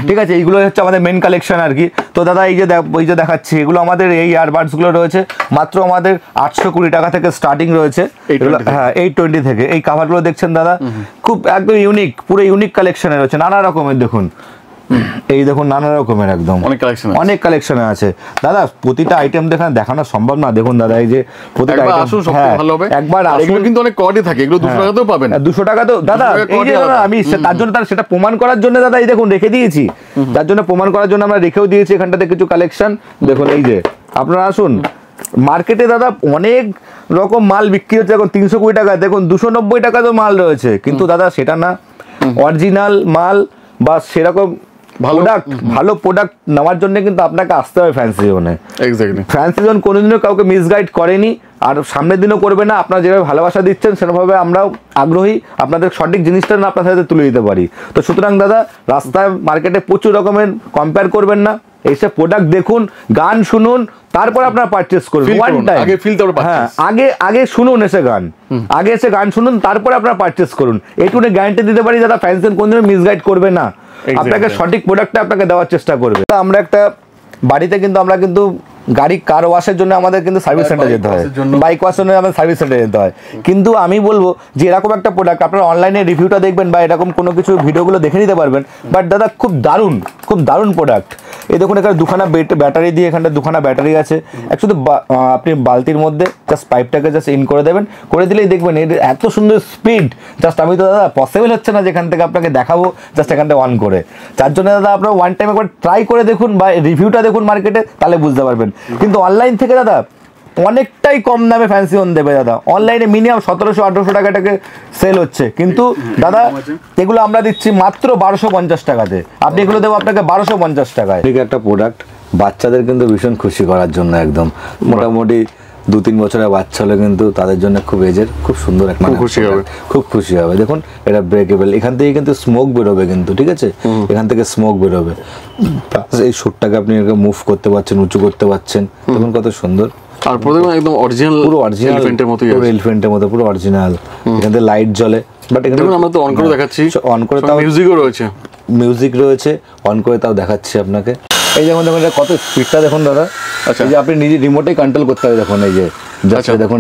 S1: ঠিক আছে এইগুলো হচ্ছে আমাদের মেন কালেকশন আর কি তো দাদা এই যে দেখাচ্ছি এগুলো আমাদের এই ইয়ারবাডসগুলো রয়েছে মাত্র আমাদের 820 টাকা থেকে স্টার্টিং রয়েছে
S6: 820 থেকে।
S1: হ্যাঁ 820 থেকে এই কাভারগুলো দেখছেন দাদা খুব একদম ইউনিক পুরো ইউনিক কালেকশনে রয়েছে নানা রকমের দেখুন এই দেখুন নানা রকমের একদম
S6: অনেক collection আছে।
S1: অনেক কালেকশনে আছে দাদা প্রতিটা আইটেম দেখানো সম্ভব না দেখুন দাদা এই যে প্রতিটা
S6: একবার
S1: item-
S6: আসুন সব
S1: হ্যাঁ,
S6: ভালো হবে
S1: একবার
S6: আর এগুলো
S1: আসুন
S6: কিন্তু অনেক কোয়ালিটি থাকে এগুলো 200 টাকাতেও পাবেন
S1: 200 টাকা তো দাদা
S6: 200 টাকা
S1: এই যে
S6: quality
S1: দাদা
S6: আলাদা।
S1: আমি তার জন্য তার সেটা প্রমাণ করার জন্য দাদা এই দেখুন রেখে দিয়েছি তার জন্য প্রমাণ করার জন্য আমরা রেখেও দিয়েছি এখানটাতে কিছু কালেকশন দেখুন এই যে আপনারা আসুন মার্কেটে দাদা অনেক রকম মাল বিক্রি হচ্ছে এখন 320 টাকা দেখুন 290 টাকা তো মাল রয়েছে কিন্তু দাদা সেটা না অরিজিনাল মাল বা সেরকম ভালো প্রোডাক্ট নেওয়ার জন্য কিন্তু আপনাকে আসতে হবে ফ্যান্সি জোনে
S6: এক্স্যাক্টলি
S1: ফ্যান্সি জোন কোনোদিনও কাউকে মিসগাইড করেনি আর সামনের দিনও করবে না আপনারা যেভাবে ভালোবাসা দিচ্ছেন সেরকমভাবে আমরাও আগ্রহী আপনাদের সঠিক জিনিসটা না আপনার সাথে তুলে দিতে পারি তো সুতরাং দাদা রাস্তায় মার্কেটে প্রচুর রকমের কম্পেয়ার করবেন না এইসব প্রোডাক্ট দেখুন গান শুনুন তারপর আপনারা পারচেস করুন
S6: Feel
S1: ওয়ান
S6: করুন,
S1: টাইম
S6: আগে feel তারপর
S1: হ্যাঁ
S6: purchase।
S1: আগে শুনুন এসে গান আগে এসে গান শুনুন তারপরে আপনারা পারচেস করুন এইটুকু গ্যারান্টি দিতে পারি দাদা ফ্যান্সি কোনোদিনও মিসগাইড করবে না আপনাকে সঠিক প্রোডাক্টটা আপনাকে দেওয়ার চেষ্টা করবে আমরা একটা বাড়িতে কিন্তু আমরা কিন্তু গাড়ি কার ওয়াশের জন্য আমাদের কিন্তু সার্ভিস সেন্টার যেতে হয় বাইক ওয়াশের জন্য আমাদের সার্ভিস সেন্টার যেতে হয় কিন্তু আমি বলবো যে এরকম একটা প্রোডাক্ট আপনারা অনলাইনে রিভিউটা দেখবেন বা এরকম কোনো কিছু ভিডিওগুলো দেখে নিতে পারবেন বাট দাদা খুব দারুণ প্রোডাক্ট এই দেখুন এখানে দুখানা ব্যাটারি দিয়ে এখানটা দুখানা ব্যাটারি আছে শুধু আপনি বালতির মধ্যে জাস্ট পাইপটাকে জাস্ট ইন করে দেবেন করে দিলেই দেখবেন এর এত সুন্দর স্পিড জাস্ট আমি তো দাদা পসিবল হচ্ছে না যেখান থেকে আপনাকে দেখাবো জাস্ট এখানটা অন করে যার জন্য দাদা আপনারা ওয়ান টাইম একবার ট্রাই করে দেখুন বা রিভিউটা দেখুন মার্কেটে তাহলে বুঝতে পারবেন কিন্তু অনলাইন থেকে দাদা অনেকটাই কম দামে ফ্যান্সি ওন দেবে দাদা অনলাইনে মিনিমাম 1700-1800 টাকাটাকে সেল হচ্ছে কিন্তু দাদা এগুলো আমরা দিচ্ছি মাত্র 1250 টাকাতে আপনি এগুলো দেবো আপনাকে 1250 টাকায় ঠিক একটা প্রোডাক্ট বাচ্চাদের কিন্তু ভীষণ খুশি করার জন্য একদম মোটামুটি 2-3 বছরের বাচ্চা হলে কিন্তু তাদের জন্য খুব এজের খুব সুন্দর একটা খুব খুশি হবে দেখুন এটা ব্রেকেবল এখান থেকে কিন্তু স্মোক বেরোবে কিন্তু ঠিক আছে এখান থেকে স্মোক বেরোবে এই শুটটাকে আপনি মুভ করতে পারছেন উঁচু করতে পারছেন দেখুন কত সুন্দর
S6: আর প্রথমে একদম অরিজিনাল
S1: পুরো অরিজিনাল
S6: এলিফ্যান্টের মতোই
S1: পুরো এলিফ্যান্টের মতো পুরো অরিজিনাল এখানে লাইট জ্বলে বাট এখানে
S6: দেখুন আমরা তো অন করে দেখাচ্ছি
S1: অন করে তাও
S6: মিউজিকও রয়েছে
S1: অন করে তাও দেখাচ্ছি আপনাকে এই দেখুন এটা কত স্পিডটা দেখুন দাদা
S6: আচ্ছা।
S1: এই যে আপনি নিজে রিমোটেই কন্ট্রোল করতে হবে দেখুন এই যে জাস্ট দেখুন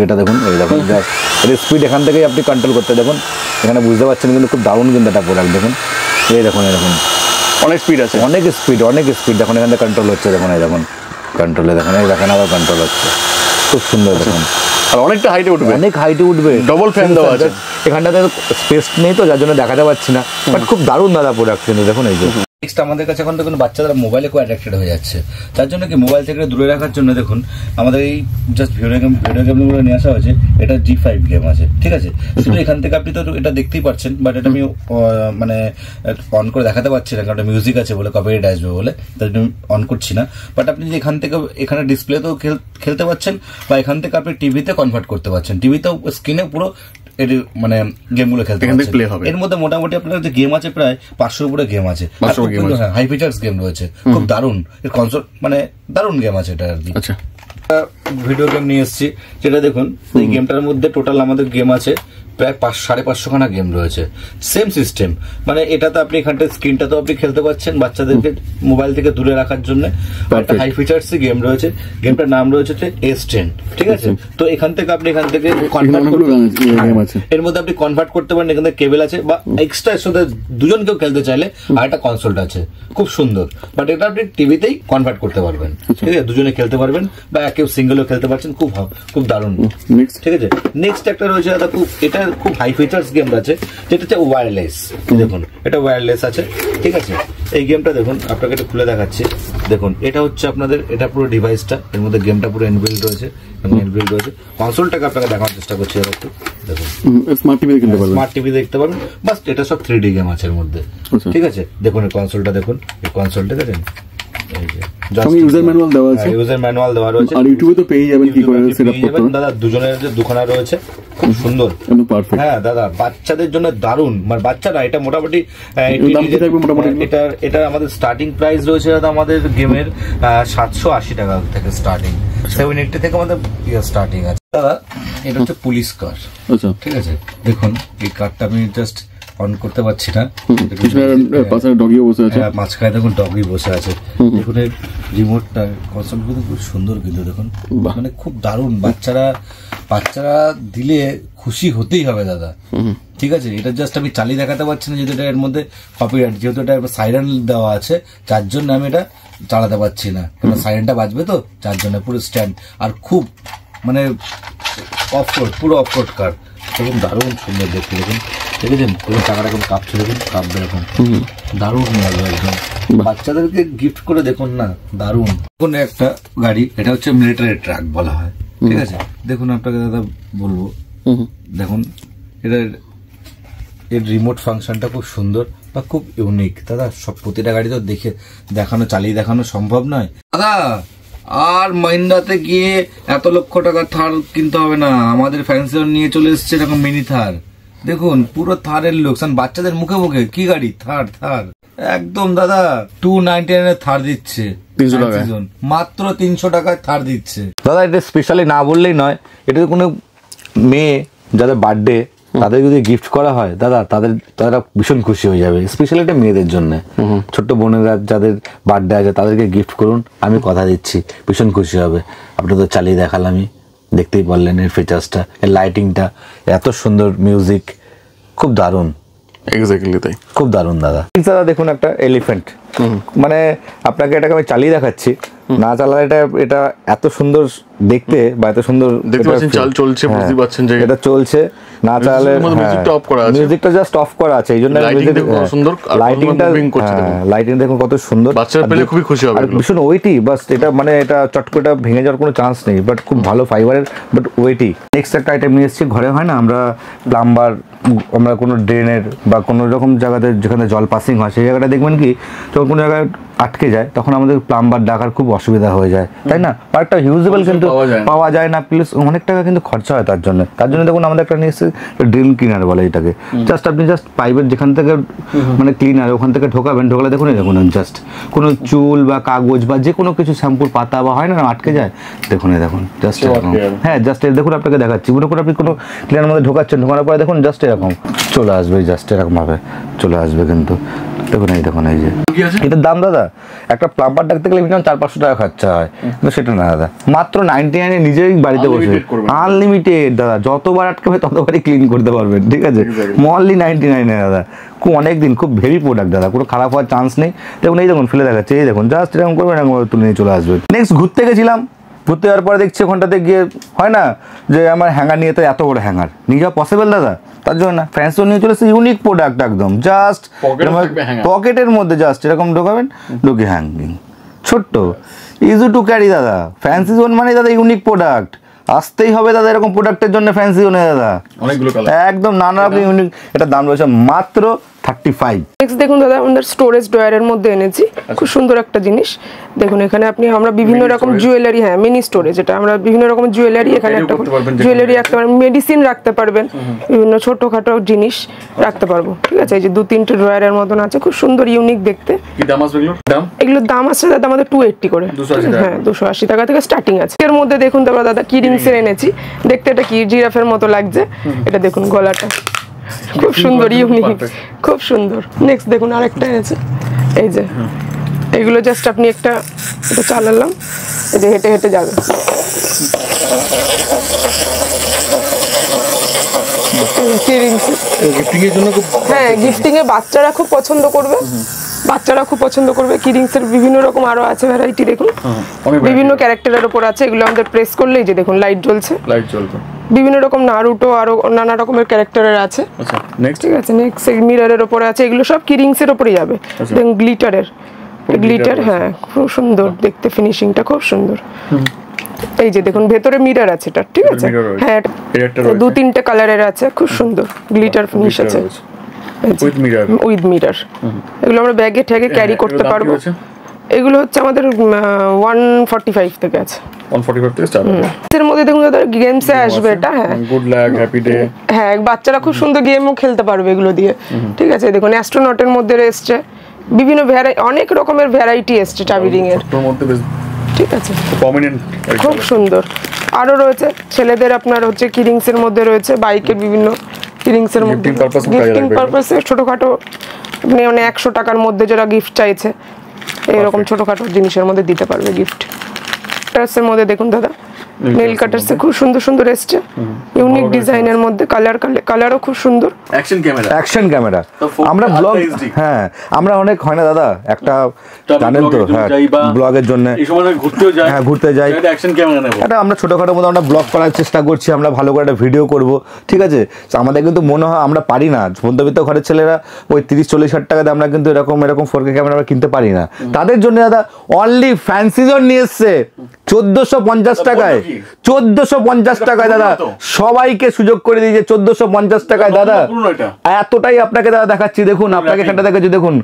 S1: এটা দেখুন এই দেখুন জাস্ট এর স্পিড এখান থেকেই আপনি কন্ট্রোল করতে দেখুন এখানে বুঝতে পারছেন কিন্তু খুব দারুণ কিন্তু একটা প্রোডাক্ট দেখুন এই দেখুন
S6: অনেক স্পিড আছে।
S4: অনেক স্পিড দেখুন, এখান থেকে কন্ট্রোল হচ্ছে, দেখুন এই দেখুন কন্ট্রোলে, দেখুন এই দেখেন আবার কন্ট্রোল হচ্ছে, খুব সুন্দর দেখুন।
S6: আর অনেকটা হাইটে উঠবে,
S4: অনেক হাইটে উঠবে,
S6: ডবল ফ্যান দেওয়া আছে।
S4: এখানটাতে স্পেস নেই তো যার জন্য দেখাতে পাচ্ছি না, বাট খুব দারুণ দাদা প্রোডাক্ট কিন্তু দেখুন এই যে।
S1: নেক্সট আমাদের কাছে এখন দেখুন বাচ্চারা মোবাইলে খুব অ্যাট্রাক্টেড হয়ে যাচ্ছে, তার জন্য কি মোবাইল থেকে দূরে রাখার জন্য দেখুন আমাদের এই জাস্ট ভিডিও গেমগুলো নিয়ে আসা হয়েছে। এটা G5 গেম আছে, ঠিক আছে। শুধু এখান থেকে আপনি তো এটা দেখতেই পাচ্ছেন, বাট এটা আমি মানে অন করে দেখাতে পারছি না, কারণ মিউজিক আছে বলে কপিরাইট আসবে বলে, তাই জন্য অন করছি না। বাট আপনি যে এখান থেকে এখানে ডিসপ্লেতেও খেলতে পারছেন, বা এখান থেকে আপনি টিভিতে কনভার্ট করতে পারছেন, টিভিতেও স্ক্রিনে পুরো এর মানে গেমগুলো খেলতে পারছেন। এর মধ্যে মোটামুটি আপনার যে গেম আছে প্রায় 500 উপরে গেম আছে, হাই ফিচার্স গেম রয়েছে, খুব দারুণ। এর কনসোল মানে দারুণ গেম আছে এটা আর কি।
S6: আচ্ছা,
S1: ভিডিও গেম নিয়ে এসেছি, যেটা দেখুন এই গেমটার মধ্যে টোটাল আমাদের গেম আছে প্রায় 500-550 খানা গেম রয়েছে। সেম সিস্টেম, মানে এটাতে আপনি এখানটা স্ক্রিনটাতেও আপনি খেলতে পারছেন বাচ্চাদেরকে মোবাইল থেকে দূরে রাখার জন্য। একটা হাই ফিচার্স গেম রয়েছে, গেমটার নাম রয়েছে S10, ঠিক আছে। তো এখান থেকে আপনি এখান থেকে এর মধ্যে আপনি কনভার্ট করতে পারেন, এখানে কেবল আছে, বা এক্সট্রা এর সাথে দুজন কেউ খেলতে চাইলে আর একটা কনসোলটা আছে, খুব সুন্দর। বাট এটা আপনি টিভিতেই কনভার্ট করতে পারবেন, ঠিক আছে, দুজনে খেলতে পারবেন, বা কেউ সিঙ্গেলও খেলতে পারছেন, খুব দারুণ, ঠিক আছে। নেক্সট একটা রয়েছে দাদা, এটা খুব হাই ফিচার্স গেম আছে, যেটা হচ্ছে ওয়্যারলেস। দেখুন এটা ওয়্যারলেস আছে, ঠিক আছে। এই গেমটা দেখুন আপনাকে একটু খুলে দেখাচ্ছি, দেখুন এটা হচ্ছে আপনাদের, এটা পুরো ডিভাইসটা, এর মধ্যে গেমটা পুরো ইনবিল্ট রয়েছে, ইনবিল্ট রয়েছে। কনসোলটাকে আপনাকে দেখানোর চেষ্টা করছি একটু, দেখুন স্মার্ট টিভি দেখতে পারবেন, বাস এটা সব 3D গেম আছে এর মধ্যে, ঠিক আছে। দেখুন এই কনসোলটা, দেখুন এই কনসোলটা দেখেন,
S6: ইউজার ম্যানুয়াল দেওয়া আছে,
S1: ইউজার ম্যানুয়াল দেওয়া রয়েছে,
S6: আর ইউটিউবে তো পেয়ে যাবেন কি করে সেটআপ করতে হবে
S1: দাদা। দুজনের যে দুখানা রয়েছে, খুব সুন্দর,
S6: একদম পারফেক্ট।
S1: হ্যাঁ দাদা, বাচ্চাদের জন্য দারুণ, মানে বাচ্চারা এটা মোটামুটি এটা আমাদের স্টার্টিং প্রাইস রয়েছে দাদা আমাদের গেমের 780 টাকা থেকে স্টার্টিং, 780 থেকে আমাদের স্টার্টিং আছে দাদা। এটা হচ্ছে পুলিশ কার,
S6: আচ্ছা,
S1: ঠিক আছে। দেখুন এই কারটা আমি জাস্ট অন করতে পারছি না,
S6: ডগিও বসে আছে,
S1: মাঝখানে দেখুন ডগি বসে আছে। দেখুন এর রিমোটটা কনসোল কিন্তু খুব সুন্দর, কিন্তু দেখুন মানে খুব দারুণ। বাচ্চারা দিলে খুশি হতেই হবে দাদা, ঠিক আছে। এটা জাস্ট আমি চালিয়ে দেখাতে পারছি না, যেহেতু এটা এর মধ্যে কপিরাইট, যেহেতু এটা সাইরেন দেওয়া আছে, যার জন্য আমি এটা চালাতে পারছি না, কারণ সাইরেনটা বাজবে তো, যার জন্য পুরো স্ট্যান্ড। আর খুব মানে অফরোড, পুরো অফরোড কার, দেখুন দারুণ সুন্দর দেখতে, দেখুন দেখেছেন পুরো টাকাটা এখন কাঁপছে, দেখুন কাঁপবে এখন, দারুণ লাগবে একদম। বাচ্চাদেরকে গিফট করে দেখুন না, দারুণ। দেখুন একটা গাড়ি, এটা হচ্ছে মিলিটারি ট্রাক বলা হয়, ঠিক আছে। দেখুন আপনাকে দাদা বলবো, দেখুন এর রিমোট ফাংশনটা খুব সুন্দর বা খুব ইউনিক দাদা। সব প্রতিটা গাড়ি তো চালিয়ে দেখানো সম্ভব নয় দাদা। আর মহিন্দ্রাতে গিয়ে এত লক্ষ টাকা থার কিনতে হবে না, আমাদের ফ্যান্সি নিয়ে চলে এসছে এরকম মিনি থার। দেখুন পুরো থারের লোকসান, বাচ্চাদের মুখে মুখে কি গাড়ি, থার একদম দাদা 299 থার দিচ্ছে, 300 টাকা, মাত্র 300 টাকায় থার দিচ্ছে
S4: দাদা। এটা স্পেশালি না বললেই নয়, এটা কোনো মেয়ে যাদের বার্থডে তাদের যদি গিফট করা হয় দাদা, তারা ভীষণ খুশি হয়ে যাবে। স্পেশালি এটা মেয়েদের জন্য, ছোট্ট বোনেরা যাদের বার্থডে আছে তাদেরকে গিফট করুন, আমি কথা দিচ্ছি ভীষণ খুশি হবে। আপনি তো চালিয়ে দেখালামই, দেখতেই পারলেন এর ফিচার্সটা, এর লাইটিংটা, এত সুন্দর মিউজিক, খুব দারুণ,
S6: এক্স্যাক্টলি তাই, খুব
S4: দারুণ দাদা। দেখুন একটা এলিফ্যান্ট, মানে আপনাকে এটাকে আমি চালিয়ে দেখাচ্ছি, না চালালে এটা এত সুন্দর দেখতে বা এত সুন্দর
S6: দেখতে পাচ্ছেন, চাল চলছে, বুঝতে পারছেন যে
S4: এটা চলছে, না চালালে
S6: মিউজিকটা অফ করা আছে,
S4: মিউজিকটা জাস্ট অফ করা আছে, এইজন্য লাইটিং দেখুন কত সুন্দর,
S6: বাচ্চারা পেলে খুবই খুশি হবে।
S4: ভীষণ ওয়েটি, বাস এটা মানে এটা চট করে ভেঙে যাওয়ার কোনো চান্স নেই, বাট খুব ভালো ফাইবারের, বাট ওয়েটি। নেক্সট একটা আইটেম নিয়ে এসেছি, ঘরে হয় না আমরা প্লাম্বার, আমরা কোনো ড্রেনের বা কোনো রকম জায়গাতে যেখানে জল পাসিং হয়, সেই জায়গাটা দেখবেন কি যখন কোনো জায়গায় আটকে যায় তখন আমাদের প্লাম্বার ডাকার খুব অসুবিধা হয়ে যায়, তাই না। আর একটা ইউজেবল কিন্তু পাওয়া যায় না, প্লাস অনেক টাকা কিন্তু খরচা হয় তার জন্য। দেখুন আমাদের একটা নিয়ে এসেছে ড্রিল ক্লিনার বলে এটাকে। জাস্ট আপনি জাস্ট পাইপের যেখান থেকে মানে ক্লিনার ওখান থেকে ঢোকালে দেখুন জাস্ট কোনো চুল বা কাগজ বা যে কোনো কিছু শ্যাম্পুর পাতা বা হয় না আটকে যায়, দেখুন জাস্ট এরকম। হ্যাঁ জাস্ট দেখুন আপনাকে দেখাচ্ছি, মনে করে আপনি কোনো ক্লিনার মধ্যে ঢোকাচ্ছেন, ঢোকানোর পরে দেখুন জাস্ট এরকম চলে আসবে, জাস্ট এরকম ভাবে চলে আসবে কিন্তু। দেখুন এই যে এটার দাম দাদা, একটা প্লাম্বার ডাকতে গেলে মিনিমাম 400-500 টাকা খরচা হয়, কিন্তু সেটা না দাদা, মাত্র 99 নিজেই বাড়িতে বসে
S6: Unlimited করবেন।
S4: আনলিমিটেড দাদা, যতবার আটকাবে ততবারই ক্লিন করতে পারবেন, ঠিক আছে? অনলি 99 এ দাদা, খুব অনেক দিন, খুব হেভি প্রোডাক্ট দাদা, কোনো খারাপ হওয়ার চান্স নেই। দেখুন এই দেখুন ফেলে দেখাচ্ছে, এই দেখুন জাস্ট এরকম করবেন, এরকম তুলে নিয়ে চলে আসবেন। নেক্সট ঘুরতে গেছিলাম, ঘুরতে যাওয়ার পরে দেখছি ওখানটাতে গিয়ে হয় না যে আমার হ্যাঙ্গার নিয়ে তো এত বড় হ্যাঙ্গার নিয়ে যাওয়া পসিবল দাদা, তার জন্য না ফ্যান্সি নিয়ে চলে এসেছে ইউনিক প্রোডাক্ট একদম, জাস্ট
S6: Pocket এ থাকবে hanger।
S4: পকেটের মধ্যে জাস্ট এরকম ঢোকাবেন, ঢুকে হ্যাঙ্গিং, ছোট্ট, ইজি টু ক্যারি দাদা। ফ্যান্সি জোন মানে দাদা ইউনিক প্রোডাক্ট, আসতেই হবে দাদা এরকম প্রোডাক্টের জন্য ফ্যান্সি জোনে দাদা,
S6: অনেকগুলো কালার।
S4: একদম নানা রকম ইউনিক। এটার দাম রয়েছে মাত্র 35।
S2: নেক্সট দেখুন দাদা, আমাদের স্টোরেজ ড্রয়ারের মধ্যে এনেছি, খুব সুন্দর একটা জিনিস। দেখুন এখানে আমরা বিভিন্ন রকম জুয়েলারি, হ্যাঁ মিনি স্টোরেজ, এটা আমরা বিভিন্ন রকম জুয়েলারি এখানে একটা জুয়েলারি রাখতে পারবেন, মেডিসিন রাখতে পারবেন, বিভিন্ন ছোটখাটো জিনিস রাখতে পারবো, ঠিক আছে? এই যে 2-3টে ড্রয়ারের মতন আছে, খুব সুন্দর ইউনিক দেখতে।
S6: কি দাম আসবে এগুলোর? দাম
S2: এগুলোর দাম আছে দাদা আমাদের 280 করে,
S6: 280 টাকা।
S2: হ্যাঁ 280 টাকা থেকে স্টার্টিং আছে। এর মধ্যে দেখুন তারপর দাদা কি রিংসের এনেছি, দেখতে এটা কি জিরাফের মতো লাগছে, এটা দেখুন গলাটা খুব সুন্দর, ইউনিক, খুব সুন্দর। নেক্সট দেখুন আরেকটা এনেছে, এই যে এগুলো জাস্ট আপনি এটা চালালাম, এই যে হেঁটে হেঁটে যাবে,
S6: গিফটিং এর জন্য খুব
S2: হ্যাঁ গিফটিং এ বাচ্চারা খুব পছন্দ করবে, বাচ্চারা খুব পছন্দ করবে। কিরিংসের বিভিন্ন রকম আরো আছে ভ্যারাইটি, দেখুন বিভিন্ন ক্যারেক্টারের উপর আছে, এগুলো আমাদের প্রেস করলেই যে দেখুন লাইট জ্বলছে,
S6: লাইট জ্বলবে।
S2: বিভিন্ন রকম নারুটো আরো নানা রকমের ক্যারেক্টারের আছে।
S6: আচ্ছা নেক্সট
S2: ঠিক আছে, নেক্সট মিররের উপরে আছে, এগুলো সব কিরিংস এর উপরে যাবে। দেখুন গ্লিটারের, গ্লিটার, হ্যাঁ খুব সুন্দর দেখতে, ফিনিশিংটা খুব সুন্দর। এই যে দেখুন ভেতরে মিরর আছে এটা, ঠিক আছে? হ্যাঁ
S6: ক্যারেক্টার
S2: 2-3টে কালারের আছে, খুব সুন্দর গ্লিটার ফিনিশ আছে
S6: উইথ মিরর।
S2: With mirror. এগুলো আমরা ব্যাগে ট্যাগে ক্যারি করতে পারবো। এগুলো হচ্ছে আমাদের 145 থেকে আছে,
S6: 145 থেকে স্টার্ট হবে।
S2: এর মধ্যে দেখুন দাদা গেমসে আসবে এটা, হ্যাঁ
S6: গুড লাক, হ্যাপি ডে,
S2: হ্যাঁ বাচ্চারা খুব সুন্দর গেমও খেলতে পারবে এগুলো দিয়ে, ঠিক আছে? দেখুন অ্যাস্ট্রোনটের মধ্যে এসছে, বিভিন্ন অনেক রকমের ভ্যারাইটি এসছে চাবি রিং এর,
S6: তোর মধ্যে বেশ
S2: ঠিক আছে,
S6: প্রমিনেন্ট,
S2: খুব সুন্দর। আরো রয়েছে ছেলেদের, আপনার হচ্ছে কিরিংস এর মধ্যে রয়েছে বাইকের বিভিন্ন কিরিংস এর মধ্যে,
S6: Gifting purpose-এও কাজে
S2: গিফটিং
S6: লাগবে।
S2: পারপাসে ছোটখাটো, আপনি মানে 100 টাকার মধ্যে যারা গিফট চাইছে এরকম ছোটখাটো জিনিসের মধ্যে দিতে পারবে গিফট। কাটার্সের মধ্যে দেখুন দাদা, নেল কাটার্সে খুব সুন্দর সুন্দর এসছে, ইউনিক ডিজাইনের মধ্যে, কালারও খুব সুন্দর।
S6: Action camera,
S4: action camera.
S6: phone
S4: আমরা
S6: টা
S4: ব্লগ,
S6: HD
S4: হ্যাঁ আমরা অনেক হয় না দাদা একটা জানেন তো, হ্যাঁ ব্লগের জন্য,
S6: এই সময় ঘুরতেও যায়,
S4: হ্যাঁ ঘুরতে যাই,
S6: একটা অ্যাকশন ক্যামেরা নেব,
S4: এটা আমরা ছোটখাটো মতো আমরা ব্লগ করার চেষ্টা করছি, আমরা ভালো করে একটা ভিডিও করব, ঠিক আছে? তো আমাদের কিন্তু মনে হয় আমরা পারি না, মধ্যবিত্ত ঘরের ছেলেরা ওই 30-40 হাজার টাকাতে আমরা কিন্তু এরকম 4K ক্যামেরা আমরা কিনতে পারি না। তাদের জন্য দাদা অনলি ফ্যান্সি জোন নিয়ে এসছে 1450 টাকায়, 1450 টাকায় দাদা, সবাইকে সুযোগ করে দিয়েছে 1450 টাকায় দাদা। এতটাই আপনাকে দাদা দেখাচ্ছি, দেখুন আপনাকে এখানটা দেখাচ্ছি, দেখুন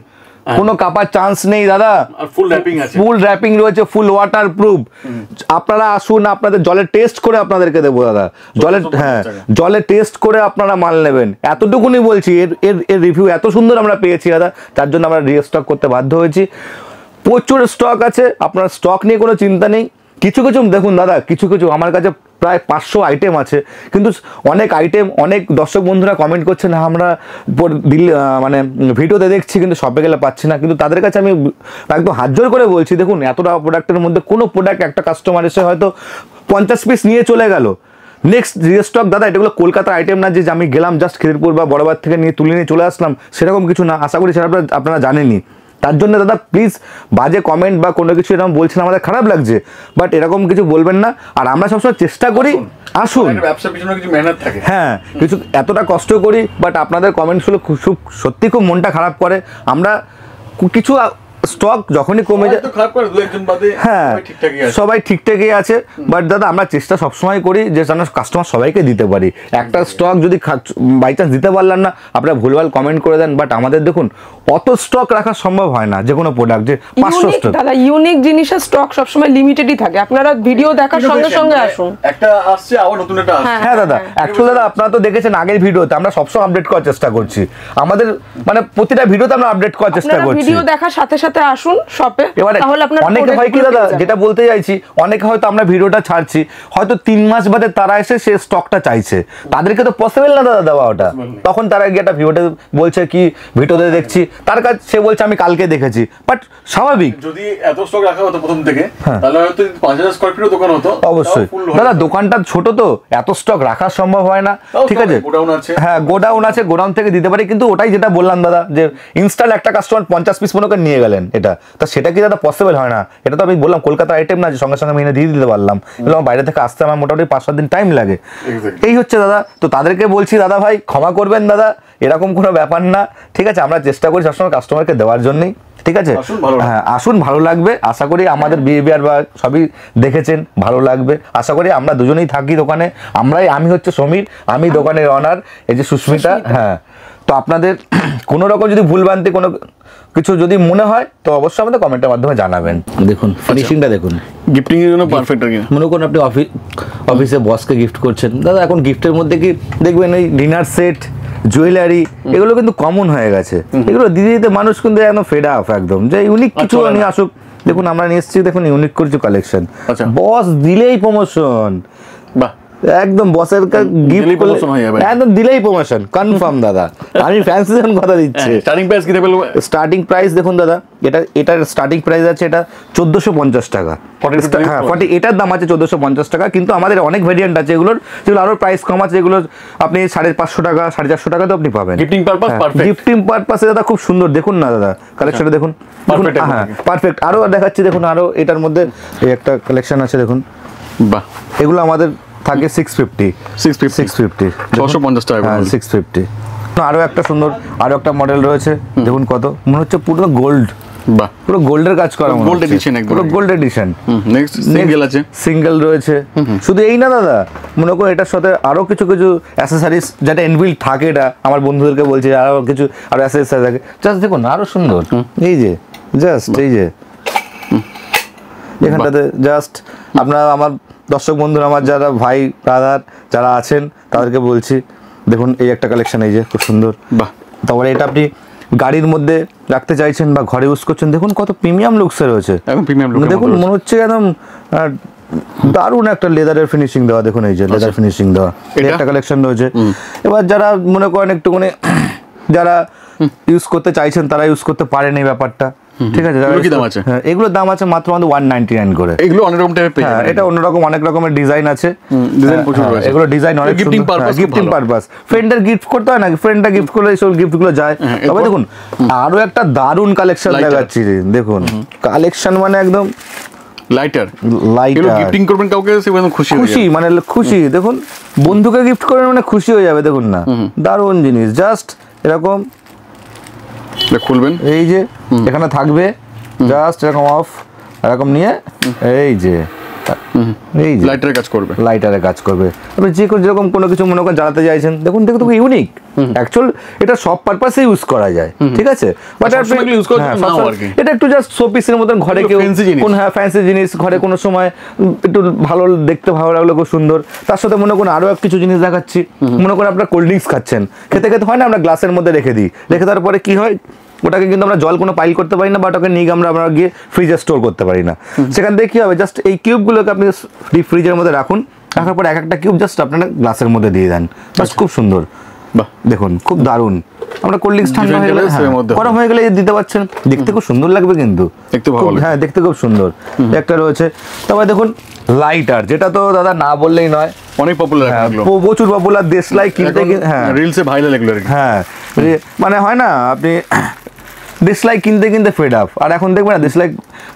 S4: কোনো কাপার চান্স নেই দাদা,
S6: আর ফুল র্যাপিং আছে,
S4: ফুল র্যাপিং রয়েছে, ফুল ওয়াটার প্রুফ। আপনারা আসুন, আপনাদের জলে টেস্ট করে আপনাদেরকে দেবো দাদা, জলে, হ্যাঁ জলে টেস্ট করে আপনারা মাল নেবেন, এতটুকুনি বলছি। এর রিভিউ এত সুন্দর আমরা পেয়েছি দাদা, তার জন্য আমরা রিস্টক করতে বাধ্য হয়েছি। প্রচুর স্টক আছে, আপনার স্টক নিয়ে কোনো চিন্তা নেই। কিছু দেখুন দাদা, কিছু আমার কাছে প্রায় 500 আইটেম আছে, কিন্তু অনেক আইটেম, অনেক দর্শক বন্ধুরা কমেন্ট করছে না আমরা মানে ভিডিওতে দেখছি কিন্তু শপে গেলে পাচ্ছি না, কিন্তু তাদের কাছে আমি একদম হাত জোর করে বলছি, দেখুন এতটা প্রোডাক্টের মধ্যে কোনো প্রোডাক্ট একটা কাস্টমার এসে হয়তো 50 পিস নিয়ে চলে গেল, নেক্সট রিস্টক দাদা, এটাগুলো কলকাতার আইটেম না যে আমি গেলাম জাস্ট খিদিরপুর বা বড়বাজার থেকে তুলে নিয়ে চলে আসলাম, সেরকম কিছু না, আশা করি সেটা আপনারা জানেনই। তার জন্য দাদা প্লিজ বাজে কমেন্ট বা কোনো কিছু এরকম বলছেন আমাদের খারাপ লাগছে, বাট এরকম কিছু বলবেন না। আর আমরা সবসময় চেষ্টা করি, আসুন,
S6: ব্যবসার পিছনে কিছু মেহনত থাকে,
S4: হ্যাঁ কিছু এতটা কষ্ট করি, বাট আপনাদের কমেন্টসগুলো খুব সত্যি খুব মনটা খারাপ করে। আমরা কিছু স্টক যখনই কমে যায়, হ্যাঁ সবাই ঠিকঠাকই আছে, বাট দাদা আমরা চেষ্টা সবসময় করি যে যেন কাস্টমার সবাইকে দিতে পারি। একটা স্টক যদি বাই চান্স দিতে পারলাম না, আপনারা ভুলভাল কমেন্ট করে দেন, বাট আমাদের দেখুন অত স্টক রাখা সম্ভব হয় না, যে কোনো প্রোডাক্ট যে 500 স্টক।
S2: দাদা ইউনিক জিনিসের স্টক সবসময় লিমিটেডই থাকে, আপনারা ভিডিও দেখার সঙ্গে সঙ্গে আসুন,
S6: একটা আসছে আবার নতুন একটা আসছে।
S4: হ্যাঁ দাদা অ্যাকচুয়ালি দাদা আপনারা তো দেখেছেন আগের ভিডিওতে, আমরা সবসময় আপডেট করার চেষ্টা করছি, আমাদের মানে প্রতিটা ভিডিওতে আমরা আপডেট করার চেষ্টা করছি।
S2: ভিডিও দেখার সাথে সাথে কলকাতাতে আসুন শপে,
S1: এবারে
S2: তাহলে আপনার
S1: অনেকে হয় কি দাদা, যেটা বলতে চাইছি, অনেকে হয়তো আমরা ভিডিওটা ছাড়ছি, হয়তো 3 মাস বাদে তারা এসে সে স্টকটা চাইছে, তাদেরকে তো পসিবল না দাদা দেওয়া ওটা। তখন তারা গিয়ে একটা ভিডিওতে বলছে কি ভিডিওতে দেখছি, তার কাছে সে বলছে আমি কালকে দেখেছি, বাট স্বাভাবিক।
S6: যদি এত স্টক রাখা হতো প্রথম থেকে, তাহলে হয়তো 5000 স্কয়ার ফিটের দোকান হতো।
S1: অবশ্যই দাদা, দোকানটা ছোট তো এত স্টক রাখা সম্ভব হয় না, ঠিক আছে।
S6: গোডাউন আছে,
S1: হ্যাঁ গোডাউন আছে, গোডাউন থেকে দিতে পারি, কিন্তু ওটাই যেটা বললাম দাদা, যে ইনস্টল একটা কাস্টমার 50 পিস মনে করে নিয়ে গেলেন, এটা তা সেটা কি দাদা পসিবল হয় না। এটা তো আমি বললাম কলকাতার আইটেম না যে সঙ্গে সঙ্গে আমি এনে দিয়ে দিতে পারলাম, এগুলো আমার বাইরে থেকে আসতে আমার মোটামুটি 5-7 দিন টাইম লাগে। এই হচ্ছে দাদা, তো তাদেরকে বলছি দাদা ভাই ক্ষমা করবেন দাদা, এরকম কোনো ব্যাপার না, ঠিক আছে। আমরা চেষ্টা করি সবসময় কাস্টমারকে দেওয়ার জন্যই, ঠিক আছে। হ্যাঁ আসুন, ভালো লাগবে, আশা করি আমাদের বিহেভিয়ার বা সবই দেখেছেন, ভালো লাগবে আশা করি। আমরা দুজনেই থাকি দোকানে, আমি হচ্ছে সমীর, আমি দোকানের অনার, এই যে সুস্মিতা। হ্যাঁ, তো আপনাদের কোনো রকম যদি ভুলভ্রান্তি কোনো কিছু যদি মনে হয় তো অবশ্যই আমাদের কমেন্টের মাধ্যমে জানাবেন। দেখুন ফিনিশিংটা দেখুন,
S6: গিফটিং এর জন্য পারফেক্ট আর কি।
S1: মনে করুন আপনি অফিসে বসকে গিফট করছেন দাদা, এখন গিফটের মধ্যে কি দেখবেন এই ডিনার সেট, জুয়েলারি, এগুলো কিন্তু কমন হয়ে গেছে, এগুলো দিতে দিতে মানুষ কিন্তু একদম ফেড আপ একদম, যে ইউনিক কিছু নিয়ে আসুক। দেখুন আমরা নিয়ে এসেছি, দেখুন ইউনিক কিছু কালেকশন, বস দিলেই প্রমোশন,
S6: বাহ
S1: একদম বসের গিফট একদম দিলেই প্রমোশন কনফার্ম দাদা। আমি ফ্যান্সি যখন কথা দিচ্ছি,
S6: স্টার্টিং প্রাইস কি দেবেন?
S1: স্টার্টিং প্রাইস দেখুন দাদা, এটার স্টার্টিং প্রাইস আছে এটা 1450 টাকা। হ্যাঁ 40, এটার দাম আছে 1450 টাকা, কিন্তু আমাদের অনেক ভেরিয়েন্ট আছে এগুলোর, যেগুলো আরো প্রাইস কম আছে, যেগুলো আপনি 550 টাকা 450 টাকা তো আপনি পাবেন।
S6: গিফটিং পারপাস পারফেক্ট,
S1: গিফটিং পারপাসে দাদা খুব সুন্দর, দেখুন না দাদা কালেকশনটা দেখুন, হ্যাঁ পারফেক্ট। আরো দেখাচ্ছি দেখুন, আরো এটার মধ্যে এই একটা কালেকশন আছে দেখুন,
S6: বাহ,
S1: এগুলো আমাদের থাকে 650
S6: 650 টাকা,
S1: হ্যাঁ 650। আরো একটা সুন্দর, আরো একটা মডেল রয়েছে দেখুন, কত মনে হচ্ছে পুরো গোল্ড,
S6: বাহ
S1: পুরো গোল্ডের কাজ করা,
S6: গোল্ড এডিশন, একদম
S1: পুরো গোল্ড এডিশন।
S6: নেক্সট সিঙ্গেল আছে,
S1: সিঙ্গেল রয়েছে। শুধু এই না দাদা, মনে করো এটার সাথে আরো কিছু অ্যাসেসরিজ যেটা ইনবিল্ট থাকে, এটা আমার বন্ধুদেরকে বলছি, আরো কিছু আরো অ্যাসেসরিজ থাকে, জাস্ট দেখুন আরো সুন্দর, এই যে জাস্ট এই যে এখানটাতে জাস্ট আপনারা আমার দর্শক বন্ধুরা, আমার যারা ভাই ব্রাদার যারা আছেন তাদেরকে বলছি, দেখুন এই একটা কালেকশন, এই যে খুব সুন্দর।
S6: বাহ,
S1: তারপরে এটা আপনি গাড়ির মধ্যে রাখতে চাইছেন বা ঘরে ইউজ করছেন, দেখুন কত প্রিমিয়াম লুকসে রয়েছে,
S6: একদম প্রিমিয়াম লুক,
S1: দেখুন মনে হচ্ছে একদম দারুণ একটা লেদারের ফিনিশিং দেওয়া, দেখুন এই যে লেদার ফিনিশিং দেওয়া, এই একটা কালেকশন রয়েছে। এবার যারা মনে করেন একটুখানি যারা ইউজ করতে চাইছেন তারা ইউজ করতে পারেন এই ব্যাপারটা, ঠিক আছে।
S6: কি দাম আছে?
S1: হ্যাঁ এগুলোর দাম আছে মাত্র 199 করে।
S6: এগুলো অনেক রকম টাইপের পেয়ে যাবেন,
S1: এটা অন্যরকম অনেক রকমের ডিজাইন আছে,
S6: ডিজাইন প্রচুর রয়েছে,
S1: এগুলো ডিজাইন অনেক
S6: গিফটিং পারপাস,
S1: গিফটিং পারপাস, ফ্রেন্ডের গিফট করতে হয় না, ফ্রেন্ডটা গিফট করলে এই সব গিফটগুলো যায়। তবে দেখুন আরো একটা দারুণ কালেকশন দেখাচ্ছি, দেখুন কালেকশন মানে একদম
S6: লাইটার,
S1: লাইটার
S6: গিফটিং করবেন কাউকে, সে একদম খুশি
S1: মানে খুশি, দেখুন বন্ধুকে গিফট করবেন মানে খুশি হয়ে যাবে, দেখুন না দারুণ জিনিস, জাস্ট এরকম
S6: খুলবেন,
S1: এই যে এখানে থাকবে, জাস্ট এরকম অফ এরকম নিয়ে এই যে এই যে
S6: লাইটারের কাজ করবে,
S1: লাইটারের কাজ করবে। আপনি যে যেরকম কোনো কিছু মনে করেন জ্বালাতে চাইছেন, দেখুন দেখুন তো ইউনিক, অ্যাকচুয়াল এটা সব পারপাসে ইউজ করা যায়, ঠিক আছে। বাট এটা একটু জাস্ট শো পিসের মতন ঘরে কেউ কোন, হ্যাঁ ফ্যান্সি জিনিস ঘরে কোনো সময় একটু ভালো দেখতে ভালো লাগলো, খুব সুন্দর। তার সাথে মনে করুন আরো কিছু জিনিস দেখাচ্ছি, মনে করেন আপনার কোল্ড ড্রিঙ্কস খাচ্ছেন, খেতে খেতে হয় না আমরা গ্লাসের মধ্যে রেখে দিই, রেখে দেওয়ার পরে কি হয় ওটাকে কিন্তু আমরা জল কোনো পাইল করতে পারি না, বা ওটাকে নিয়ে আমরা গিয়ে ফ্রিজে স্টোর করতে পারি না। সেখান থেকে কি হবে, জাস্ট এই কিউবগুলোকে আপনি ডিপ ফ্রিজের মধ্যে রাখুন, রাখার পর এক একটা কিউব জাস্ট আপনারা গ্লাসের মধ্যে দিয়ে দেন, জাস্ট খুব সুন্দর। বাহ দেখুন খুব দারুণ, আমরা কোল্ড ড্রিঙ্কস ঠান্ডা হয়ে গেলে গরম হয়ে গেলে দিতে পারছেন, দেখতে খুব সুন্দর লাগবে কিন্তু, হ্যাঁ দেখতে খুব সুন্দর। একটা রয়েছে, তারপরে দেখুন লাইটার, যেটা তো দাদা না বললেই নয়,
S6: অনেক পপুলার,
S1: প্রচুর পপুলার, দেশলাই কিনতে, হ্যাঁ
S6: রিলসে ভাইরাল এগুলো,
S1: হ্যাঁ মানে হয় না আপনি ডিসলাইক কিনতে কিনতে ফেড আপ, আর এখন দেখবেন না ডিসলাইক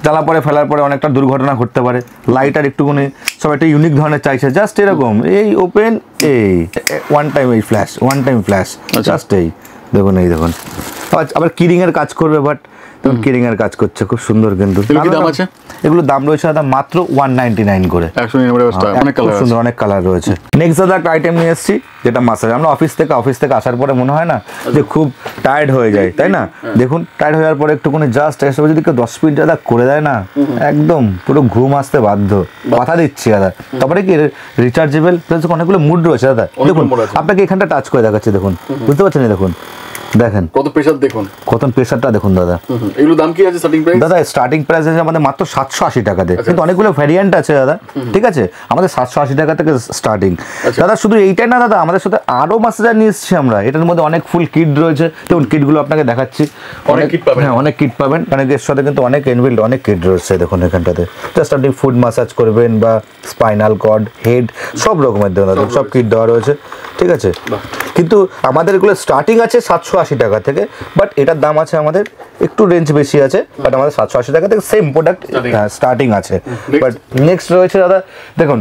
S1: জ্বালা পরে ফেলার পরে অনেকটা দুর্ঘটনা ঘটতে পারে। লাইটার একটুখানি সব একটা ইউনিক ধরনের চাইছে, জাস্ট এরকম এই ওপেন, এই ওয়ান টাইম এই flash, one time flash, just এই দেখুন, এই দেখুন আবার কিরিং এর কাজ করবে, বাট তখন কিরিং এর কাজ করছে খুব সুন্দর। কিন্তু এগুলো দাম রয়েছে দাদা মাত্র 199 করে, খুব সুন্দর অনেক কালার রয়েছে। নেক্সট দাদা একটা আইটেম নিয়ে এসেছি, যেটা মাসাজ। আমরা অফিস থেকে আসার পরে মনে হয় না যে খুব টায়ার্ড হয়ে যায়, তাই না? দেখুন টায়ার্ড হয়ে যাওয়ার পরে একটুখানি জাস্ট এসে যদি কেউ 10 মিনিট দাদা করে দেয় না, একদম পুরো ঘুম আসতে বাধ্য, কথা দিচ্ছি দাদা। তারপরে কি রিচার্জেবল প্লাস অনেকগুলো মুড রয়েছে দাদা। দেখুন আপনাকে এখানটা টাচ করে দেখাচ্ছি, দেখুন বুঝতে পারছেন, দেখুন
S4: দেখেন
S6: কত প্রেসার দেখুন,
S4: কত প্রেসারটা দেখুন দাদা।
S6: এগুলো দাম কি আছে স্টার্টিং প্রাইস?
S4: দাদা স্টার্টিং প্রাইস আছে আমাদের মাত্র 780 টাকাতে, কিন্তু অনেকগুলো ভ্যারিয়েন্ট আছে দাদা, ঠিক আছে, আমাদের 780 টাকা থেকে স্টার্টিং। দাদা শুধু এইটাই না দাদা, আমাদের সাথে আরো ম্যাসাজার নিয়ে এসেছি আমরা, এটার মধ্যে অনেক ফুল কিট রয়েছে। দেখুন কিটগুলো আপনাকে দেখাচ্ছি,
S6: অনেক kit পাবেন।
S4: হ্যাঁ অনেক কিট পাবেন, মানে এর সাথে কিন্তু অনেক ইনবিল্ড অনেক কিট রয়েছে। দেখুন এখানটাতে জাস্ট আপনি ফুড ম্যাসাজ করবেন বা স্পাইনাল কর্ড, হেড, সব রকমের দাদা সব কিট দেওয়া রয়েছে, ঠিক আছে। কিন্তু আমাদের এগুলো স্টার্টিং আছে 780 টাকা থেকে, বাট এটার দাম আছে আমাদের একটু রেঞ্জ বেশি আছে, বাট আমাদের 780 টাকা থেকে সেম প্রোডাক্ট স্টার্টিং আছে। বাট নেক্সট রয়েছে দাদা, দেখুন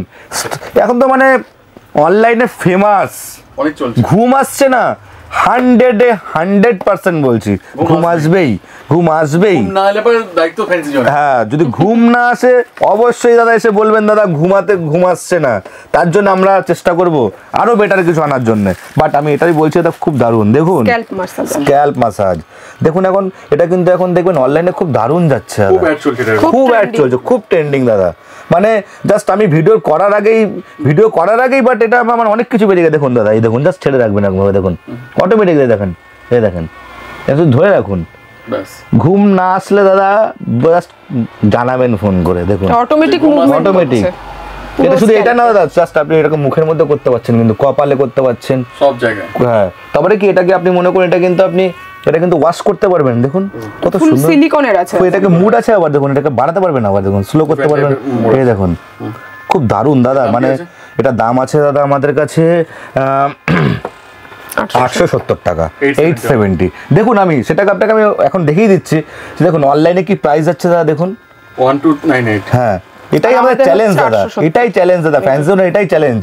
S4: এখন তো মানে অনলাইনে ফেমাস,
S6: অনেক চলছে।
S4: ঘুম আসছে না 100% বলছি, ঘুম আসবেই, ঘুম আসবেই।
S6: না হলে পরে দায়িত্ব ফ্যান্সি জন্য।
S4: হ্যাঁ যদি ঘুম না আসে অবশ্যই দাদা এসে বলবেন দাদা ঘুম আসছে না, তার জন্য আমরা চেষ্টা করব আরো বেটার কিছু আনার জন্য। বাট আমি এটাই বলছি, এটা খুব দারুণ। দেখুন স্ক্যাল্প মাসাজ দেখুন, এখন এটা কিন্তু এখন দেখবেন অনলাইনে খুব দারুণ যাচ্ছে
S6: খুব
S4: দাদা,
S6: অ্যাড চলছে এটা।
S4: খুব অ্যাড চলছে, খুব ট্রেন্ডিং দাদা। মানে জাস্ট আমি ভিডিও করার আগেই বাট এটা আমার অনেক কিছু বেরিয়ে গেছে। দেখুন দাদা এই দেখুন, জাস্ট ছেড়ে রাখবেন একভাবে, দেখুন অটোমেটিকলি দেখেন, এই দেখেন, একটু ধরে রাখুন।
S6: ব্যাস
S4: ঘুম না আসলে দাদা জাস্ট জানাবেন ফোন করে, দেখুন
S2: অটোমেটিক মুভমেন্ট
S4: অটোমেটিক। এটা শুধু এটা না দাদা, জাস্ট আপনি এরকম মুখের মধ্যে করতে পারছেন, কিন্তু কপালে করতে পারছেন,
S6: সব জায়গায়।
S4: হ্যাঁ। তারপরে কি এটাকে আপনি মনে করেন এটা কিন্তু আপনি এটা কিন্তু ওয়াশ করতে পারবেন, দেখুন কত
S2: ফুল
S4: সুন্দর
S2: সিলিকনের আছে।
S4: তো এটাকে মুড আছে, আবার দেখুন এটাকে বাড়াতে পারবেন, আবার দেখুন স্লো করতে পারবেন, এই দেখুন খুব দারুণ দাদা। মানে এটা দাম আছে দাদা আমাদের কাছে 870 টাকা, 870। দেখুন আমি সেটাকে আপনাকে আমি এখন দেখিয়ে দিচ্ছি, দেখুন অনলাইনে কি প্রাইস যাচ্ছে দাদা, দেখুন
S6: 1298।
S4: হ্যাঁ এটাই আমাদের চ্যালেঞ্জ দাদা, এটাই চ্যালেঞ্জ দাদা, ফ্যান্স জোন এটাই চ্যালেঞ্জ।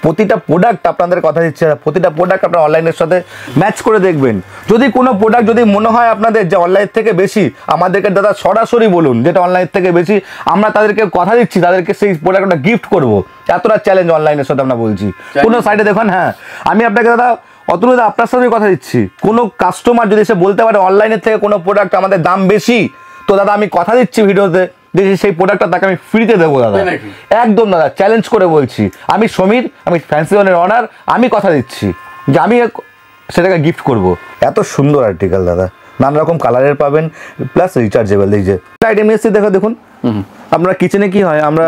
S4: প্রতিটা প্রোডাক্ট আপনাদের কথা দিচ্ছে, প্রতিটা প্রোডাক্ট আপনারা অনলাইনের সাথে ম্যাচ করে দেখবেন। যদি কোনো প্রোডাক্ট যদি মনে হয় আপনাদের যে অনলাইন থেকে বেশি, আমাদেরকে দাদা সরাসরি বলুন যেটা অনলাইন থেকে বেশি, আমরা তাদেরকে কথা দিচ্ছি তাদেরকে সেই প্রোডাক্টটা গিফট করব। এতটা চ্যালেঞ্জ অনলাইনের সাথে আমরা বলছি। কোনো সাইডে দেখুন, হ্যাঁ আমি আপনাকে দাদা অতুল দাদা আপনার সাথে কথা দিচ্ছি, কোনো কাস্টমার যদি এসে বলতে পারে অনলাইনের থেকে কোনো প্রোডাক্ট আমাদের দাম বেশি, তো দাদা আমি কথা দিচ্ছি ভিডিওতে যে সেই প্রোডাক্টটা তাকে আমি ফ্রিতে দেবো দাদা, একদম দাদা চ্যালেঞ্জ করে বলছি। আমি সমীর, আমি ফ্যান্সি জোনের অনার, আমি কথা দিচ্ছি যে আমি সেটাকে গিফট করব। এত সুন্দর আর্টিকেল দাদা, নানা রকম কালারের পাবেন, প্লাস রিচার্জেবল। এই যে আইটেম এসেছি দেখো, দেখুন আপনার কিচেনে কি হয়, আমরা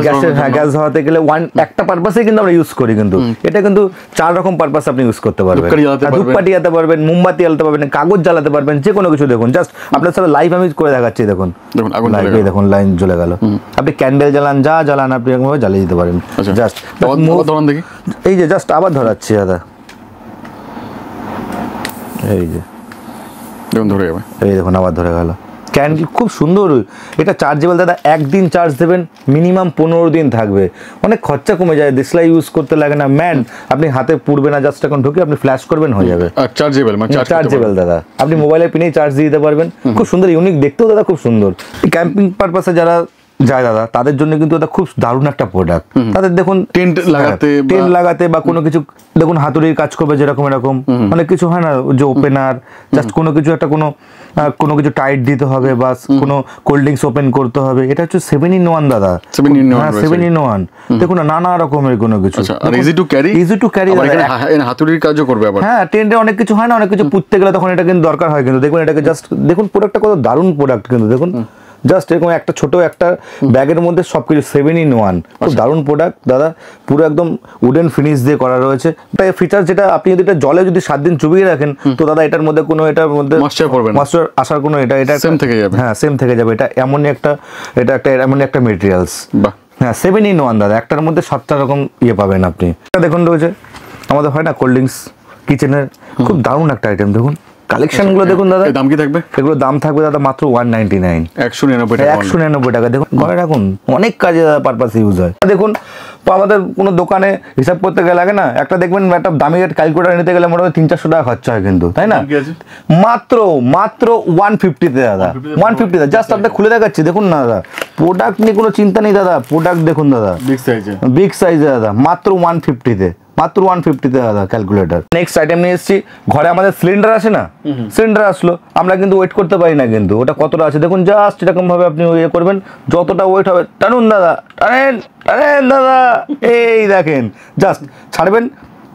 S4: গ্যাসের গ্যাস ধরাতে গেলে একটা পারপাসে কিন্তু আমরা ইউজ করি, কিন্তু এটা কিন্তু 4 রকম পারপাস আপনি ইউজ করতে পারবেন। ধূপকাঠি জ্বালাতে পারবেন, মোমবাতি জ্বালাতে পারবেন, কাগজ জ্বালাতে পারবেন, যে কোনো কিছু। দেখুন জাস্ট আপনার সাথে লাইভ আমি করে দেখাচ্ছি, দেখুন দেখুন লাইন জ্বলে গেল। আপনি ক্যান্ডেল জ্বালান, যা জ্বালান আপনি এরকমভাবে জ্বালিয়ে দিতে পারেন। জাস্ট এই যে জাস্ট আবার ধরাচ্ছি দাদা, এই যে
S6: দেখুন ধরে যাবে,
S4: এই দেখুন আবার ধরে গেল। ক্যান্ডেল খুব সুন্দর, এটা চার্জেবল দাদা, একদিন চার্জ দেবেন মিনিমাম 15 দিন থাকবে, অনেক খরচা কমে যায়, দেশলাই ইউজ করতে লাগে না, ম্যান আপনি হাতে পুড়বে না, জাস্ট এখন ঢুকে আপনি ফ্ল্যাশ করবেন হয়ে যাবে।
S6: চার্জেবল মানে
S4: চার্জেবল দাদা, আপনি মোবাইলের পিনেই চার্জ দিয়ে দিতে পারবেন, খুব সুন্দর ইউনিক দেখতেও দাদা, খুব সুন্দর। ক্যাম্পিং পারপাসে যারা যায় দাদা তাদের জন্য কিন্তু এটা খুব দারুণ একটা প্রোডাক্ট। তাদের দেখুন টেন্ট লাগাতে বা কোনো কিছু, দেখুন হাতুড়ির কাজ করবে যেরকম, এরকম অনেক কিছু হয় না, যে ওপেনার জাস্ট কোনো কিছু একটা কোনো কিছু টাইট দিতে হবে, বা কোনো কোল্ড ড্রিঙ্কস ওপেন করতে হবে, এটা হচ্ছে 7-in-1 দাদা, 7-in-1। দেখুন না নানা রকমের কোনো কিছু,
S6: ইজি টু ক্যারি, হাতুড়ির কাজও করবে আবার।
S4: হ্যাঁ টেন্টে অনেক কিছু হয় না, অনেক কিছু পুঁততে গেলে তখন এটা কিন্তু দরকার হয়, কিন্তু দেখুন এটাকে জাস্ট দেখুন প্রোডাক্টটা কত দারুণ প্রোডাক্ট, কিন্তু দেখুন জাস্ট এরকম একটা ছোট একটা ব্যাগের মধ্যে সবকিছু 7-in-1, খুব দারুণ প্রোডাক্ট দাদা, পুরো একদম উডেন ফিনিশ দিয়ে করা রয়েছে। এটা ফিচার যেটা আপনি যদি এটা জলে যদি 7 দিন চুবিয়ে রাখেন, তো দাদা এটার মধ্যে কোনো এটার মধ্যে ময়েশ্চার আসার কোনো এটা সেম থেকে যাবে, হ্যাঁ সেম থেকে যাবে। এটা এমনই একটা মেটেরিয়ালস, হ্যাঁ 7-in-1 দাদা, একটার মধ্যে 7টা রকম ইয়ে পাবেন আপনি। এটা দেখুন রয়েছে আমাদের হয় না কোল্ড ড্রিঙ্কস কিচেনের, খুব দারুণ একটা আইটেম। দেখুন কালেকশন গুলো দেখুন দাদা,
S6: দাম কি থাকবে?
S4: এগুলো দাম থাকবে দাদা মাত্র 199, 199 টাকা। দেখুন ঘরে রাখুন, অনেক কাজে দাদা পারপাস ইউজ হয়। দেখুন আমাদের কোনো দোকানে হিসাব করতে গেলে লাগে না, একটা দেখবেন একটা দামি ক্যালকুলেটার নিতে গেলে মোটামুটি 300-400 টাকা খরচা হয়, কিন্তু তাই না, মাত্র 150-তে দাদা, 150-তে জাস্ট আপনি খুলে দেখাচ্ছি। দেখুন না দাদা, প্রোডাক্ট নিয়ে কোনো চিন্তা নেই দাদা, প্রোডাক্ট দেখুন দাদা, বিগ সাইজে দাদা, মাত্র 150-তে, মাত্র 150-তে দাদা ক্যালকুলেটর। নেক্সট আইটেম নিয়ে এসেছি, ঘরে আমাদের সিলিন্ডার আছে না, সিলিন্ডার আসলো, আমরা কিন্তু ওয়েট করতে পারি না, কিন্তু ওটা কতটা আছে দেখুন, জাস্ট এরকম ভাবে আপনি ইয়ে করবেন, যতটা ওয়েট হবে টানুন দাদা, টানেন দাদা, এই দেখেন জাস্ট ছাড়বেন,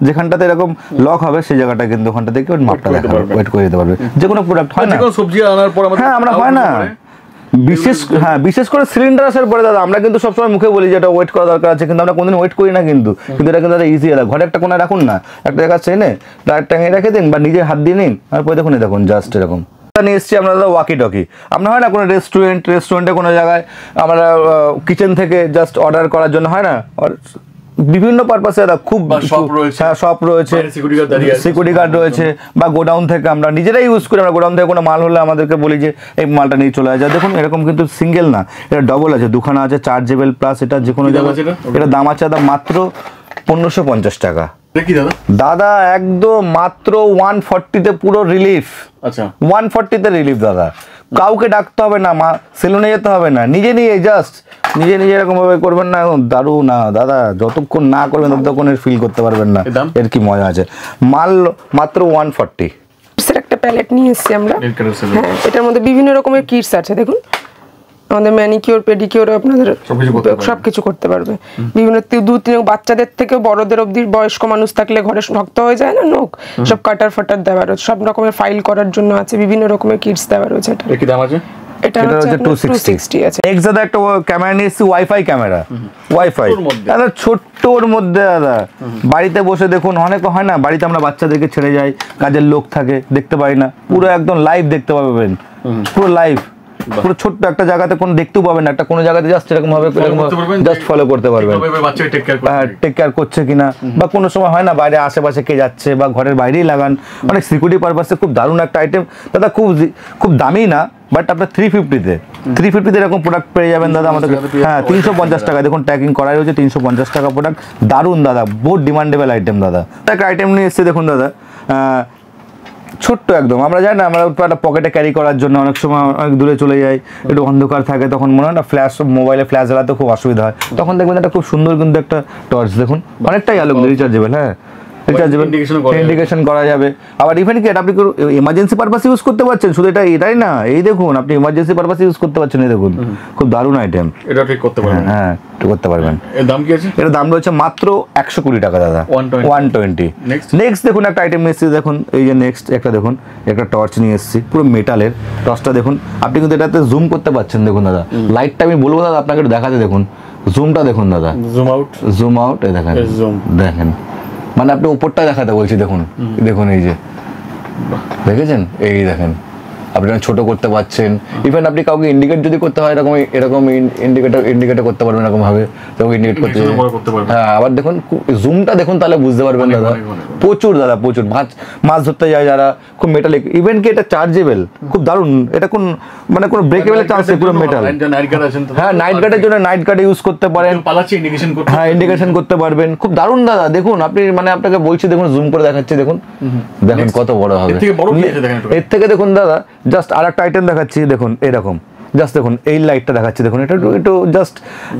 S4: যেখানটাতে এরকম লক হবে সেই জায়গাটা কিন্তু ওখানটা থেকে মাপটা দেখাবে, ওয়েট করে দিতে পারবে। যে কোনো প্রোডাক্ট হয় না,
S6: যে কোনো সবজি আনার পর আমাদের
S4: হ্যাঁ আমরা হয় না, বিশেষ করে সিলিন্ডার আসার পরে দাদা আমরা কিন্তু সবসময় মুখে বলি যে এটা ওয়েট করা দরকার আছে, কিন্তু আমরা কোনদিন ওয়েট করি না, কিন্তু এটা কিন্তু ইজি। ঘরে একটা কোণে রাখুন না, একটা জায়গা চেনে টাঙিয়ে রেখে দিন বা নিজে হাত দিয়ে নিন, আর পরে দেখুন দেখুন জাস্ট এরকম নিয়ে এসছি আমরা দাদা ওয়াকি টকি। আমরা হয় না কোনো রেস্টুরেন্টে কোনো জায়গায় আমরা কিচেন থেকে জাস্ট অর্ডার করার জন্য হয় না, বিভিন্ন পারপাসে দাদা খুব শপ রয়েছে, সিকিউরিটি গার্ড রয়েছে, বা গোডাউন থেকে আমরা নিজেরাই ইউজ করি। আমরা গোডাউন থেকে কোনো মাল হলে আমাদেরকে বলি যে এই মালটা নিয়ে চলে যায়। দেখুন এরকম কিন্তু সিঙ্গেল না, এটা ডবল আছে, দুখানা আছে, চার্জেবল প্লাস এটা যে কোনো জায়গায়। এটা দাম আছে দাদা মাত্র 1550 টাকা দাদা, একদম মাত্র 140-তে পুরো রিলিফ।
S6: আচ্ছা
S4: 140-তে রিলিফ দাদা, কাউকে ডাকতে হবে না, সেলুনে যেতে হবে না, নিজে জাস্ট নিজে এরকম ভাবে করবেন না, দারুণ না দাদা, যতক্ষণ না করবেন ততক্ষণ ফিল করতে পারবেন না এর কি মজা আছে। মাল মাত্র 140।
S2: একটা প্যালেট নিয়ে এসেছি আমরা, হ্যাঁ এটার মধ্যে বিভিন্ন রকমের কিটস আছে। দেখুন আমাদের ম্যানিকিওর পেডিকিওর আপনাদের সবকিছু করতে পারবে। বিভিন্ন 2-3 বাচ্চাদের থেকে বড়দের অবধি, বয়স্ক মানুষ থাকলে ঘরে শক্ত হয়ে যায় না নখ, সব কাটার ফাটার দেওয়া রয়েছে, সব রকমের ফাইল করার জন্য আছে, বিভিন্ন রকমের কিটস দেওয়া রয়েছে। এটা কি দাম আছে? এটা হচ্ছে 260 আছে। নেক্সট দাদা একটা ক্যামেরা নিয়ে এসেছি, ওয়াইফাই ক্যামেরা, ওয়াইফাই দাদা ছোট্টর মধ্যে দাদা, বাড়িতে বসে দেখুন, অনেক হয় না বাড়িতে আমরা বাচ্চাদেরকে ছেড়ে যাই, কাজের লোক থাকে, দেখতে পাই না, পুরো একদম লাইভ দেখতে পাবেন, পুরো লাইভ, পুরো ছোট্ট একটা জায়গাতে কোনো দেখতেও পাবেন না, একটা কোনো জায়গাতে জাস্ট এরকম ভাবে জাস্ট ফলো করতে পারবেন, টেক কেয়ার করছে কিনা, বা কোনো সময় হয় না বাইরে আশেপাশে কে যাচ্ছে, বা ঘরের বাইরেই লাগান, অনেক সিকিউরিটি পারপাসে খুব দারুণ একটা আইটেম দাদা, খুব দামি না, বাট আপনার 350-তে এরকম প্রোডাক্ট পেয়ে যাবেন দাদা আমাদের। হ্যাঁ 350 টাকা, দেখুন ট্যাগিং করা রয়েছে, 350 টাকা প্রোডাক্ট, দারুণ দাদা, বহুত ডিমান্ডেবল আইটেম দাদা। একটা আইটেম নিয়ে এসছে দেখুন দাদা, ছোট্ট একদম, আমরা জানি না আমরা একটা পকেটে ক্যারি করার জন্য অনেক সময় অনেক দূরে চলে যাই, একটু অন্ধকার থাকে, তখন মনে হয় না ফ্ল্যাশ, মোবাইলে ফ্ল্যাশ জ্বালাতে খুব অসুবিধা হয়, তখন দেখবেন একটা খুব সুন্দর কিন্তু একটা টর্চ, দেখুন অনেকটাই আলো, রিচার্জেবল, হ্যাঁ ইন্ডিকেশন করা যাবে। আবার ইভেন কি এটা আপনি ইমার্জেন্সি পারপাস ইউজ করতে পারছেন, শুধু এটাই না, এই দেখুন আপনি ইমার্জেন্সি পারপাস ইউজ করতে পারছেন, এই দেখুন খুব দারুণ আইটেম,
S6: এটা ঠিক করতে পারবেন।
S4: হ্যাঁ ঠিক করতে পারবেন।
S6: এর দাম কি আছে?
S4: এর দাম রয়েছে মাত্র 120 টাকা দাদা, 120। নেক্সট দেখুন একটা আইটেম নিয়ে এসেছি, দেখুন এই যে নেক্সট একটা দেখুন একটা টর্চ নিয়ে এসেছি, পুরো মেটালের টর্চটা দেখুন, আপনি কিন্তু এটাতে জুম করতে পারছেন, দেখুন দাদা লাইটটা আমি বলবো দাদা আপনাকে একটু দেখাতে, দেখুন জুমটা দেখুন দাদা, জুম আউট, এই দেখেন দেখেন, মানে আপনি উপরটা দেখাতে বলছি, দেখুন দেখুন এই যে দেখেছেন, এই দেখেন আপনি ছোট করতে পারছেন, ইভেন আপনি কাউকে ইন্ডিকেট যদি করতে হয় এরকম ইন্ডিকেটর করতে পারবেন, এরকম ভাবে কাউকে ইন্ডিকেট করতে, হ্যাঁ আবার দেখুন জুমটা দেখুন, তাহলে বুঝতে পারবেন দাদা, প্রচুর দাদা প্রচুর, মাছ ধরতে যায় যারা, খুব মেটালিক, ইভেন কি এটা চার্জেবল, খুব দারুণ, এটা কোন মানে কোনো ব্রেকেবলের চান্স নেই, পুরো মেটাল। হ্যাঁ নাইট গার্ডের জন্য নাইট গার্ডে ইউজ করতে পারেন, হ্যাঁ ইন্ডিকেশন করতে পারবেন, খুব দারুণ দাদা, দেখুন আপনি মানে আপনাকে বলছি দেখুন জুম করে দেখাচ্ছি, দেখুন দেখুন কত বড় হবে, এর থেকে দেখুন দাদা জাস্ট আর একটা আইটেম দেখাচ্ছি, দেখুন এরকম জাস্ট দেখুন এই লাইটটা দেখাচ্ছি, দেখুন এটা একটু জাস্ট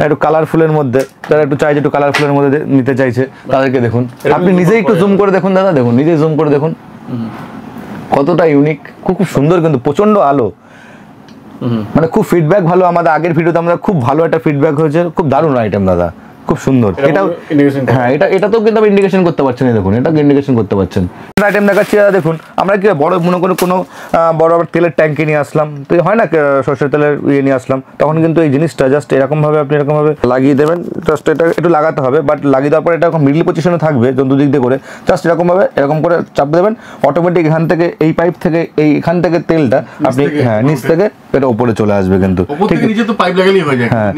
S4: একটু কালারফুলের মধ্যে, যারা একটু চাইছে একটু কালারফুলের মধ্যে নিতে চাইছে তাদেরকে দেখুন, আপনি নিজেই একটু জুম করে দেখুন দাদা, দেখুন নিজেই জুম করে দেখুন কতটা ইউনিক, খুব সুন্দর, কিন্তু প্রচন্ড আলো, মানে খুব ফিডব্যাক ভালো, আমাদের আগের ভিডিওতে আমরা খুব ভালো একটা ফিডব্যাক হয়েছে, খুব দারুণ আইটেম দাদা, খুব সুন্দর। এটাও হ্যাঁ এটা তো কিন্তু আপনি ইন্ডিকেশন করতে পারছেন, দেখুন এটা ইন্ডিকেশন করতে পারছেন। আইটেম দেখাচ্ছি দাদা, দেখুন আমরা কি বড় মনে করে কোনো বড় তেলের ট্যাঙ্কি নিয়ে আসলাম, তো হয় না সরষের তেলের ইয়ে নিয়ে আসলাম, তখন কিন্তু এই জিনিসটা জাস্ট এরকমভাবে আপনি এরকমভাবে লাগিয়ে দেবেন, জাস্ট এটা একটু লাগাতে হবে, বাট লাগিয়ে দেওয়ার পর এটা এখন মিডল পজিশনে থাকবে দুদিক দিয়ে করে, জাস্ট এরকমভাবে এরকম করে চাপ দেবেন, অটোমেটিক এখান থেকে এই পাইপ থেকে এখান থেকে তেলটা আপনি হ্যাঁ নিচ থেকে এটা উপরে চলে আসবে, কিন্তু ঠিক হ্যাঁ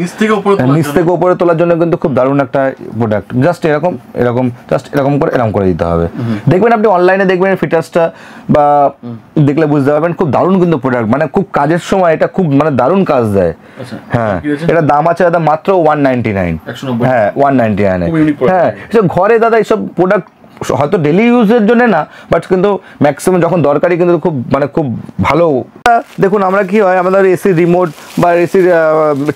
S4: নিচ থেকে উপরে তোলার জন্য কিন্তু খুব দারুণ একটা প্রোডাক্ট, জাস্ট এরকম জাস্ট এরকম করে দিতে হবে, দেখবেন আপনি অনলাইনে দেখবেন ফিচার্সটা, বা দেখলে বুঝতে পারবেন খুব দারুণ কিন্তু প্রোডাক্ট, মানে খুব কাজের সময় এটা খুব মানে দারুণ কাজ দেয়। হ্যাঁ এটা দাম আছে দাদা মাত্র 199, হ্যাঁ 199, হ্যাঁ ঘরে দাদা এইসব প্রোডাক্ট হয়তো ডেলি ইউজের জন্য না, বাট কিন্তু ম্যাক্সিমাম যখন দরকারি কিন্তু খুব ভালো। দেখুন আমরা কি হয় আমাদের এসি রিমোট বা এসির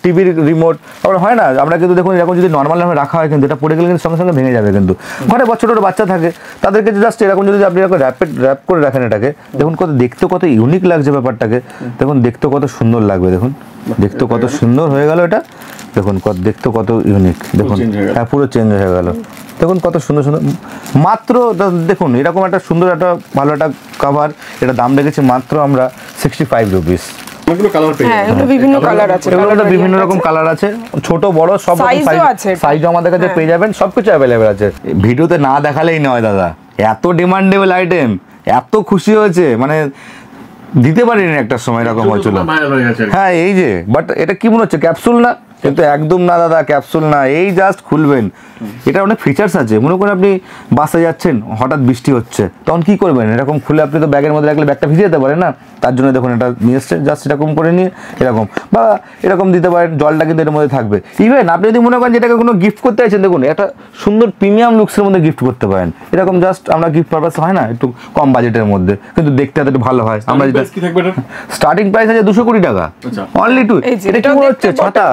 S4: টিভির রিমোট আমরা হয় না, আমরা কিন্তু দেখুন এরকম যদি নর্মালভাবে রাখা হয় কিন্তু এটা পড়ে গেলে কিন্তু সঙ্গে সঙ্গে ভেঙে যাবে, কিন্তু ঘরে ছোটো ছোটো বাচ্চা থাকে তাদেরকে জাস্ট এরকম যদি আপনি এরকম র্যাপ করে রাখেন এটাকে, দেখুন দেখতে কত ইউনিক লাগছে ব্যাপারটাকে, দেখুন দেখতে কত সুন্দর লাগবে, দেখুন দেখতে কত সুন্দর হয়ে গেল এটা, দেখুন দেখতে কত ইউনিক, দেখুন হ্যাঁ পুরো চেঞ্জ হয়ে গেল। দেখুন কত সুন্দর সুন্দর, মাত্র দেখুন এরকম একটা সুন্দর একটা ভালো একটা কাভার, এটা দাম রেখেছি মাত্র আমরা 65 রুপিস।
S6: অনেকগুলো কালার পেয়ে
S2: হ্যাঁ
S6: যাবেন।
S2: এগুলো বিভিন্ন কালার আছে,
S4: এগুলো বিভিন্ন রকম কালার আছে, ছোট বড় সব
S2: Size ও আছে এটা।
S4: সাইজও আমাদের কাছে পেয়ে যাবেন, সবকিছু অ্যাভেলেবেল আছে। ভিডিওতে না দেখালেই নয় দাদা, এত ডিমান্ডেবল আইটেম, এত খুশি হয়েছে মানে দিতে পারিনি একটা সময় এরকম হয়েছিল।
S6: ভাইরাল হয়ে গেছে আর কি।
S4: হ্যাঁ এই যে, বাট এটা কি মনে হচ্ছে ক্যাপসুল না? কিন্তু একদম না দাদা, ক্যাপসুল না, এই জাস্ট খুলবেন, এটা অনেক ফিচার্স আছে। মনে করেন আপনি বাসে যাচ্ছেন, হঠাৎ বৃষ্টি হচ্ছে, তখন কি করবেন? এরকম খুলে আপনি তো ব্যাগের মধ্যে রাখলে ব্যাগটা ভিজে যেতে পারে না, তার জন্য দেখুন এটা নিয়ে এসছে, জাস্ট এরকম করে নিয়ে এরকম, বা এরকম দিতে পারেন, জলটা কিন্তু এর মধ্যে থাকবে। ইভেন আপনি যদি মনে করেন যেটাকে কোনো গিফট করতে চাইছেন, দেখুন একটা সুন্দর প্রিমিয়াম লুকসের মধ্যে গিফট করতে পারেন, এরকম জাস্ট আমরা গিফট পারপাস হয় না, একটু কম বাজেটের মধ্যে, কিন্তু দেখতে এত একটু ভালো হয়। আমরা যেটা
S6: Price কি থাকবে এটা?
S4: স্টার্টিং প্রাইস আছে 220 টাকা
S6: আচ্ছা।
S4: Only two.
S2: এই যে,
S4: এটা কি
S2: এটাও
S4: মনে
S2: দেখতে
S4: হচ্ছে ছাতা?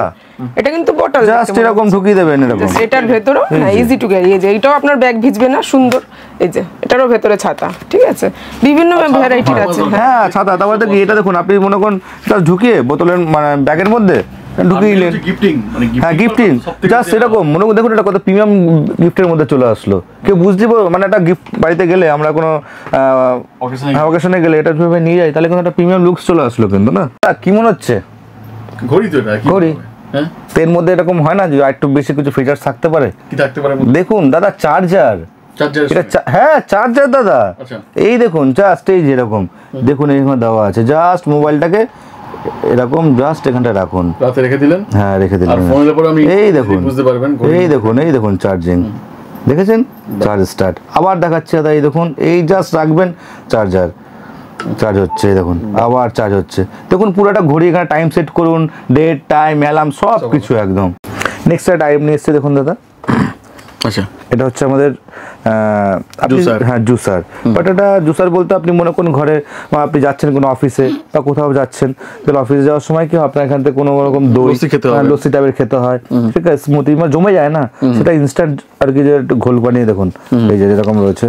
S2: এটা কিন্তু বটল
S4: জাস্ট এরকম ঢুকিয়ে দেবেন এরকম।
S2: এটার ভেতরেও ইজি টু ক্যারি, এই যে এটাও আপনার ব্যাগ ভিজবে না, সুন্দর। এই যে এটারও ভেতরে ছাতা, ঠিক আছে, বিভিন্ন ভ্যারাইটির আছে।
S4: হ্যাঁ ছাতা, তারপরে দেখি এটা দেখুন, আপনি মনে করেন জাস্ট ঢুকিয়ে বোতলের মানে ব্যাগের মধ্যে ঢুকিয়ে দিলেন।
S6: গিফটিং মানে
S4: হ্যাঁ গিফটিং, জাস্ট এরকম মনে করুন, দেখুন এটা কত প্রিমিয়াম গিফটের মধ্যে চলে আসলো। কেউ বুঝতে পারবো মানে একটা গিফট বাড়িতে গেলে আমরা কোনো অকেশনে গেলে এটা ভেবে নিয়ে যাই, তাহলে কিন্তু একটা প্রিমিয়াম লুকস চলে আসলো কিন্তু না। কি মনে হচ্ছে?
S6: ঘড়ি তো এটা কি
S4: ঘড়ি।
S6: হ্যাঁ
S4: তো এর মধ্যে এরকম হয় না যে একটু বেশি কিছু ফিচার্স থাকতে পারে?
S6: কি থাকতে পারে?
S4: দেখুন দাদা চার্জার,
S6: চার্জার
S4: এটা হ্যাঁ চার্জার দাদা,
S6: আচ্ছা।
S4: এই দেখুন জাস্ট এই যেরকম দেখুন এইখানে দেওয়া আছে, জাস্ট মোবাইলটাকে এরকম জাস্ট এখানটা রাখুন,
S6: রাতে রেখে দিলেন।
S4: হ্যাঁ রেখে
S6: আর
S4: দিলেন।
S6: ফোনের উপর আমি
S4: এই দেখুন,
S6: বুঝতে পারবেন
S4: এই দেখুন, এই দেখুন চার্জিং দেখেছেন, চার্জ স্টার্ট আবার দেখাচ্ছে দাদা, এই দেখুন এই জাস্ট রাখবেন, চার্জার চার্জ হচ্ছে, এই দেখুন আবার চার্জ হচ্ছে, দেখুন পুরোটা ঘড়ি, এখানে টাইম সেট করুন, ডেট টাইম অ্যালার্ম সব কিছু একদম। নেক্সট একটা আইটেম নিয়ে এসছে দেখুন দাদা,
S6: আচ্ছা
S4: এটা হচ্ছে আমাদের
S6: Juicer।
S4: হ্যাঁ জুসার। বাট এটা জুসার বলতে আপনি মনে করুন ঘরে বা আপনি যাচ্ছেন কোনো অফিসে বা কোথাও যাচ্ছেন, তাহলে অফিসে যাওয়ার সময় কি হয়, আপনার এখান থেকে কোনো রকম দই
S6: লস্যি খেতে হবে।
S4: লস্যি টাইপের খেতে হয়, ঠিক আছে, স্মুথি মানে জমে যায় না, সেটা ইনস্ট্যান্ট আর কি, যে একটু ঘোল বানিয়ে দেখুন এই যে যেরকম রয়েছে,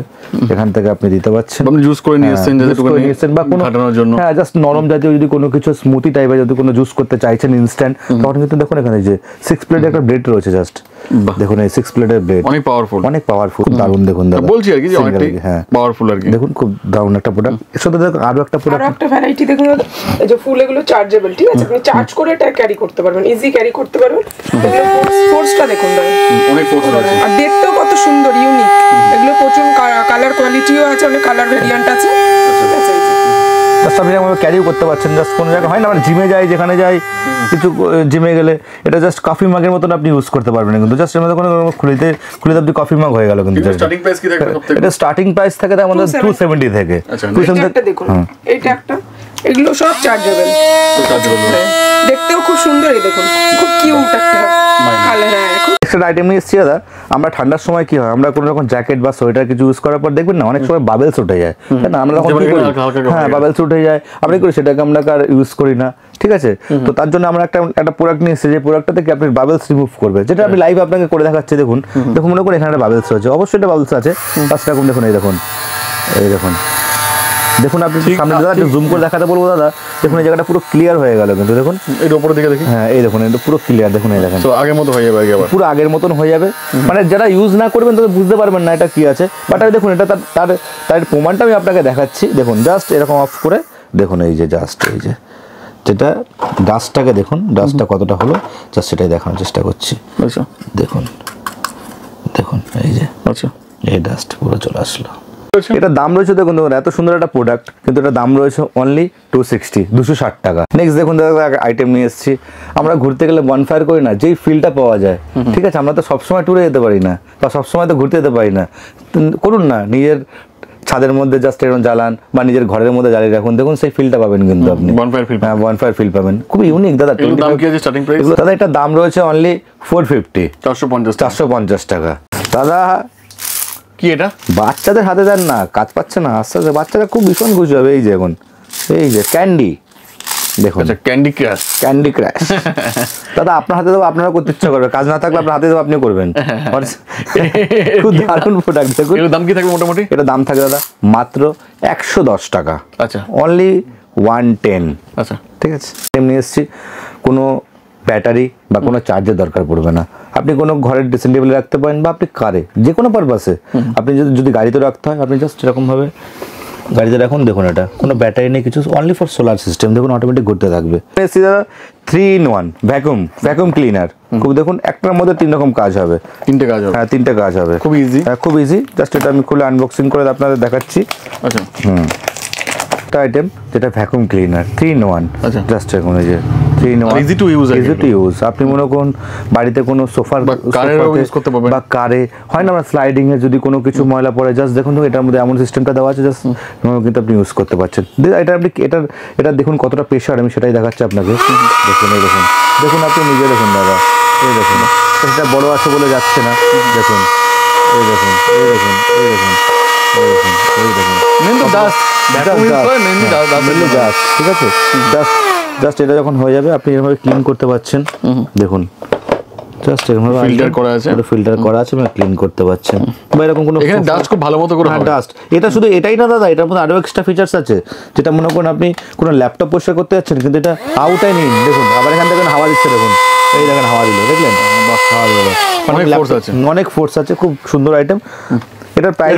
S4: এখান থেকে আপনি দিতে পারছেন।
S6: আপনি জুস করে নিয়ে এসেছেন
S4: জুস করে নিয়ে এসেছেন, বা কোনো
S6: ফাটানোর জন্য।
S4: হ্যাঁ জাস্ট নরম জাতীয় যদি কোনো কিছু স্মুথি টাইপের যদি কোনো জুস করতে চাইছেন ইনস্ট্যান্ট, তখন কিন্তু দেখুন এখানে যে 6 প্লেটের একটা ব্লেড রয়েছে, জাস্ট
S6: বাহ।
S4: দেখুন এই 6 প্লেটের ব্লেড
S6: অনেক পাওয়ারফুল।
S4: অনেক পাওয়ারফুল, দারুণ দেখুন দাদা,
S6: বলছি আর কি যে অনেকটাই
S4: হ্যাঁ
S6: পাওয়ারফুল আর কি।
S4: দেখুন খুব দারুণ একটা প্রোডাক্ট। এর সাথে দেখুন আরো একটা
S2: আরো
S4: প্রোডাক্ট,
S2: একটা ভ্যারাইটি দেখুন দাদা, এই যে ফুল, এগুলো চার্জেবল, ঠিক আছে, আপনি চার্জ করে এটা ক্যারি করতে পারবেন, ইজি ক্যারি করতে পারবেন। ফোর্সটা দেখুন দাদা,
S6: অনেক ফোর্স আছে।
S2: আর দেখতেও কত সুন্দর, ইউনিক। এগুলো প্রচুর কালার কোয়ালিটিও আছে, অনেক কালার ভেরিয়েন্ট আছে, ঠিক আছে। এই যে
S4: জাস্ট আপনি আমরা ক্যারিও করতে পারছেন, জাস্ট কোনো জায়গায় হয় না আমরা জিমে যাই, যেখানে যাই কিছু জিমে গেলে এটা জাস্ট কফি মাগের মতন আপনি ইউজ করতে পারবেন, কিন্তু জাস্ট এর মধ্যে কোনো খুলিতে আপনি কফি মাগ হয়ে গেল কিন্তু।
S6: স্টার্টিং প্রাইস কি থাকবে সবথেকে?
S4: এটা স্টার্টিং প্রাইস থাকে আমাদের 270 থেকে।
S6: আচ্ছা,
S2: এইটা একটা দেখুন, এইটা একটা, এগুলো সব চার্জেবল, দেখতেও খুব সুন্দর। এই দেখুন খুব কিউট একটা কালার। হ্যাঁ খুব
S4: একটা আইটেম নিয়ে এসেছি দাদা, আমরা ঠান্ডার সময় কি হয়, আমরা কোনো রকম জ্যাকেট বা সোয়েটার কিছু ইউজ করার পর দেখবেন না অনেক সময় বাবেলস উঠে যায়, তাই না? আমরা তখন কি করি, হ্যাঁ বাবেলস উঠে যায়, আমরা কি করি সেটাকে আমরা আর ইউজ করি না, ঠিক আছে। তো তার জন্য আমরা একটা প্রোডাক্ট নিয়ে এসেছি, যে প্রোডাক্টটা থেকে আপনি বাবেলস রিমুভ করবে, যেটা আমি লাইভ আপনাকে করে দেখাচ্ছি। দেখুন দেখুন মনে করি এখানে একটা বাবেলস রয়েছে, অবশ্যই একটা বাবেলস আছে, ফার্স্ট রকম দেখুন, এই দেখুন এই দেখুন, দেখুন আপনি সামনে দাদা একটু জুম করে দেখাতে বলবো দাদা, দেখুন এই জায়গাটা পুরো ক্লিয়ার হয়ে গেল কিন্তু, দেখুন
S6: এর উপরের দিকে দেখি।
S4: হ্যাঁ এই দেখুন এটা পুরো ক্লিয়ার, দেখুন এই দেখেন
S6: তো আগের মতো হয়ে যাবে আর কি আবার।
S4: পুরো আগের মতন হয়ে যাবে, মানে যারা ইউজ না করবেন তাদের বুঝতে পারবেন না এটা কি আছে। বাট আমি দেখুন এটা তার প্রমাণটা আমি আপনাকে দেখাচ্ছি। দেখুন জাস্ট এরকম অফ করে দেখুন, এই যে জাস্ট এই যে যেটা ডাস্টটাকে দেখুন, ডাস্টটা কতটা হলো জাস্ট সেটাই দেখানোর চেষ্টা করছি।
S6: আচ্ছা
S4: দেখুন দেখুন এই যে
S6: আচ্ছা
S4: এই ডাস্ট পুরো চলে আসলো। এটা দাম রয়েছে দেখুন, দেখুন এত সুন্দর একটা প্রোডাক্ট, কিন্তু এটা দাম রয়েছে অনলি 260 টাকা। নেক্সট দেখুন দাদা আইটেম নিয়ে এসেছি, আমরা ঘুরতে গেলে বনফায়ার করি না, যেই ফিলটা পাওয়া যায়, ঠিক আছে, আমরা তো সবসময় ট্যুরে যেতে পারি না বা সবসময় তো ঘুরতে যেতে পারি না, করুন না নিজের ছাদের মধ্যে জাস্ট এরকম জ্বালান বা নিজের ঘরের মধ্যে জ্বালিয়ে রাখুন, দেখুন সেই ফিলটা পাবেন কিন্তু আপনি,
S6: বনফায়ার ফিল।
S4: হ্যাঁ বনফায়ার ফিল পাবেন, খুবই ইউনিক দাদা।
S6: এর দাম কি আছে স্টার্টিং প্রাইস?
S4: দাদা এটা দাম রয়েছে অনলি 450
S6: 450
S4: টাকা। দাদা
S6: কি এটা?
S4: বাচ্চাদের হাতে দেন না, কাজ পাচ্ছে না, আস্তে আস্তে বাচ্চারা খুব ভীষণ খুশি হবে। এই যে এখন এই যে ক্যান্ডি দেখুন,
S6: আচ্ছা ক্যান্ডি ক্রাশ।
S4: ক্যান্ডি ক্র্যাশ দাদা আপনার হাতে দেবো, আপনারা করতে ইচ্ছা করবে, কাজ না থাকলে আপনার হাতে দেবো, আপনি করবেন। খুব দারুণ প্রোডাক্ট দেখুন।
S6: এর দাম কি থাকবে মোটামুটি?
S4: এটা দাম থাকে দাদা মাত্র 110 টাকা,
S6: আচ্ছা
S4: অনলি 110।
S6: আচ্ছা
S4: ঠিক আছে, এমনি এসছি কোনো ব্যাটারি বা কোনো চার্জের দরকার পড়বে না। আপনি কোনো ঘরের ড্রেসিং টেবিলে রাখতে পারেন বা আপনি কারে যে কোনো পারপাসে, আপনি যদি গাড়িতে রাখতে হয় আপনি জাস্ট এরকমভাবে গাড়িতে রাখুন। দেখুন এটা কোনো ব্যাটারি নেই কিছু, অনলি ফর সোলার সিস্টেম। দেখুন অটোমেটিক ঘুরতে থাকবে। 3-in-1 vacuum cleaner. খুব দেখুন একটার মধ্যে 3 রকম কাজ হবে,
S6: 3টে কাজ হবে।
S4: হ্যাঁ 3টে কাজ হবে,
S6: খুব ইজি।
S4: হ্যাঁ খুব ইজি। জাস্ট এটা আমি খুলে আনবক্সিং করে আপনাদের দেখাচ্ছি।
S6: আচ্ছা
S4: একটা আইটেম যেটা ভ্যাকুম ক্লিনার 3-in-1।
S6: আচ্ছা।
S4: জাস্ট এখন এই যে 3-in-1
S6: easy to use
S4: easy to use. আপনি মনে করুন বাড়িতে কোনো সোফার
S6: বা কারের ইউজ করতে পারবেন,
S4: বা কারে হয় না আমরা স্লাইডিং এ যদি কোনো কিছু ময়লা পড়ে জাস্ট দেখুন তো এটার মধ্যে এমন সিস্টেমটা দেওয়া আছে, জাস্ট কিন্তু আপনি ইউজ করতে পারছেন। এটা আপনি এটা দেখুন কতটা প্রেশার, আমি সেটাই দেখাচ্ছি আপনাকে। দেখুন এই দেখুন, দেখুন আপনি নিজে দেখুন দাদা, এই দেখুন এটা বড় আছে বলে যাচ্ছে না। দেখুন এই দেখুন, এই দেখুন, এই দেখুন, এই দেখুন, এই দেখুন
S6: মেন তো ডাস্ট ভ্যাকুম ইউজ করে মেনলি ডাস্ট।
S4: ঠিক আছে, জাস্ট এটা যখন হয়ে যাবে আপনি এভাবে ক্লিন করতে পারছেন। দেখুন জাস্ট এভাবে
S6: ফিল্টার করা আছে,
S4: ফিল্টার করা আছে, মানে ক্লিন করতে পারছেন। বা এরকম কোনো
S6: এখানে ডাস্ট খুব ভালো মতো করে হবে।
S4: ডাস্ট এটা শুধু এটাই না দাদা, এটার মধ্যে আরো এক্সট্রা ফিচার্স আছে, যেটা মনে করুন আপনি কোনো ল্যাপটপ পরিষ্কার করতে যাচ্ছেন কিন্তু এটা আউটাই নেই। দেখুন আবার এখান থেকে হাওয়া দিচ্ছে, দেখুন এই দেখেন হাওয়া দিল, দেখলেন হাওয়া দিল,
S6: অনেক ফোর্স আছে,
S4: অনেক ফোর্স আছে, খুব সুন্দর আইটেম। এটার প্রাইস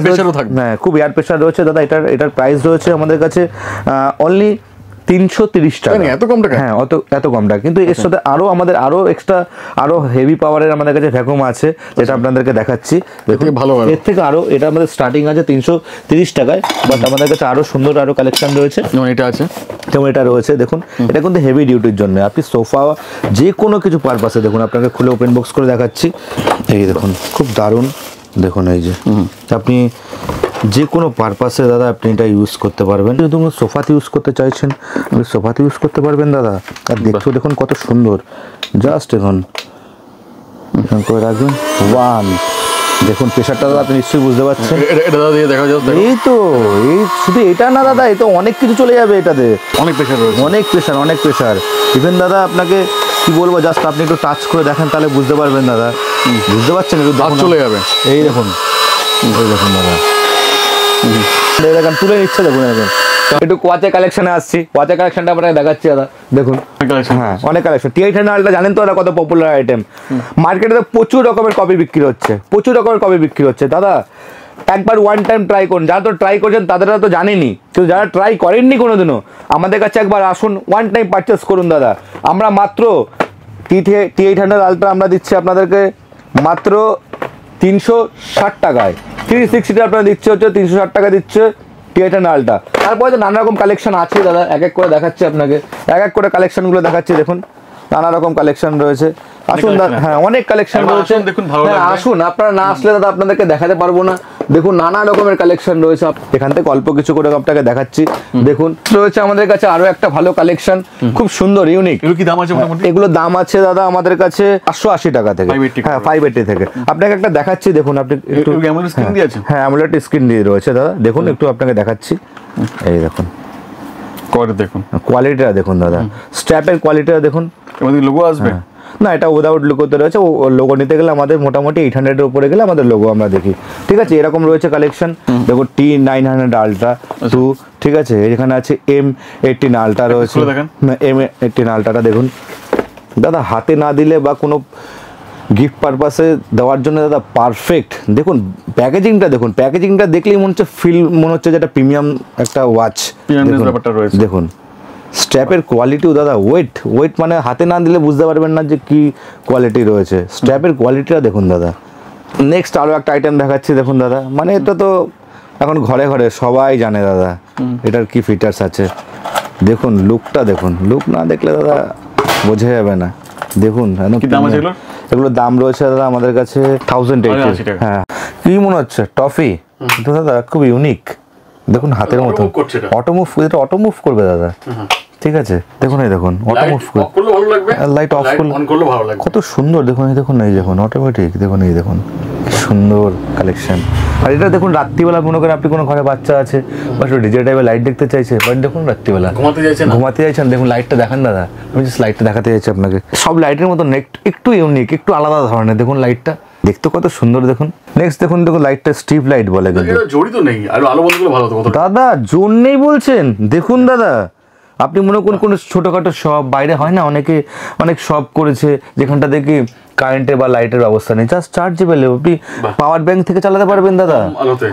S4: হ্যাঁ খুব এয়ার প্রেশার রয়েছে দাদা। এটার প্রাইস রয়েছে আমাদের কাছে অনলি 330 টাকা।
S6: এত কম টাকা?
S4: হ্যাঁ এত কম টাকা। কিন্তু এর সাথে আমাদের এক্সট্রা হেভি পাওয়ারের আমাদের কাছে ভ্যাকুম আছে, যেটা আপনাদেরকে দেখাচ্ছি। দেখুন এর থেকে এটা আমাদের স্টার্টিং আছে 330 টাকায়, বাট আমাদের কাছে আরো সুন্দর আরো কালেকশন রয়েছে।
S6: এটা আছে,
S4: যেমন এটা রয়েছে দেখুন, এটা কিন্তু হেভি ডিউটির জন্য। আপনি সোফা যে কোনো কিছু পারপাসে, দেখুন আপনাকে খুলে ওপেন বক্স করে দেখাচ্ছি। এই দেখুন খুব দারুণ, দেখুন এই যে আপনি যে কোনো পারপাসে দাদা আপনি এটা ইউজ করতে পারবেন। যদি কোনো সোফাতে ইউজ করতে চাইছেন আপনি সোফাতে ইউজ করতে পারবেন দাদা। আর দেখতেও দেখুন কত সুন্দর, জাস্ট এখন করে রাখবেন। দেখুন প্রেশারটা দাদা আপনি নিশ্চয়ই বুঝতে পারছেন। এই তো এই শুধু এটা না দাদা, এই তো অনেক কিছু চলে যাবে এটাতে,
S6: অনেক প্রেশার রয়েছে,
S4: অনেক প্রেশার। ইভেন দাদা আপনাকে কি বলবো, জাস্ট আপনি একটু টাচ করে দেখেন তাহলে বুঝতে পারবেন দাদা। বুঝতে পারছেন? একটু
S6: চলে যাবে।
S4: এই দেখুন, এই দেখুন দাদা, দেখেন তুলে নিচ্ছে। দেখুন এরকম একটু ওয়াচের কালেকশনে আসছি, ওয়াচের কালেকশনটা আপনাকে দেখাচ্ছি দাদা। দেখুন হ্যাঁ অনেক কালেকশন। T800 জানেন তো কত পপুলার আইটেম, মার্কেটে তো প্রচুর রকমের কপি বিক্রি হচ্ছে দাদা। একবার ওয়ান টাইম ট্রাই করুন, যারা তো ট্রাই করছেন তাদের তো জানেনি, কিন্তু যারা ট্রাই করেননি কোনোদিনও আমাদের কাছে একবার আসুন, ওয়ান টাইম পারচেস করুন দাদা। আমরা মাত্র T800 আলট্রা আমরা দিচ্ছি আপনাদেরকে মাত্র 360 টাকায়। 360 আপনারা দিচ্ছে হচ্ছে 360 টাকা দিচ্ছে T800 আলট্রা। তারপরে তো নানা রকম কালেকশন আছে দাদা, এক এক করে দেখাচ্ছি আপনাকে, এক এক করে কালেকশনগুলো দেখাচ্ছি। দেখুন নানা রকম কালেকশন রয়েছে, আসুন দাদা। হ্যাঁ অনেক কালেকশন রয়েছে,
S6: দেখুন ভালো
S4: লাগবে। আসুন, আপনারা না আসলে দাদা আপনাদেরকে দেখাতে পারবো না। দেখুন নানা রকমের কালেকশন রয়েছে, এখান থেকে অল্প কিছু করে আপনাকে দেখাচ্ছি। দেখুন রয়েছে আমাদের কাছে আরো একটা ভালো কালেকশন, খুব সুন্দর ইউনিক।
S6: এগুলো কি দাম আছে মোটামুটি?
S4: এগুলো দাম আছে দাদা আমাদের কাছে 580 টাকা থেকে। হ্যাঁ 580 থেকে আপনাকে একটা দেখাচ্ছি। দেখুন আপনি একটু হ্যাঁ অ্যামোলেড স্ক্রিন দিয়ে রয়েছে দাদা। দেখুন একটু আপনাকে দেখাচ্ছি, এই দেখুন কোয়ালিটিটা দেখুন দাদা, স্ট্র্যাপের কোয়ালিটিটা দেখুন।
S6: লোগো আসবে
S4: না, এটা উইদাউট লোগোতে রয়েছে। লোগো নিতে গেলে আমাদের মোটামুটি 800 এর উপরে গেলে আমাদের লোগো আমরা দেখি। ঠিক আছে, এরকম রয়েছে কালেকশন। দেখো T900 আলট্রা 2, ঠিক আছে। এখানে আছে M18 আলট্রা রয়েছে, M18 আলট্রাটা দেখুন দাদা, হাতে না দিলে বা কোনো গিফট পারপাসে দেওয়ার জন্য দাদা পারফেক্ট। দেখুন প্যাকেজিংটা দেখুন, প্যাকেজিংটা দেখলেই মনে হচ্ছে যেটা প্রিমিয়াম একটা ওয়াচ। দেখুন স্ট্র্যাপের কোয়ালিটিও দাদা, ওয়েট মানে হাতে না দিলে বুঝতে পারবেন না যে কি কোয়ালিটি রয়েছে। স্ট্র্যাপের কোয়ালিটিটা দেখুন দাদা। নেক্সট আরও একটা আইটেম দেখাচ্ছি। দেখুন দাদা, মানে এটা তো এখন ঘরে ঘরে সবাই জানে দাদা এটার কি ফিচার্স আছে। দেখুন লুকটা দেখুন, লুক না দেখলে দাদা বোঝা যাবে না। দেখুন এগুলো দাম রয়েছে দাদা আমাদের কাছে 1080 টাকা। হ্যাঁ কি মনে হচ্ছে টফি? তো দাদা খুব ইউনিক, দেখুন হাতের মতো অটো মুভ করবে দাদা। ঠিক আছে, দেখুন এই দেখুন অটো মুভ করবে, লাইট অফ করলে ভালো লাগবে। কত সুন্দর দেখুন, এই দেখুন, এই দেখুন অটোমেটিক। দেখুন এই দেখুন সুন্দর কালেকশন। আর এটা দেখুন রাত্রিবেলা মনে করেন আপনি কোনো ঘরে বাচ্চা আছে বা একটু ডিজে টাইপের লাইট দেখতে চাইছে, বাট দেখুন রাত্রিবেলা ঘুমাতে চাইছেন, দেখুন লাইটটা দেখান দাদা। আমি জাস্ট লাইটটা দেখাতে চাইছি আপনাকে। সব লাইটের মতো একটু ইউনিক, একটু আলাদা ধরনের। দেখুন লাইটটা দেখতে কত সুন্দর দেখুন। নেক্সট দেখুন লাইটটা স্ট্রিপ লাইট বলে, কিন্তু
S6: জড়িত নেই। আর আলো বন্ধ করলে ভালো হতো
S4: দাদা। জোর নেই বলছেন? দেখুন দাদা আপনি মনে করুন কোনো ছোটোখাটো শপ বাইরে হয় না, অনেক শপ করেছে যেখানটা দেখি কারেন্টের বা লাইটের ব্যবস্থা নেই, জাস্ট চার্জেবল, আপনি পাওয়ার ব্যাংক থেকে চালাতে পারবেন দাদা।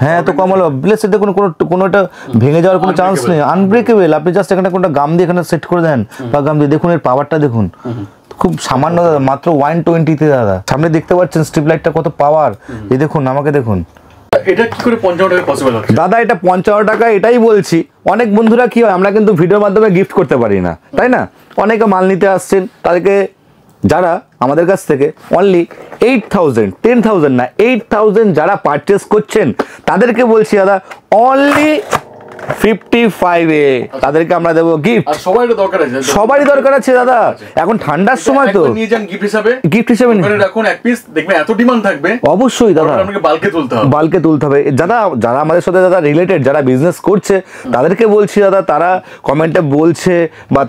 S4: হ্যাঁ, তো কম আলো প্লেস দেখুন, কোনোটা ভেঙে যাওয়ার কোনো চান্স নেই, আনব্রেকেবল। আপনি জাস্ট এখানে কোনটা গাম দিয়ে এখানে সেট করে দেন বা গাম দিয়ে, দেখুন এর পাওয়ারটা দেখুন, খুব সামান্য দাদা, মাত্র 120-তে দাদা। সামনে দেখতে পাচ্ছেন স্ট্রিপ লাইটটা কত পাওয়ার, এই দেখুন, আমাকে দেখুন।
S6: এটা কি করে 55 টাকা পসিবল হচ্ছে
S4: দাদা? এটা 55 টাকা, এটাই বলছি। অনেক বন্ধুরা কি হয়, আমরা কিন্তু ভিডিওর মাধ্যমে গিফট করতে পারি না, তাই না? অনেকে মাল নিতে আসছেন, তাদেরকে যারা আমাদের কাছ থেকে অনলি 8,000, 10,000 না 8,000 যারা পারচেস করছেন, তাদেরকে বলছি দাদা অনলি 55-এ তাদেরকে আমরা দেবো গিফট।
S6: আর সবারই দরকার আছে,
S4: সবারই দরকার আছে দাদা, এখন ঠান্ডার সময় তো
S6: নিয়ে যান গিফট হিসাবে
S4: নিয়ে
S6: রাখুন এক পিস, দেখবেন এত ডিমান্ড থাকবে।
S4: অবশ্যই দাদা,
S6: আপনাকে বালকে তুলতে হবে।
S4: যারা আমাদের সাথে দাদা রিলেটেড, যারা বিজনেস করছে, তাদেরকে বলছি দাদা, তারা কমেন্টে বলছে বা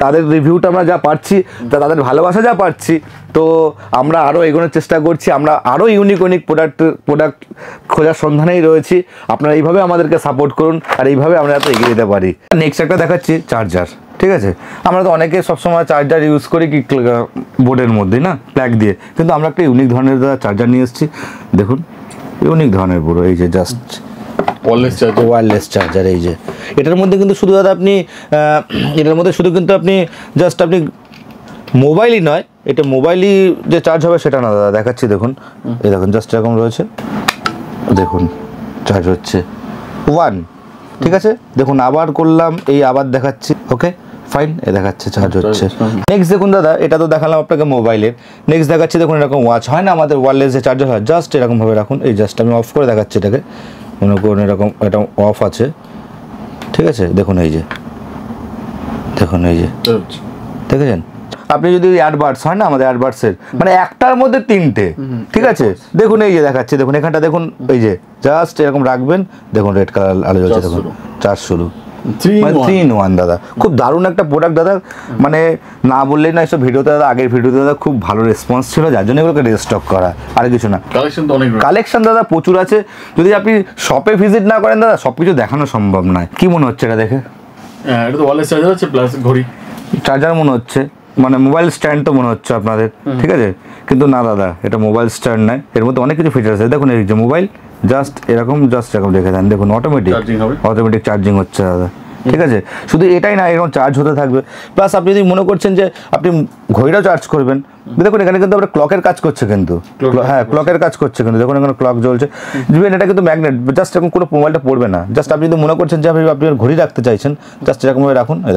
S4: তাদের রিভিউটা আমরা যা পাচ্ছি, তাদের ভালোবাসা যা পাচ্ছি, তো আমরা আরও এগোনোর চেষ্টা করছি। আমরা আরও ইউনিক প্রোডাক্ট খোঁজার সন্ধানেই রয়েছি। আপনারা এইভাবে আমাদেরকে সাপোর্ট করুন, আর এইভাবে আমরা এত এগিয়ে যেতে পারি। নেক্সট একটা দেখাচ্ছি চার্জার, ঠিক আছে? আমরা তো অনেকে সবসময় চার্জার ইউজ করি কি বোর্ডের মধ্যে না, প্লাগ দিয়ে, কিন্তু আমরা একটা ইউনিক ধরনের চার্জার নিয়ে এসেছি। দেখুন, ইউনিক ধরনের পুরো, এই যে জাস্ট ওয়্যারলেস চার্জার। এই যে এটার মধ্যে কিন্তু শুধু দাদা আপনি জাস্ট আপনি মোবাইলই নয়, এটা মোবাইলই যে চার্জ হবে সেটা না দাদা, দেখাচ্ছি দেখুন, এই দেখুন জাস্ট এরকম রয়েছে, দেখুন চার্জ হচ্ছে 1, ঠিক আছে? দেখুন আবার করলাম, এই আবার দেখাচ্ছি, ওকে ফাইন, এ দেখাচ্ছে চার্জ হচ্ছে। নেক্সট দেখুন দাদা, এটা তো দেখালাম আপনাকে মোবাইলের, নেক্সট দেখাচ্ছি দেখুন এরকম ওয়াচ হয় না আমাদের ওয়্যারলেস যে চার্জার হয়, জাস্ট এরকমভাবে রাখুন, এই জাস্ট আমি অফ করে দেখাচ্ছি এটাকে, মনে করুন এরকম, এটা অফ আছে, ঠিক আছে? দেখুন এই যে দেখেছেন? আপনি যদি ইয়ারবাডস হয় না আমাদের ইয়ারবাডসের, মানে একটার মধ্যে 3টে, ঠিক আছে? দেখুন এই যে দেখাচ্ছি, দেখুন এখানটা দেখুন, এই যে জাস্ট এরকম রাখবেন, দেখুন রেড কালার আলো জ্বলছে, দেখুন চার্জ শুরু, 3 in 1 দাদা। খুব দারুণ একটা প্রোডাক্ট দাদা, মানে না বললেই না, এসব ভিডিওতে দাদা, আগের ভিডিওতে দাদা খুব ভালো রেসপন্স ছিল, যার জন্য এগুলোকে রিস্টক করা, আর কিছু না। কালেকশন দাদা প্রচুর আছে, যদি আপনি শপে ভিজিট না করেন দাদা, সব কিছু দেখানো সম্ভব নয়। কি মনে হচ্ছে এটা দেখে?
S6: এটা তো ওয়্যারলেস চার্জার আছে প্লাস ঘড়ি
S4: চার্জার মনে হচ্ছে, মানে মোবাইল স্ট্যান্ড তো মনে হচ্ছে আপনাদের, ঠিক আছে? কিন্তু না দাদা, এটা মোবাইল স্ট্যান্ড নয়, এর মধ্যে অনেক কিছু ফিচার আছে। দেখুন এই যে মোবাইল জাস্ট এরকম দেখে দেন, দেখুন অটোমেটিক চার্জিং হচ্ছে দাদা, ঠিক আছে? শুধু এটাই না, এরকম চার্জ হতে থাকবে। প্লাস আপনি যদি মনে করছেন যে আপনি ঘড়িটাও চার্জ করবেন, দেখুন এখানে কিন্তু আমরা ক্লকের কাজ করছে, কিন্তু হ্যাঁ ক্লকের কাজ করছে, কিন্তু দেখুন এখানে ক্লক জ্বলছে। এটা কিন্তু ম্যাগনেট, জাস্ট এরকম কোনো মোবাইলটা পড়বে না। জাস্ট আপনি যদি মনে করছেন যে আপনি ঘড়ি রাখতে চাইছেন, জাস্ট এরকমভাবে রাখুন, এই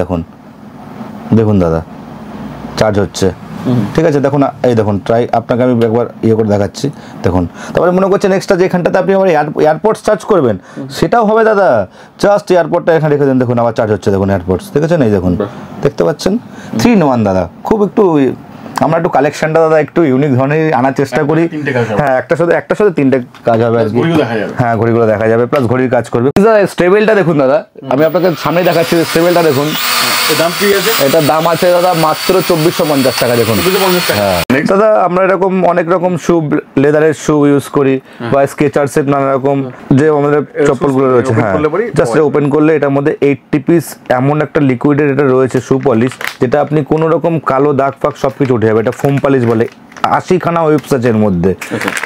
S4: দেখুন দাদা চার্জ হচ্ছে, ঠিক আছে? দেখুন এই দেখুন, আপনাকে আমি একবার করে দেখাচ্ছি, দেখুন। তারপরে মনে করছেন এক্সট্রা যে এখানটাতে আপনি আমার এয়ারপোর্টস চার্জ করবেন, সেটাও হবে দাদা, জাস্ট এয়ারপোর্টটা এখানে রেখে দেন, দেখুন আবার চার্জ হচ্ছে, দেখুন এয়ারপোর্টস, দেখেছেন? এই দেখুন, দেখতে পাচ্ছেন? 3 in 1 দাদা। খুব আমরা একটু কালেকশনটা দাদা একটু ইউনিক ধরনের আনার চেষ্টা করি। হ্যাঁ, একটার সাথে 3টে কাজ হবে আর কি। হ্যাঁ, ঘড়িগুলো দেখা যাবে, প্লাস ঘড়ির কাজ করবে। স্টেবেলটা দেখুন দাদা, আমি আপনাকে সামনে দেখাচ্ছি, স্টেবেলটা দেখুন, এটার দাম আছে দাদা মাত্র 2450 টাকা। দেখুন হ্যাঁ দাদা, আমরা এরকম অনেক রকম শু, লেদারের শু ইউজ করি, বা স্কেচার্সের নানা রকম যে আমাদের চপ্পলগুলো রয়েছে, হ্যাঁ জাস্ট ওপেন করলে এটার মধ্যে 80 পিস এমন একটা লিকুইডের এটা রয়েছে শু পলিশ, যেটা আপনি কোনো রকম কালো দাগ ফাগ সব কিছু উঠে যাবে। এটা ফোম পলিশ বলে, 80খানা ওয়েবস আছে এর মধ্যে,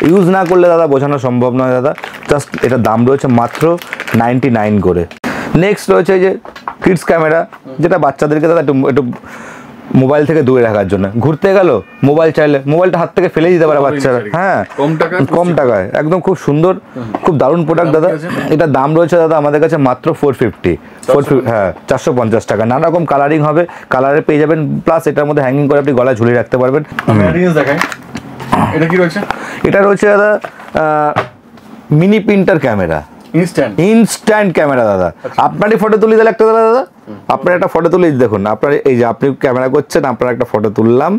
S4: ইউজ না করলে দাদা বোঝানো সম্ভব নয় দাদা। জাস্ট এটার দাম রয়েছে মাত্র 99 করে। নেক্সট রয়েছে এই যে কিডস ক্যামেরা, যেটা বাচ্চাদেরকে দাদা একটু মোবাইল থেকে দূরে রাখার জন্য, ঘুরতে গেল মোবাইল চাইলে মোবাইলটা হাত থেকে ফেলে দিতে পারে বাচ্চারা, হ্যাঁ কম টাকায় একদম খুব সুন্দর, খুব দারুণ প্রোডাক্ট দাদা। এটার দাম রয়েছে দাদা আমাদের কাছে মাত্র 450, হ্যাঁ 450 টাকা। নানা রকম কালারিং হবে, কালারে পেয়ে যাবেন, প্লাস এটার মধ্যে হ্যাঙ্গিং করে আপনি গলায় ঝুলিয়ে রাখতে পারবেন।
S6: এটা কি রয়েছে?
S4: এটা রয়েছে দাদা mini printer camera, instant camera দাদা। আপনারই ফটো তুলি দিলে একটা দাদা, আপনার একটা ফটো তুলে দেখুন, আপনার এই যে আপনি ক্যামেরা করছেন, আপনার একটা ফটো তুললাম,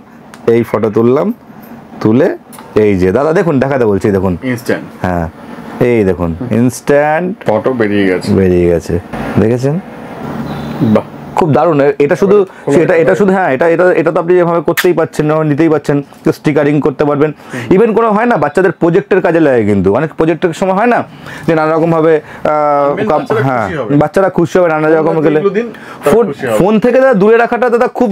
S4: এই ফটো তুলে এই যে দাদা দেখুন, দেখাতে বলছি, দেখুন
S6: ইনস্ট্যান্ট,
S4: হ্যাঁ এই দেখুন ইনস্ট্যান্ট
S6: ফটো বেরিয়ে গেছে,
S4: দেখেছেন? বাহ, খুব দারুণ। এটা শুধু এটা শুধু হ্যাঁ এটা তো আপনি যেভাবে করতেই পারছেন, নিতেই পারছেন, স্টিকারিং করতে পারবেন। ইভেন কোনো হয় না বাচ্চাদের প্রজেক্টের কাজে লাগে, কিন্তু অনেক প্রজেক্টের সময় হয় না যে নানা রকম ভাবে হ্যাঁ বাচ্চারা খুশি হবে নানা রকম গেলে। ফোন থেকে দাদা দূরে রাখাটা দাদা খুব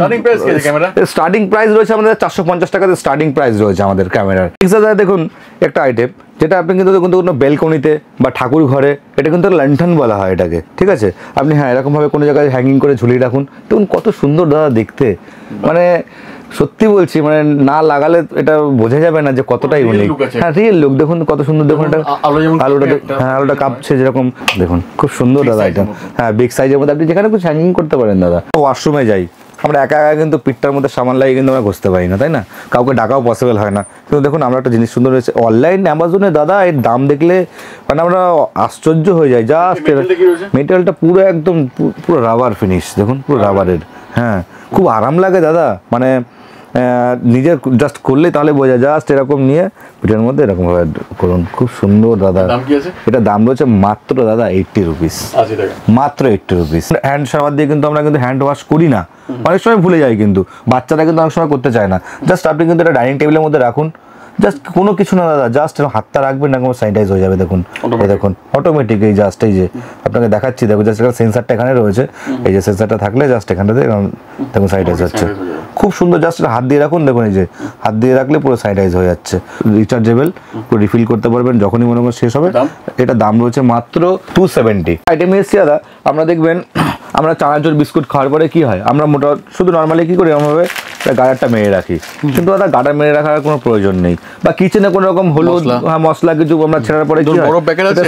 S4: স্টার্টিং প্রাইস রয়েছে আমাদের 450 টাকাতে স্টার্টিং প্রাইস রয়েছে আমাদের ক্যামেরার। দাদা দেখুন একটা আইটেম যেটা আপনি কিন্তু কোনো বেলকনিতে বা ঠাকুর ঘরে, এটা কিন্তু লণ্ঠন বলা হয় এটাকে, ঠিক আছে? আপনি হ্যাঁ এরকমভাবে কোনো জায়গায় হ্যাঙ্গিং করে ঝুলিয়ে রাখুন, দেখুন কত সুন্দর দাদা দেখতে, মানে সত্যি বলছি মানে না লাগালে এটা বোঝা যাবে না যে কতটাই ইউনিক। হ্যাঁ রিয়েল লুক দেখুন কত সুন্দর, দেখুন এটা আলোটা হ্যাঁ আলোটা কাঁপছে যেরকম, দেখুন খুব সুন্দর দাদা এটা। হ্যাঁ বিগ সাইজের মধ্যে আপনি যেখানে কিছু হ্যাঙ্গিং করতে পারেন দাদা। ওয়াশরুমে যাই আমরা একা কিন্তু পিঠটার মধ্যে সামান লাগিয়ে কিন্তু আমরা ঘষতে পারি না, তাই না? কাউকে ডাকাও পসিবল হয় না। কিন্তু দেখুন আমরা একটা জিনিস সুন্দর হয়েছে অনলাইন অ্যামাজনে দাদা, এর দাম দেখলে মানে আমরা আশ্চর্য হয়ে যাই। জাস্ট মেটেরিয়ালটা পুরো একদম পুরো রাবার ফিনিশ, দেখুন পুরো রাবারের। হ্যাঁ খুব আরাম লাগে দাদা, মানে নিজের জাস্ট করলে তাহলে বোঝা, জাস্ট এরকম নিয়ে পিঠের মধ্যে এরকম ভাবে করুন, খুব সুন্দর দাদা। এটা দাম রয়েছে মাত্র দাদা 80 রুপিস, মাত্র 80 রুপিস। হ্যান্ড শাওয়ার দিয়ে কিন্তু আমরা কিন্তু হ্যান্ড ওয়াশ করি না, অনেক সময় ভুলে যাই, কিন্তু বাচ্চারা কিন্তু অনেক সময় করতে চায় না। জাস্ট আপনি কিন্তু এটা ডাইনিং টেবিলের মধ্যে রাখুন, জাস্ট কোনো কিছু না দাদা, জাস্ট হাতটা রাখবেন না, কোনো স্যানিটাইজ হয়ে যাবে। দেখুন দেখুন অটোমেটিক, এই জাস্ট এই যে আপনাকে দেখাচ্ছি, দেখুন জাস্ট এখানে সেন্সারটা এখানে রয়েছে, এই যে সেন্সারটা থাকলে জাস্ট এখানটাতে দেখুন স্যানিটাইজ হচ্ছে, খুব সুন্দর। জাস্ট হাত দিয়ে রাখুন, দেখুন এই যে হাত দিয়ে রাখলে পুরো স্যানিটাইজ হয়ে যাচ্ছে। রিচার্জেবল, পুরো রিফিল করতে পারবেন যখনই মনে করেন শেষ হবে। এটা দাম রয়েছে মাত্র 270। আইটেম এসছি দাদা, আমরা দেখবেন আমরা চানাচুর বিস্কুট খাওয়ার পরে কি হয়, আমরা মোটা শুধু নর্মালি কি করি আমভাবে গাড়ারটা মেরে রাখি, কিন্তু দাদা গাড়া মেরে রাখার কোনো প্রয়োজন নেই। বা কিচেনে কোনো রকম হলুদ মশলা কিছু আমরা ছেড়ার পরে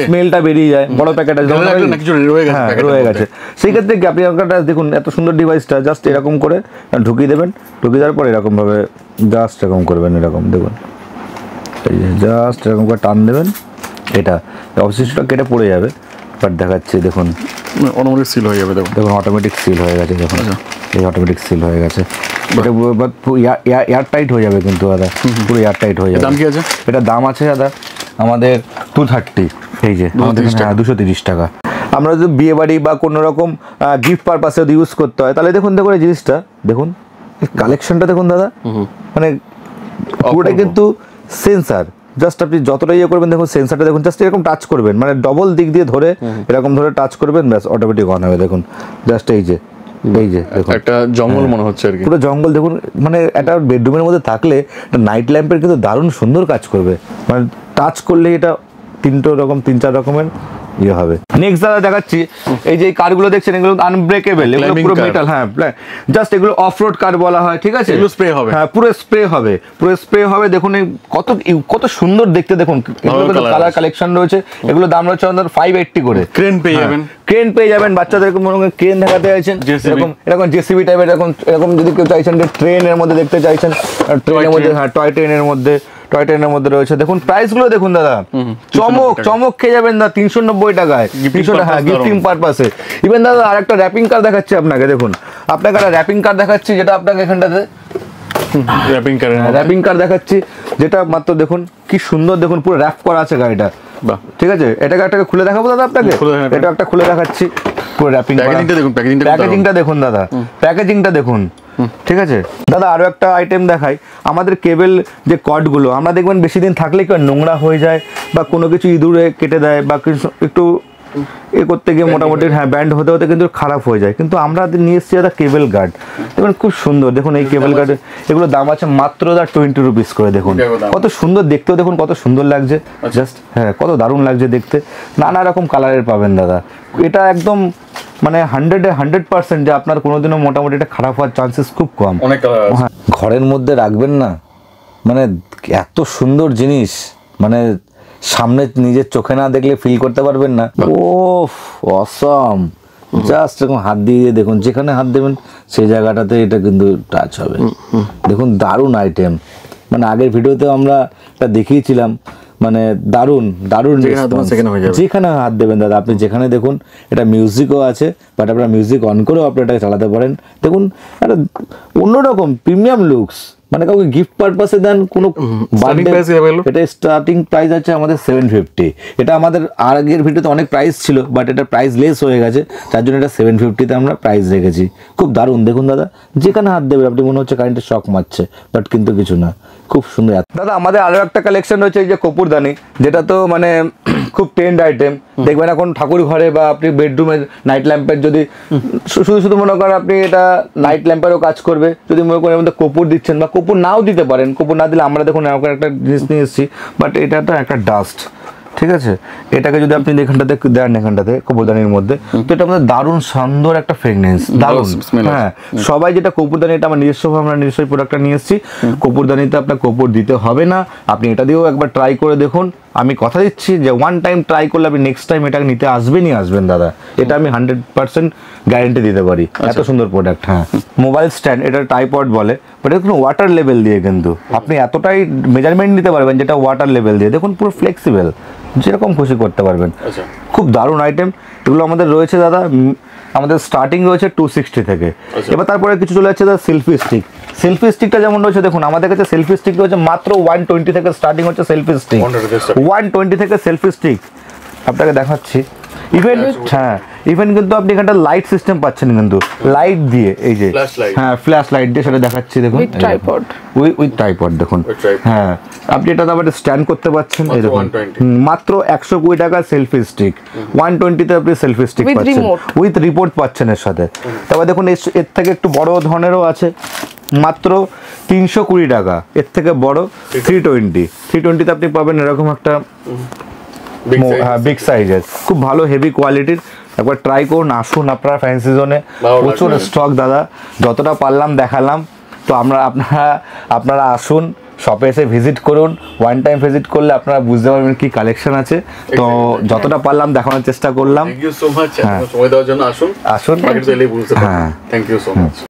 S4: স্মেলটা বেরিয়ে যায়, বড় প্যাকেট রয়ে গেছে, সেই ক্ষেত্রে কি আপনি দেখুন এত সুন্দর ডিভাইসটা জাস্ট এরকম করে ঢুকিয়ে দেবেন, ঢুকিয়ে দেওয়ার পর এরকম ভাবে জাস্ট এরকম করবেন, এরকম দেখুন এই যে জাস্ট এরকম করে টান দেবেন, এটা অবশিষ্টটা কেটে পড়ে যাবে। বাট দেখাচ্ছি দেখুন
S6: অটোমেটিক সিল হয়ে যাবে,
S4: দেখুন অটোমেটিক সিল হয়ে গেছে, দেখুন এই অটোমেটিক সিল হয়ে গেছে, এটা এয়ার টাইট হয়ে যাবে কিন্তু দাদা, পুরো এয়ার টাইট হয়ে যাবে।
S6: দাম কি আছে?
S4: এটা দাম আছে দাদা আমাদের 230, এই যে আমাদের 230 টাকা। আমরা যদি বিয়ে বাড়ি বা কোনো রকম গিফট পারপাসে যদি ইউজ করতে হয় তাহলে দেখুন দেখুন এই জিনিসটা দেখুন, কালেকশনটা দেখুন দাদা, মানে পুরোটা কিন্তু সেন্সার, জাস্ট আপনি যতটা ইয়ে করবেন দেখুন সেন্সারটা দেখুন, জাস্ট এরকম টাচ করবেন, মানে ডবল দিক দিয়ে ধরে এরকম ধরে টাচ করবেন, ব্যাস অটোমেটিক অন হবে। দেখুন জাস্ট এই যে দেখুন
S6: একটা জঙ্গল মনে হচ্ছে আর কি,
S4: পুরো জঙ্গল দেখুন, মানে একটা বেডরুমের মধ্যে থাকলে নাইট ল্যাম্পের কিন্তু দারুণ সুন্দর কাজ করবে, মানে টাচ করলে এটা 3-4 রকমের ইয়ে হবে। নেক্সট দাদা দেখাচ্ছি, এই যে কারগুলো দেখছেন এগুলো আনব্রেকেবল, এগুলো পুরো মেটাল, হ্যাঁ জাস্ট এগুলো অফরোড কার বলা হয়, ঠিক আছে?
S6: এগুলো স্প্রে হবে,
S4: হ্যাঁ পুরো স্প্রে হবে, পুরো স্প্রে হবে। দেখুন এই কত সুন্দর দেখতে, দেখুন কালার কালেকশন রয়েছে, এগুলো দাম রয়েছে আমাদের 580 করে।
S6: ক্রেন পেয়ে যাবেন,
S4: ক্রেন পেয়ে যাবেন, বাচ্চাদেরকে মনে করেন ক্রেন দেখাতে চাইছেন, এরকম জেসিবি টাইপের, এরকম যদি কেউ চাইছেন যে ট্রেনের মধ্যে দেখতে চাইছেন, ট্রেনের মধ্যে, হ্যাঁ টয় ট্রেনের মধ্যে রয়েছে। দেখুন প্রাইস গুলো দেখুন দাদা, চমক খেয়ে যাবেন দাদা, 390 টাকায়, 300 টাকা গিফটিং পারপাসে। ইভেন দাদা আর একটা র্যাপিং কার্ড দেখাচ্ছি আপনাকে, দেখুন আপনাকে একটা র্যাপিং কার্ড দেখাচ্ছি, যেটা আপনাকে এখানটাতে র্যাপিং কার্ড দেখাচ্ছি, যেটা মাত্র দেখুন কি সুন্দর, দেখুন পুরো র্যাপ করা আছে গাড়িটা, ঠিক আছে? এটাকে একটা খুলে দেখাবো দাদা আপনাকে, এটা একটা খুলে দেখাচ্ছি, পুরো র্যাপিং, প্যাকেজিংটা দেখুন দাদা, প্যাকেজিংটা দেখুন, ঠিক আছে দাদা। আরো একটা আইটেম দেখাই, আমাদের কেবল যে কর্ডগুলো আমরা দেখবেন বেশি দিন থাকলে কি নোংরা হয়ে যায়, বা কোনো কিছু ইঁদুরে কেটে দেয়, বা একটু এ করতে গিয়ে মোটামুটি হ্যাঁ ব্যান্ড হতে হতে কিন্তু খারাপ হয়ে যায়, কিন্তু আমরা নিয়ে এসেছি দাদা কেবল গার্ড, দেখুন খুব সুন্দর, দেখুন এই কেবল গার্ডের এগুলো দাম আছে মাত্র 20 রুপিস করে। দেখুন কত সুন্দর দেখতেও, দেখুন কত সুন্দর লাগছে, জাস্ট হ্যাঁ কত দারুণ লাগছে দেখতে, নানা রকম কালারের পাবেন দাদা। এটা একদম মানে 100% যে আপনার কোনোদিনও মোটামুটি এটা খারাপ হওয়ার চান্সেস খুব কম। হ্যাঁ ঘরের মধ্যে রাখবেন না, মানে এত সুন্দর জিনিস, মানে সামনে নিজের চোখে না দেখলে ফিল করতে পারবেন না। ওফ অসম, জাস্ট এরকম হাত দিয়ে দেখুন, যেখানে হাত দেবেন সেই জায়গাটাতে এটা কিন্তু টাচ হবে। দেখুন দারুণ আইটেম, মানে আগের ভিডিওতে আমরা এটা দেখিয়েছিলাম, মানে দারুণ যেখানে হাত দেবেন দাদা, আপনি যেখানে দেখুন এটা মিউজিকও আছে, বাট আপনারা মিউজিক অন করেও আপনি এটাকে চালাতে পারেন। দেখুন একটা অন্যরকম প্রিমিয়াম লুকস,
S1: মানে কাউকে গিফট পারপাসে দেন কোনো
S6: starting
S1: birthday-
S6: price available?
S1: এটা স্টার্টিং প্রাইস আছে আমাদের 750। এটা আমাদের আগের ভিডিওতে অনেক প্রাইস ছিল, বাট এটা প্রাইস লেস হয়ে গেছে, তার জন্য এটা 750-তে আমরা প্রাইস রেখেছি। খুব দারুণ, দেখুন দাদা, যেখানে হাত দেবে আপনি মনে হচ্ছে কারেন্টের শক মারছে, বাট কিন্তু কিছু না, খুব সুন্দর। দাদা আমাদের আরো একটা কালেকশন রয়েছে এই যে কপুরদানি, যেটা তো মানে খুব ট্রেন্ড আইটেম। দেখবেন এখন ঠাকুর ঘরে বা আপনি বেডরুমে নাইট ল্যাম্পের যদি শুধু শুধু মনে করেন আপনি এটা নাইট ল্যাম্পেরও কাজ করবে, যদি মনে করেন এর মধ্যে কপুর দিচ্ছেন বা কপুর নাও দিতে পারেন, কপুর না দিলে আমরা দেখুন এরকম একটা জিনিস নিয়ে এসেছি, বাট এটা তো একটা ডাস্ট, ঠিক আছে। এটাকে যদি আপনি এখানটাতে দেন, এখানটাতে কপুরদানির মধ্যে, তো এটা আমাদের দারুণ সুন্দর একটা ফ্রেগনেন্স, দারুণ।
S6: smell আছে।
S1: হ্যাঁ, সবাই যেটা কপুরদানি, এটা আমার নিজস্ব, আমরা নিজস্ব প্রোডাক্টটা নিয়ে এসেছি। কপুরদানিতে আপনার কপুর দিতে হবে না, আপনি এটা দিয়েও একবার ট্রাই করে দেখুন। আমি কথা দিচ্ছি যে ওয়ান টাইম ট্রাই করলে আপনি নেক্সট টাইম এটা নিতে আসবেনই আসবেন দাদা, এটা আমি 100% গ্যারেন্টি দিতে পারি। এত সুন্দর প্রোডাক্ট। হ্যাঁ, মোবাইল স্ট্যান্ড, এটা টাইপড বলে, বাট এটা কোনো ওয়াটার লেভেল দিয়ে, কিন্তু আপনি এতটাই মেজারমেন্ট নিতে পারবেন যেটা ওয়াটার লেভেল দিয়ে, দেখুন পুরো ফ্লেক্সিবল, যেরকম খুশি করতে পারবেন। খুব দারুণ আইটেম এগুলো আমাদের রয়েছে দাদা। আমাদের স্টার্টিং রয়েছে 260 থেকে। এবার তারপরে কিছু চলে যাচ্ছে দাদা সেলফি স্টিক। সেলফি স্টিকটা যেমন রয়েছে দেখুন, আমাদের কাছে সেলফি স্টিক রয়েছে মাত্র 120 থেকে স্টার্টিং হচ্ছে সেলফি স্টিক। 120 থেকে সেলফি স্টিক আপনাকে দেখাচ্ছি। ইভেন হ্যাঁ, ইভেন কিন্তু আপনি এখানটা লাইট সিস্টেম পাচ্ছেন, কিন্তু লাইট দিয়ে, এই যে হ্যাঁ ফ্ল্যাশ লাইট দিয়ে সেটা দেখাচ্ছি দেখুন,
S2: উইথ ট্রাইপড,
S1: উইথ ট্রাইপড দেখুন। হ্যাঁ, আপনি এটা আবার স্ট্যান্ড করতে পারছেন, এই দেখুন মাত্র 120 টাকা সেলফি স্টিক। 120-তে আপনি সেলফি স্টিক
S2: With
S1: পাচ্ছেন,
S2: remote।
S1: উইথ রিপোর্ট পাচ্ছেন এর সাথে। তারপর দেখুন এর থেকে একটু বড় ধরনেরও আছে, মাত্র 320 টাকা। এর থেকে বড় 320-তে আপনি পাবেন এরকম একটা বিগ সাইজের, খুব ভালো হেভি কোয়ালিটির। একবার ট্রাই করুন, আসুন আপনারা ফ্যান্সি জোনে, প্রচুর স্টক দাদা, যতটা পারলাম দেখালাম। তো আপনারা আসুন, শপে এসে ভিজিট করুন। ওয়ান টাইম ভিজিট করলে আপনারা বুঝতে পারবেন কি কালেকশন আছে। তো যতটা পারলাম দেখানোর চেষ্টা করলাম।
S6: থ্যাংক ইউ সো মাচ, সময় দেওয়ার জন্য। আসুন,
S1: আসুন,
S6: বুঝতে পারবেন।
S1: হ্যাঁ।
S6: Thank you so much.